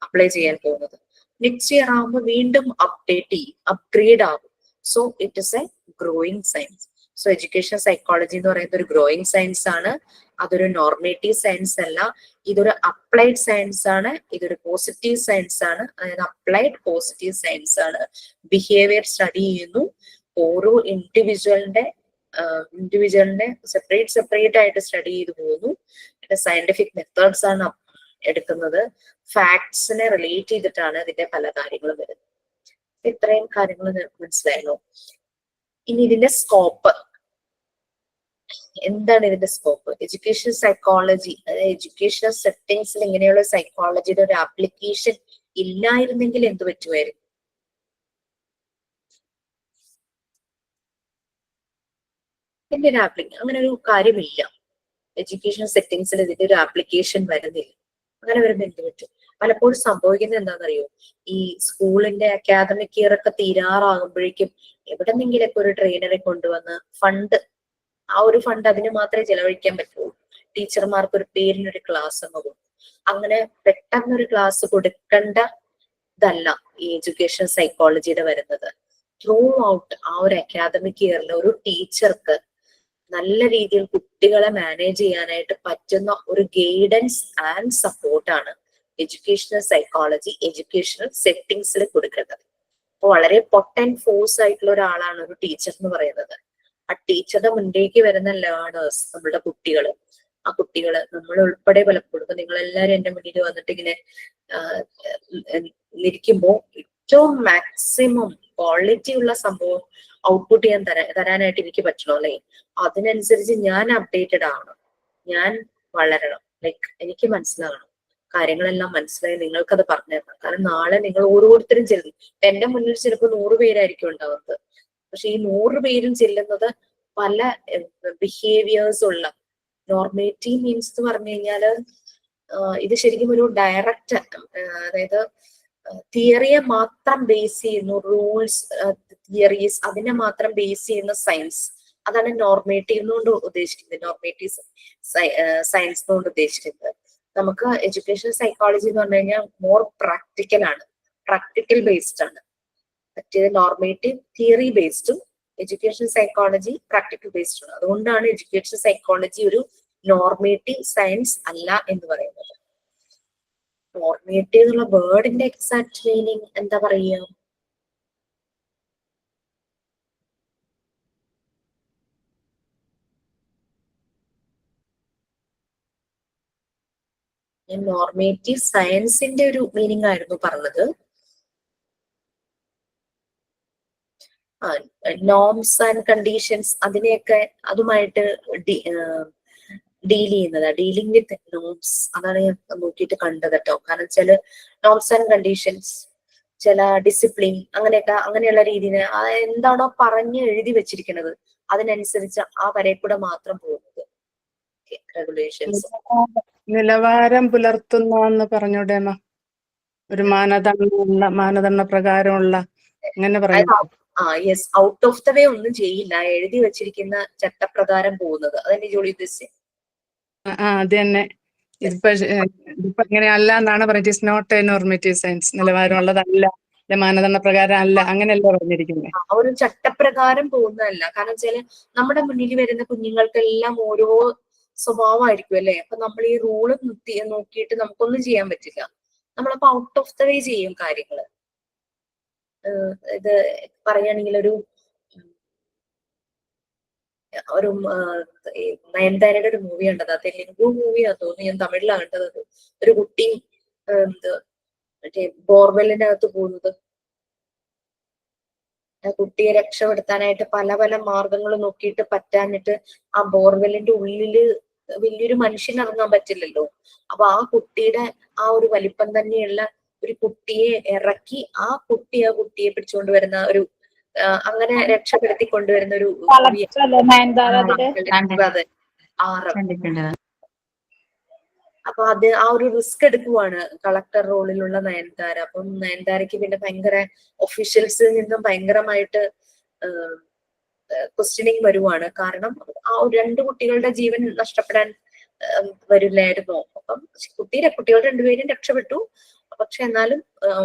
അപ്ലൈ ചെയ്യാൻ പോകുന്നത്. നെക്സ്റ്റ് ഇയർ ആകുമ്പോൾ വീണ്ടും അപ്ഗ്രേഡ് ആകും. So it is A growing science. So education psychology എന്ന് പറയുന്നത് ഒരു ഗ്രോയിങ് സയൻസ് ആണ്. അതൊരു നോർമേറ്റീവ് സയൻസ് അല്ല, ഇതൊരു അപ്ലൈഡ് സയൻസ് ആണ്. ഇതൊരു പോസിറ്റീവ് സയൻസ് ആണ്, അതായത് അപ്ലൈഡ് പോസിറ്റീവ് സയൻസ് ആണ്. ബിഹേവിയർ സ്റ്റഡി ചെയ്യുന്നു. ഓരോ ഇൻഡിവിജ്വലിനെ സെപ്പറേറ്റ് ആയിട്ട് സ്റ്റഡി ചെയ്തു പോകുന്നു. പിന്നെ സയന്റിഫിക് മെത്തേഡ്സ് ആണ് എടുക്കുന്നത്. ഫാക്ട്സിനെ റിലേറ്റ് ചെയ്തിട്ടാണ് ഇതിന്റെ പല കാര്യങ്ങളും വരുന്നത്. ഇത്രയും കാര്യങ്ങൾ മനസ്സിലായല്ലോ. ഇനി ഇതിന്റെ സ്കോപ്പ് എന്താണ്? ഇതിന്റെ സ്കോപ്പ് എഡ്യൂക്കേഷൻ സൈക്കോളജി, അതായത് എഡ്യൂക്കേഷണൽ സെറ്റിംഗ്സിൽ ഇങ്ങനെയുള്ള സൈക്കോളജിയുടെ ഒരു ആപ്ലിക്കേഷൻ ഇല്ലായിരുന്നെങ്കിൽ എന്ത് പറ്റുമായിരുന്നു? അങ്ങനെ ഒരു കാര്യമില്ല. എഡ്യൂക്കേഷൻ സെറ്റിംഗ്സിൽ ഇതിന്റെ ഒരു ആപ്ലിക്കേഷൻ വരുന്നില്ല. അങ്ങനെ വരുമ്പോൾ എന്ത് പറ്റും? പലപ്പോഴും സംഭവിക്കുന്നത് എന്താണെന്നറിയോ? ഈ സ്കൂളിന്റെ അക്കാദമിക് ഇയർ ഒക്കെ തീരാറാകുമ്പോഴേക്കും എവിടെന്നെങ്കിലൊക്കെ ഒരു ട്രെയിനറെ കൊണ്ടുവന്ന് ആ ഒരു ഫണ്ട് അതിന് മാത്രമേ ചെലവഴിക്കാൻ പറ്റുള്ളൂ. ടീച്ചർമാർക്ക് ഒരു പേരിനൊരു ക്ലാസ് എന്ന് കൊടുക്കും. അങ്ങനെ പെട്ടെന്നൊരു ക്ലാസ് കൊടുക്കേണ്ടതല്ല ഈ എഡ്യൂക്കേഷൻ സൈക്കോളജിയുടെ വരുന്നത്. ത്രൂ ഔട്ട് ആ ഒരു അക്കാദമിക് ഇയറിൽ ഒരു ടീച്ചർക്ക് നല്ല രീതിയിൽ കുട്ടികളെ മാനേജ് ചെയ്യാനായിട്ട് പറ്റുന്ന ഒരു ഗൈഡൻസ് ആൻഡ് സപ്പോർട്ടാണ് എഡ്യൂക്കേഷണൽ സൈക്കോളജി എഡ്യൂക്കേഷണൽ സെറ്റിംഗ്സിൽ കൊടുക്കേണ്ടത്. അപ്പൊ വളരെ പൊട്ടന്റ് ഫോഴ്സ് ആയിട്ടുള്ള ഒരാളാണ് ഒരു ടീച്ചർ എന്ന് പറയുന്നത്. ആ ടീച്ചറുടെ മുന്നിലേക്ക് വരുന്ന ലേണേഴ്സ്, നമ്മളുടെ കുട്ടികള്, ആ കുട്ടികള് നമ്മൾ ഉൾപ്പെടെ പലപ്പോഴും നിങ്ങൾ എല്ലാരും എന്റെ മുന്നിൽ വന്നിട്ട് ഇങ്ങനെ ഇരിക്കുമ്പോ ഏറ്റവും മാക്സിമം ക്വാളിറ്റി ഉള്ള സംഭവം ഔട്ട്പുട്ട് ചെയ്യാൻ തരാനായിട്ട് എനിക്ക് പറ്റണം അല്ലെ? അതിനനുസരിച്ച് ഞാൻ അപ്ഡേറ്റഡ് ആവണം, ഞാൻ വളരണം. ലൈക്ക് എനിക്ക് മനസ്സിലാകണം, കാര്യങ്ങളെല്ലാം മനസ്സിലായി നിങ്ങൾക്കത് പറഞ്ഞു തരണം. കാരണം നാളെ നിങ്ങൾ ഓരോരുത്തരും ചെല്ലും. എന്റെ മുന്നിൽ ചിലപ്പോൾ 100 പേരായിരിക്കും ഉണ്ടാവുന്നത്. പക്ഷെ ഈ 100 പേരും ചെല്ലുന്നത് പല ബിഹേവിയേഴ്സ് ഉള്ള നോർമേറ്റീവ് മീൻസ് എന്ന് പറഞ്ഞു കഴിഞ്ഞാല് ഇത് ശരിക്കും ഒരു ഡയറക്റ്റ്, അതായത് തിയറിയെ മാത്രം ബേസ് ചെയ്യുന്നു, റൂൾസ് തിയറീസ് അതിനെ മാത്രം ബേസ് ചെയ്യുന്ന സയൻസ്. അതാണ് നോർമേറ്റീവ് എന്നുകൊണ്ട് ഉദ്ദേശിക്കുന്നത്. നോർമേറ്റീവ് സയൻസ് എന്നുകൊണ്ട് ഉദ്ദേശിക്കുന്നത് നമുക്ക് എഡ്യൂക്കേഷൻ സൈക്കോളജി എന്ന് പറഞ്ഞു കഴിഞ്ഞാൽ മോർ പ്രാക്ടിക്കൽ ആണ്, പ്രാക്ടിക്കൽ ബേസ്ഡ് ആണ്. മറ്റേത് നോർമേറ്റീവ് തിയറി ബേസ്ഡും എഡ്യൂക്കേഷൻ സൈക്കോളജി പ്രാക്ടിക്കൽ ബേസ്ഡ് ആണ്. അതുകൊണ്ടാണ് എഡ്യൂക്കേഷൻ സൈക്കോളജി ഒരു നോർമേറ്റീവ് സയൻസ് അല്ല എന്ന് പറയുന്നത്. നോർമേറ്റീവ് എന്നുള്ള വേർഡിന്റെ എക്സാക്ട് മീനിങ് എന്താ പറയുക? ഞാൻ നോർമേറ്റീവ് സയൻസിന്റെ ഒരു മീനിങ് ആയിരുന്നു പറഞ്ഞത്. നോംസ് ആൻഡ് കണ്ടീഷൻസ് അതിനെയൊക്കെ അതുമായിട്ട് ഡീൽ ചെയ്യുന്നത്, ഡീലിംഗ് വിത്ത് നോംസ്, അതാണ് ഞാൻ നോക്കിയിട്ട് കണ്ടത് കേട്ടോ. കാരണം ചില നോംസ് ആൻഡ് കണ്ടീഷൻസ്, ചില ഡിസിപ്ലിൻ അങ്ങനെയൊക്കെ അങ്ങനെയുള്ള രീതിയിൽ എന്താണോ പറഞ്ഞ് എഴുതി വെച്ചിരിക്കുന്നത് അതിനനുസരിച്ച് ആ വരെ കൂടെ മാത്രം പോകുന്നത് റെഗുലേഷൻസ്. നിലവാരം പുലർത്തുന്ന പറഞ്ഞൂടേമ? ഒരു മാനദണ്ഡ പ്രകാരമുള്ള അങ്ങനെ പറഞ്ഞു. Yes, out of the way ഒന്നും ചെയ്യില്ല, എഴുതി വെച്ചിരിക്കുന്ന ചട്ടപ്രകാരം പോകുന്നത്. അതെന്നെ ജോലി ഉദ്ദേശിച്ചത്. അത് തന്നെ. ഇതിപ്പോ ഇങ്ങനെയല്ല എന്നാണ് പറയുന്നത്. It is not a normative science. നിലവാരമുള്ളതല്ല, മാനദണ്ഡ പ്രകാരം അല്ല, അങ്ങനെയല്ല പറഞ്ഞിരിക്കുന്നത്. ആ ഒരു ചട്ടപ്രകാരം പോകുന്നതല്ല. കാരണം വെച്ചാല് നമ്മുടെ മുന്നിൽ വരുന്ന കുഞ്ഞുങ്ങൾക്കെല്ലാം ഓരോ സ്വഭാവമായിരിക്കും അല്ലെ? അപ്പൊ നമ്മൾ ഈ റൂള് നോക്കിയിട്ട് നമുക്കൊന്നും ചെയ്യാൻ പറ്റില്ല. നമ്മളപ്പോ ഔട്ട് ഓഫ് ദ വേ ചെയ്യും കാര്യങ്ങള്. ഇത് പറയുകയാണെങ്കിൽ ഒരു നയൻതാരയുടെ ഒരു മൂവി കണ്ടത്, തെലുങ്കു മൂവിയാ തോന്നുന്നു, ഞാൻ തമിഴിലാണ് കണ്ടത്. ഒരു കുട്ടി മറ്റേ ബോർവെല്ലിനകത്ത് പോകുന്നത്, ആ കുട്ടിയെ രക്ഷപ്പെടുത്താനായിട്ട് പല പല മാർഗങ്ങൾ നോക്കിയിട്ട് പറ്റാഞ്ഞിട്ട് ആ ബോർവെല്ലിന്റെ ഉള്ളില് വലിയൊരു മനുഷ്യൻ ഇറങ്ങാൻ പറ്റില്ലല്ലോ. അപ്പൊ ആ കുട്ടിയുടെ ആ ഒരു വലിപ്പം തന്നെയുള്ള ഒരു കുട്ടിയെ ഇറക്കി ആ കുട്ടിയെ പിടിച്ചുകൊണ്ട് വരുന്ന ഒരു അങ്ങനെ രക്ഷപ്പെടുത്തി കൊണ്ടുവരുന്ന ഒരു അപ്പൊ അത് ആ ഒരു റിസ്ക് എടുക്കുവാണ് കളക്ടർ റോളിലുള്ള നയൻതാര. അപ്പം നയൻതാരയ്ക്ക് പിന്നെ ഭയങ്കര ഒഫീഷ്യൽസിൽ നിന്നും ഭയങ്കരമായിട്ട് ക്വസ്റ്റ്യനിങ് വരുവാണ്. കാരണം ആ 2 കുട്ടികളുടെ ജീവൻ നഷ്ടപ്പെടാൻ വരില്ലായിരുന്നോ? അപ്പം കുട്ടികൾ 2 പേരും രക്ഷപ്പെട്ടു. പക്ഷെ എന്നാലും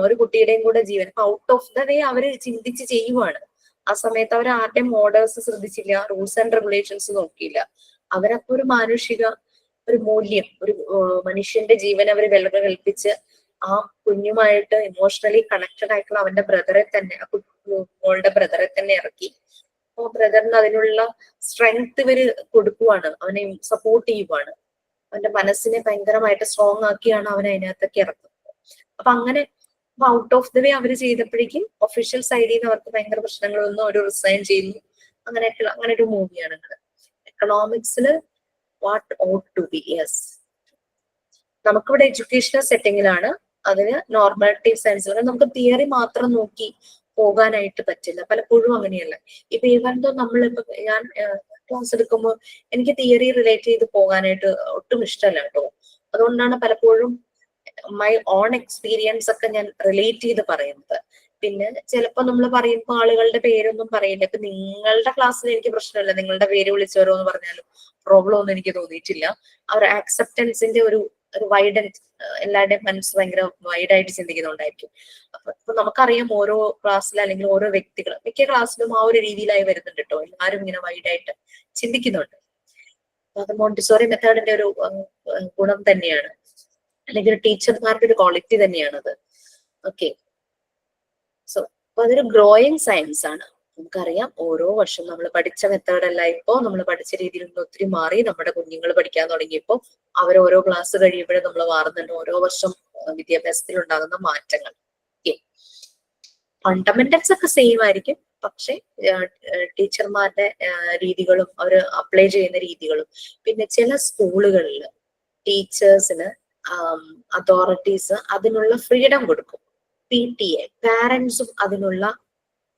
ഒരു കുട്ടിയുടെയും കൂടെ ജീവൻ ഔട്ട് ഓഫ് ദ വേ അവര് ചിന്തിച്ച് ചെയ്യുവാണ്. ആ സമയത്ത് അവർ ആരുടെയും ഓർഡേഴ്സ് ശ്രദ്ധിച്ചില്ല, റൂൾസ് ആൻഡ് റെഗുലേഷൻസ് നോക്കിയില്ല. അവരപ്പോ ഒരു മാനുഷിക ഒരു മൂല്യം, ഒരു മനുഷ്യന്റെ ജീവൻ അവർ വില കൽപ്പിച്ച് ആ കുഞ്ഞുമായിട്ട് ഇമോഷണലി കണക്റ്റഡ് ആയിട്ടുള്ള അവന്റെ ബ്രദറെ തന്നെ, ആ മോളുടെ ബ്രദറെ തന്നെ ഇറക്കി ആ ബ്രദറിന് അതിനുള്ള സ്ട്രെങ്ത് ഇവര് കൊടുക്കുവാണ്, അവനെ സപ്പോർട്ട് ചെയ്യുവാണ്. അവന്റെ മനസ്സിനെ ഭയങ്കരമായിട്ട് സ്ട്രോങ് ആക്കിയാണ് അവൻ അതിനകത്തൊക്കെ ഇറക്കുന്നത്. അപ്പൊ അങ്ങനെ ഔട്ട് ഓഫ് ദ വേ അവര് ചെയ്തപ്പോഴേക്കും ഒഫീഷ്യൽ സൈഡിൽ നിന്ന് അവർക്ക് ഭയങ്കര പ്രശ്നങ്ങൾ വന്നു, ഒരു റിസൈൻ ചെയ്യുന്നു. അങ്ങനെയൊക്കെ അങ്ങനെ ഒരു മൂവിയാണ്. എക്കണോമിക്സിൽ what ought to be. Yes, നമുക്കിവിടെ എഡ്യൂക്കേഷണൽ സെറ്റിങ്ങിലാണ്, അതിന് നോർമേറ്റീവ് സയൻസിൽ നമുക്ക് തിയറി മാത്രം നോക്കി പോകാനായിട്ട് പറ്റില്ല. പലപ്പോഴും അങ്ങനെയല്ല. ഇപ്പൊ ഇവന്തോ നമ്മളിപ്പോ ഞാൻ ക്ലാസ് എടുക്കുമ്പോൾ എനിക്ക് തിയറി റിലേറ്റ് ചെയ്ത് പോകാനായിട്ട് ഒട്ടും ഇഷ്ടമല്ല കേട്ടോ. അതുകൊണ്ടാണ് പലപ്പോഴും മൈ ഓൺ എക്സ്പീരിയൻസ് ഒക്കെ ഞാൻ റിലേറ്റ് ചെയ്ത് പറയുന്നത്. പിന്നെ ചിലപ്പോ നമ്മൾ പറയുമ്പോൾ ആളുകളുടെ പേരൊന്നും പറയില്ല. ഇപ്പൊ നിങ്ങളുടെ ക്ലാസ്സിൽ എനിക്ക് പ്രശ്നമില്ല, നിങ്ങളുടെ പേര് വിളിച്ചവരോ എന്ന് പറഞ്ഞാലും പ്രോബ്ലം ഒന്നും എനിക്ക് തോന്നിയിട്ടില്ല. ആ ഒരു ആക്സെപ്റ്റൻസിന്റെ ഒരു വൈഡ്, എല്ലാവരുടെയും മനസ്സ് ഭയങ്കര വൈഡായിട്ട് ചിന്തിക്കുന്നുണ്ടായിരിക്കും. അപ്പൊ നമുക്കറിയാം ഓരോ ക്ലാസ്സിൽ അല്ലെങ്കിൽ ഓരോ വ്യക്തികൾ മിക്ക ക്ലാസ്സിലും ആ ഒരു രീതിയിലായി വരുന്നുണ്ട് കേട്ടോ. എല്ലാവരും ഇങ്ങനെ വൈഡായിട്ട് ചിന്തിക്കുന്നുണ്ട്. അത് മോണ്ടിസോറി മെത്തേഡിന്റെ ഒരു ഗുണം തന്നെയാണ്, അല്ലെങ്കിൽ ടീച്ചർമാരുടെ ഒരു ക്വാളിറ്റി തന്നെയാണത്. ഓക്കെ, സോ അപ്പൊ അതൊരു ഗ്രോയിങ് സയൻസ് ആണ്. നമുക്കറിയാം ഓരോ വർഷം നമ്മൾ പഠിച്ച മെത്തേഡല്ല ഇപ്പോ നമ്മൾ പഠിച്ച രീതിയിൽ നിന്ന് ഒത്തിരി മാറി. നമ്മുടെ കുഞ്ഞുങ്ങൾ പഠിക്കാൻ തുടങ്ങിയപ്പോൾ അവർ ഓരോ ക്ലാസ് കഴിയുമ്പോഴും നമ്മൾ മാറുന്നുണ്ട്. ഓരോ വർഷം വിദ്യാഭ്യാസത്തിൽ ഉണ്ടാകുന്ന മാറ്റങ്ങൾ. ഫണ്ടമെന്റൽസ് ഒക്കെ സെയിം ആയിരിക്കും, പക്ഷെ ടീച്ചർമാരുടെ രീതികളും അവർ അപ്ലൈ ചെയ്യുന്ന രീതികളും. പിന്നെ ചില സ്കൂളുകളിൽ ടീച്ചേഴ്സിന് അതോറിറ്റീസ് അതിനുള്ള ഫ്രീഡം കൊടുക്കും. PTA പാരന്റ്സും അതിനുള്ള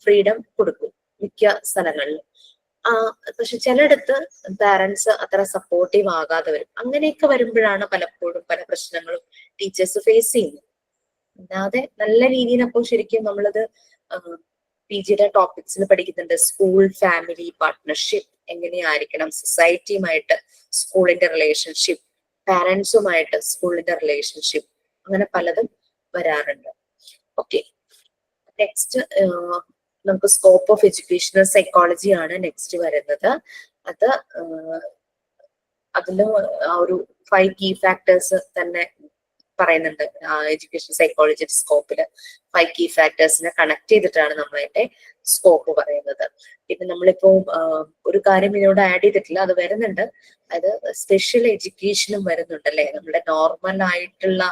ഫ്രീഡം കൊടുക്കും മിക്ക സ്ഥലങ്ങളിലും. പക്ഷെ ചിലയിടത്ത് പാരന്റ്സ് അത്ര സപ്പോർട്ടീവ് ആകാതെ വരും. അങ്ങനെയൊക്കെ വരുമ്പോഴാണ് പലപ്പോഴും പല പ്രശ്നങ്ങളും ടീച്ചേഴ്സ് ഫേസ് ചെയ്യുന്നത്. അല്ലാതെ നല്ല രീതിയിൽ അപ്പോൾ ശരിക്കും നമ്മളത് PGയുടെ ടോപ്പിക്സിൽ പഠിക്കുന്നുണ്ട്. സ്കൂൾ ഫാമിലി പാർട്ട്ണർഷിപ്പ് എങ്ങനെയായിരിക്കണം, സൊസൈറ്റിയുമായിട്ട് സ്കൂളിന്റെ റിലേഷൻഷിപ്പ്, പാരന്റ്സുമായിട്ട് സ്കൂളിന്റെ റിലേഷൻഷിപ്പ്, അങ്ങനെ പലതും വരാറുണ്ട്. ഓക്കെ, നെക്സ്റ്റ് നമുക്ക് സ്കോപ്പ് ഓഫ് എഡ്യൂക്കേഷണൽ സൈക്കോളജി ആണ് നെക്സ്റ്റ് വരുന്നത്. അതിലും ഒരു 5 കീ ഫാക്ടേഴ്സ് തന്നെ പറയുന്നുണ്ട്. എഡ്യൂക്കേഷൻ സൈക്കോളജി സ്കോപ്പില് 5 കീ ഫാക്ടേഴ്സിനെ കണക്ട് ചെയ്തിട്ടാണ് നമ്മൾ അതിന്റെ സ്കോപ്പ് പറയുന്നത്. പിന്നെ നമ്മളിപ്പോ ഒരു കാര്യം ഇതിനോട് ആഡ് ചെയ്തിട്ടില്ല, അത് വരുന്നുണ്ട്. അതായത് സ്പെഷ്യൽ എഡ്യൂക്കേഷനും വരുന്നുണ്ടല്ലേ. നമ്മുടെ നോർമൽ ആയിട്ടുള്ള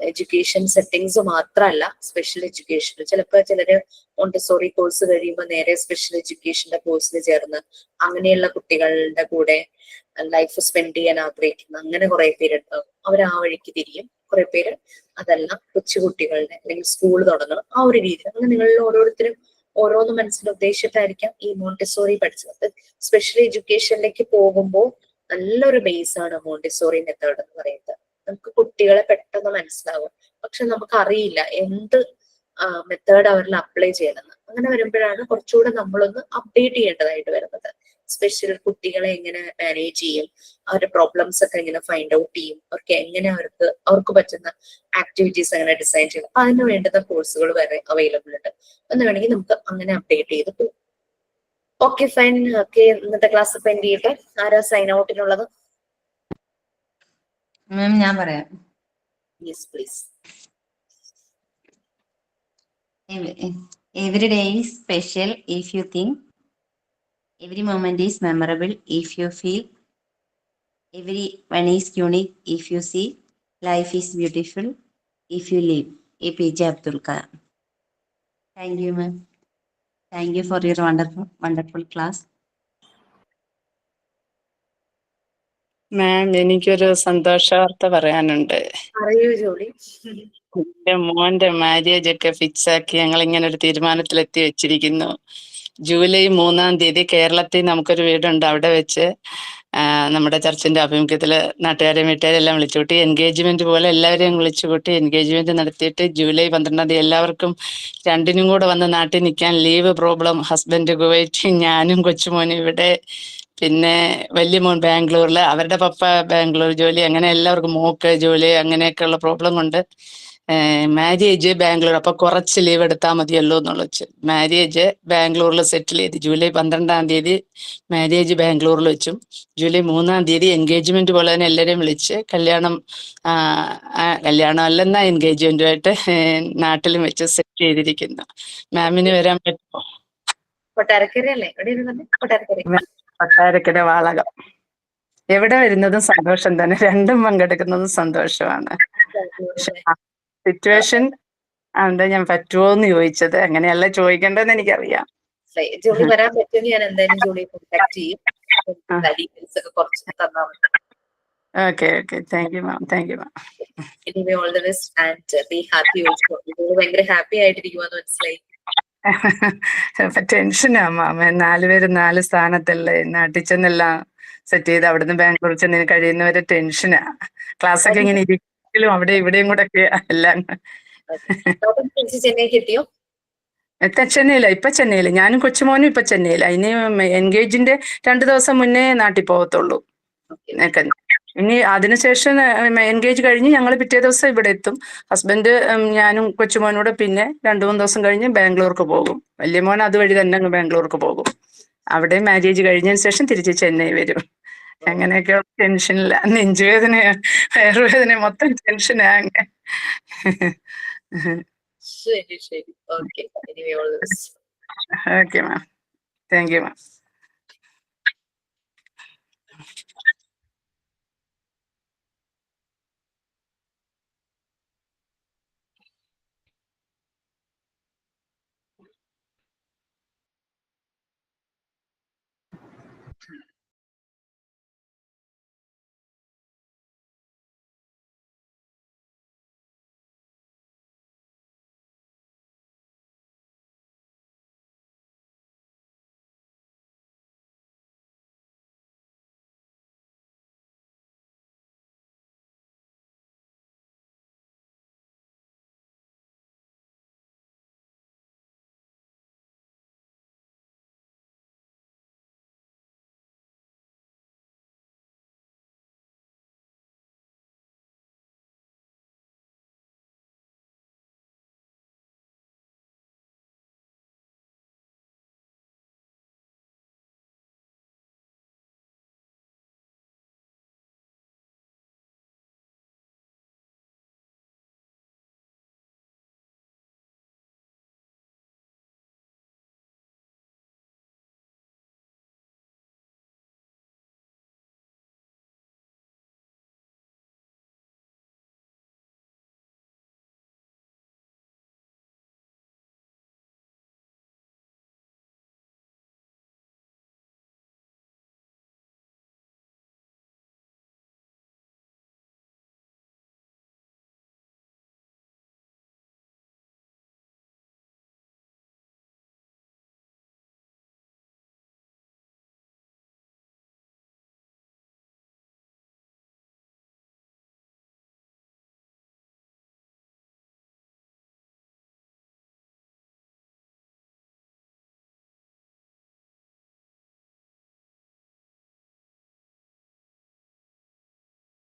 എഡ്യൂക്കേഷൻ സെറ്റിങ്സ് മാത്രമല്ല സ്പെഷ്യൽ എഡ്യൂക്കേഷൻ. ചിലപ്പോൾ ചിലര് മോണ്ടിസോറി കോഴ്സ് കഴിയുമ്പോൾ നേരെ സ്പെഷ്യൽ എഡ്യൂക്കേഷന്റെ കോഴ്സിന് ചേർന്ന് അങ്ങനെയുള്ള കുട്ടികളുടെ കൂടെ ലൈഫ് സ്പെൻഡ് ചെയ്യാൻ ആഗ്രഹിക്കുന്ന അങ്ങനെ കുറെ പേരുണ്ടാവും. അവർ ആ വഴിക്ക് തിരിയും. കുറെ പേര് അതല്ല, കൊച്ചുകുട്ടികളുടെ അല്ലെങ്കിൽ സ്കൂൾ തുടങ്ങണം ആ ഒരു രീതിയിൽ. അങ്ങനെ നിങ്ങളിൽ ഓരോരുത്തരും ഓരോന്ന് മനസ്സിൽ ഉദ്ദേശിച്ചിട്ടായിരിക്കാം ഈ മോണ്ടിസോറി പഠിച്ചത്. സ്പെഷ്യൽ എഡ്യൂക്കേഷനിലേക്ക് പോകുമ്പോൾ നല്ലൊരു ബേസ് ആണ് മോണ്ടിസോറി മെത്തേഡ് എന്ന് പറയുന്നത്. നമുക്ക് കുട്ടികളെ പെട്ടെന്ന് മനസ്സിലാവും, പക്ഷെ നമുക്ക് അറിയില്ല എന്ത് മെത്തേഡ് അവരിൽ അപ്ലൈ ചെയ്യണമെന്ന്. അങ്ങനെ വരുമ്പോഴാണ് കുറച്ചുകൂടെ നമ്മളൊന്ന് അപ്ഡേറ്റ് ചെയ്യേണ്ടതായിട്ട് വരുന്നത്. സ്പെഷ്യൽ കുട്ടികളെ എങ്ങനെ മാനേജ് ചെയ്യും, അവരുടെ പ്രോബ്ലംസ് ഒക്കെ എങ്ങനെ ഫൈൻഡ് ഔട്ട് ചെയ്യും, അവർക്ക് എങ്ങനെ അവർക്ക് പറ്റുന്ന ആക്ടിവിറ്റീസ് എങ്ങനെ ഡിസൈൻ ചെയ്യും, അതിന് വേണ്ടുന്ന കോഴ്സുകൾ വരെ അവൈലബിൾ ഉണ്ട്. എന്ന് വേണമെങ്കിൽ നമുക്ക് അങ്ങനെ അപ്ഡേറ്റ് ചെയ്ത് പോകും. Okay fine. ഓക്കെ, ഇന്നത്തെ ക്ലാസ് ഇപ്പൊ എന്ത് ചെയ്യട്ടെ? ആരാ സൈൻ ഔട്ടിനുള്ളത്? മാം ഞാൻ പറയാം. Yes please. Every day is special if you think. Every moment is memorable if you feel. Everyone is unique if you see. Life is beautiful if you live. APJ Abdul Kalam. Thank you, ma'am. Thank you for your wonderful class. മാം, എനിക്കൊരു സന്തോഷ വാർത്ത പറയാനുണ്ട്. പറയൂ ജോളി. എന്റെ മോന്റെ marriage ഒക്കെ fix ആക്കി ഞങ്ങൾ ഇങ്ങനെ ഒരു തീരുമാനത്തിലെത്തി വെച്ചിരിക്കുന്നു. ജൂലൈ 3-ാം തീയതി കേരളത്തിൽ നമുക്കൊരു വീടുണ്ട്, അവിടെ വെച്ച് നമ്മുടെ ചർച്ചിന്റെ ആഭിമുഖ്യത്തില് നാട്ടുകാരെയും വീട്ടുകാരെയും എല്ലാം വിളിച്ചുകൂട്ടി എൻഗേജ്മെന്റ് പോലെ എല്ലാവരെയും വിളിച്ചുകൂട്ടി എൻഗേജ്മെന്റ് നടത്തിയിട്ട് ജൂലൈ 12-ാം തീയതി എല്ലാവർക്കും രണ്ടിനും കൂടെ വന്ന് നാട്ടിൽ നിൽക്കാൻ ലീവ് പ്രോബ്ലം. ഹസ്ബൻഡ് കുവൈറ്റ്, ഞാനും കൊച്ചുമോനും ഇവിടെ, പിന്നെ വലിയ മോൻ ബാംഗ്ലൂരിൽ, അവരുടെ പപ്പ ബാംഗ്ലൂർ ജോലി, അങ്ങനെ എല്ലാവർക്കും മോക്ക് ജോലി, അങ്ങനെയൊക്കെയുള്ള പ്രോബ്ലം കൊണ്ട് മാര്യേജ് ബാംഗ്ലൂർ. അപ്പൊ കുറച്ച് ലീവ് എടുത്താൽ മതിയല്ലോ എന്നുള്ള വെച്ച് മാര്യേജ് ബാംഗ്ലൂരിൽ സെറ്റിൽ ചെയ്ത് ജൂലൈ 12-ാം തീയതി മാര്യേജ് ബാംഗ്ലൂരിൽ വെച്ചും ജൂലൈ 3-ാം തീയതി എൻഗേജ്മെന്റ് പോലെ തന്നെ എല്ലാവരെയും വിളിച്ച് കല്യാണം അല്ലെന്നാ എൻഗേജ്മെന്റുമായിട്ട് നാട്ടിലും വെച്ച് സെറ്റ് ചെയ്തിരിക്കുന്നു. മാമിന് വരാൻ പറ്റുമോ? കൊട്ടാരക്കരയല്ലേ? എവിടെ ഇരുന്നത്? കൊട്ടാരക്കര. കൊട്ടാരക്കര വാളകം. എവിടെ വരുന്നതും സന്തോഷം തന്നെ, രണ്ടും പങ്കെടുക്കുന്നതും സന്തോഷമാണ്. സിറ്റുവേഷൻ ആണ് ഞാൻ പറ്റുമോന്ന് ചോദിച്ചത്. അങ്ങനെയല്ല ചോദിക്കേണ്ടതെന്ന് എനിക്കറിയാം. ജോലി വരാൻ പറ്റുമെങ്കിൽ ഞാൻ എന്തായാലും ജോലി കോൺടാക്ട് ചെയ്യും. ഡീറ്റെയിൽസ് ഒക്കെ കുറച്ച് തന്നാൽ മതി. Okay okay, thank you ma'am. Thank you ma'am. Anyway all the best and be happy also. ഭയങ്കര ഹാപ്പി ആയിട്ടിരിക്കുവാന്ന് മനസ്സിലായി. അപ്പൊ ടെൻഷനാ മാമ, 4 പേര് 4 സ്ഥാനത്തല്ലേ, നാട്ടിൽ ചെന്നെല്ലാം സെറ്റ് ചെയ്ത് അവിടുന്ന് ബാംഗ്ലൂർ ചെന്ന് കഴിയുന്നവരെ ടെൻഷനാ. ക്ലാസ് ഒക്കെ ഇങ്ങനെ ഇരിക്കലും അവിടെ ഇവിടെയും കൂടെ ഒക്കെ എല്ലാം. ചെന്നൈ കിട്ടിയോ? ചെന്നൈയില, ഇപ്പൊ ചെന്നൈയില. ഞാനും കൊച്ചുമോനും ഇപ്പൊ ചെന്നൈയില. ഇനി എൻഗേജിന്റെ 2 ദിവസം മുന്നേ നാട്ടിൽ പോകത്തുള്ളൂ. ഇനി അതിനുശേഷം എൻഗേജ് കഴിഞ്ഞ് ഞങ്ങൾ പിറ്റേ ദിവസം ഇവിടെ എത്തും. ഹസ്ബൻഡ് ഞാനും കൊച്ചുമോനൂടെ പിന്നെ 2-3 ദിവസം കഴിഞ്ഞ് ബാംഗ്ലൂർക്ക് പോകും. വലിയ മോൻ അതുവഴി തന്നെ അങ്ങ് ബാംഗ്ലൂർക്ക് പോകും. അവിടെ മാരേജ് കഴിഞ്ഞതിന് ശേഷം തിരിച്ച് ചെന്നൈ വരും. അങ്ങനെയൊക്കെ ടെൻഷനില്ല. നെഞ്ചുവേദന, വയറുവേദന, മൊത്തം ടെൻഷനാ. ശരി ശരി. Okay. Okay ma'am, thank you ma'am.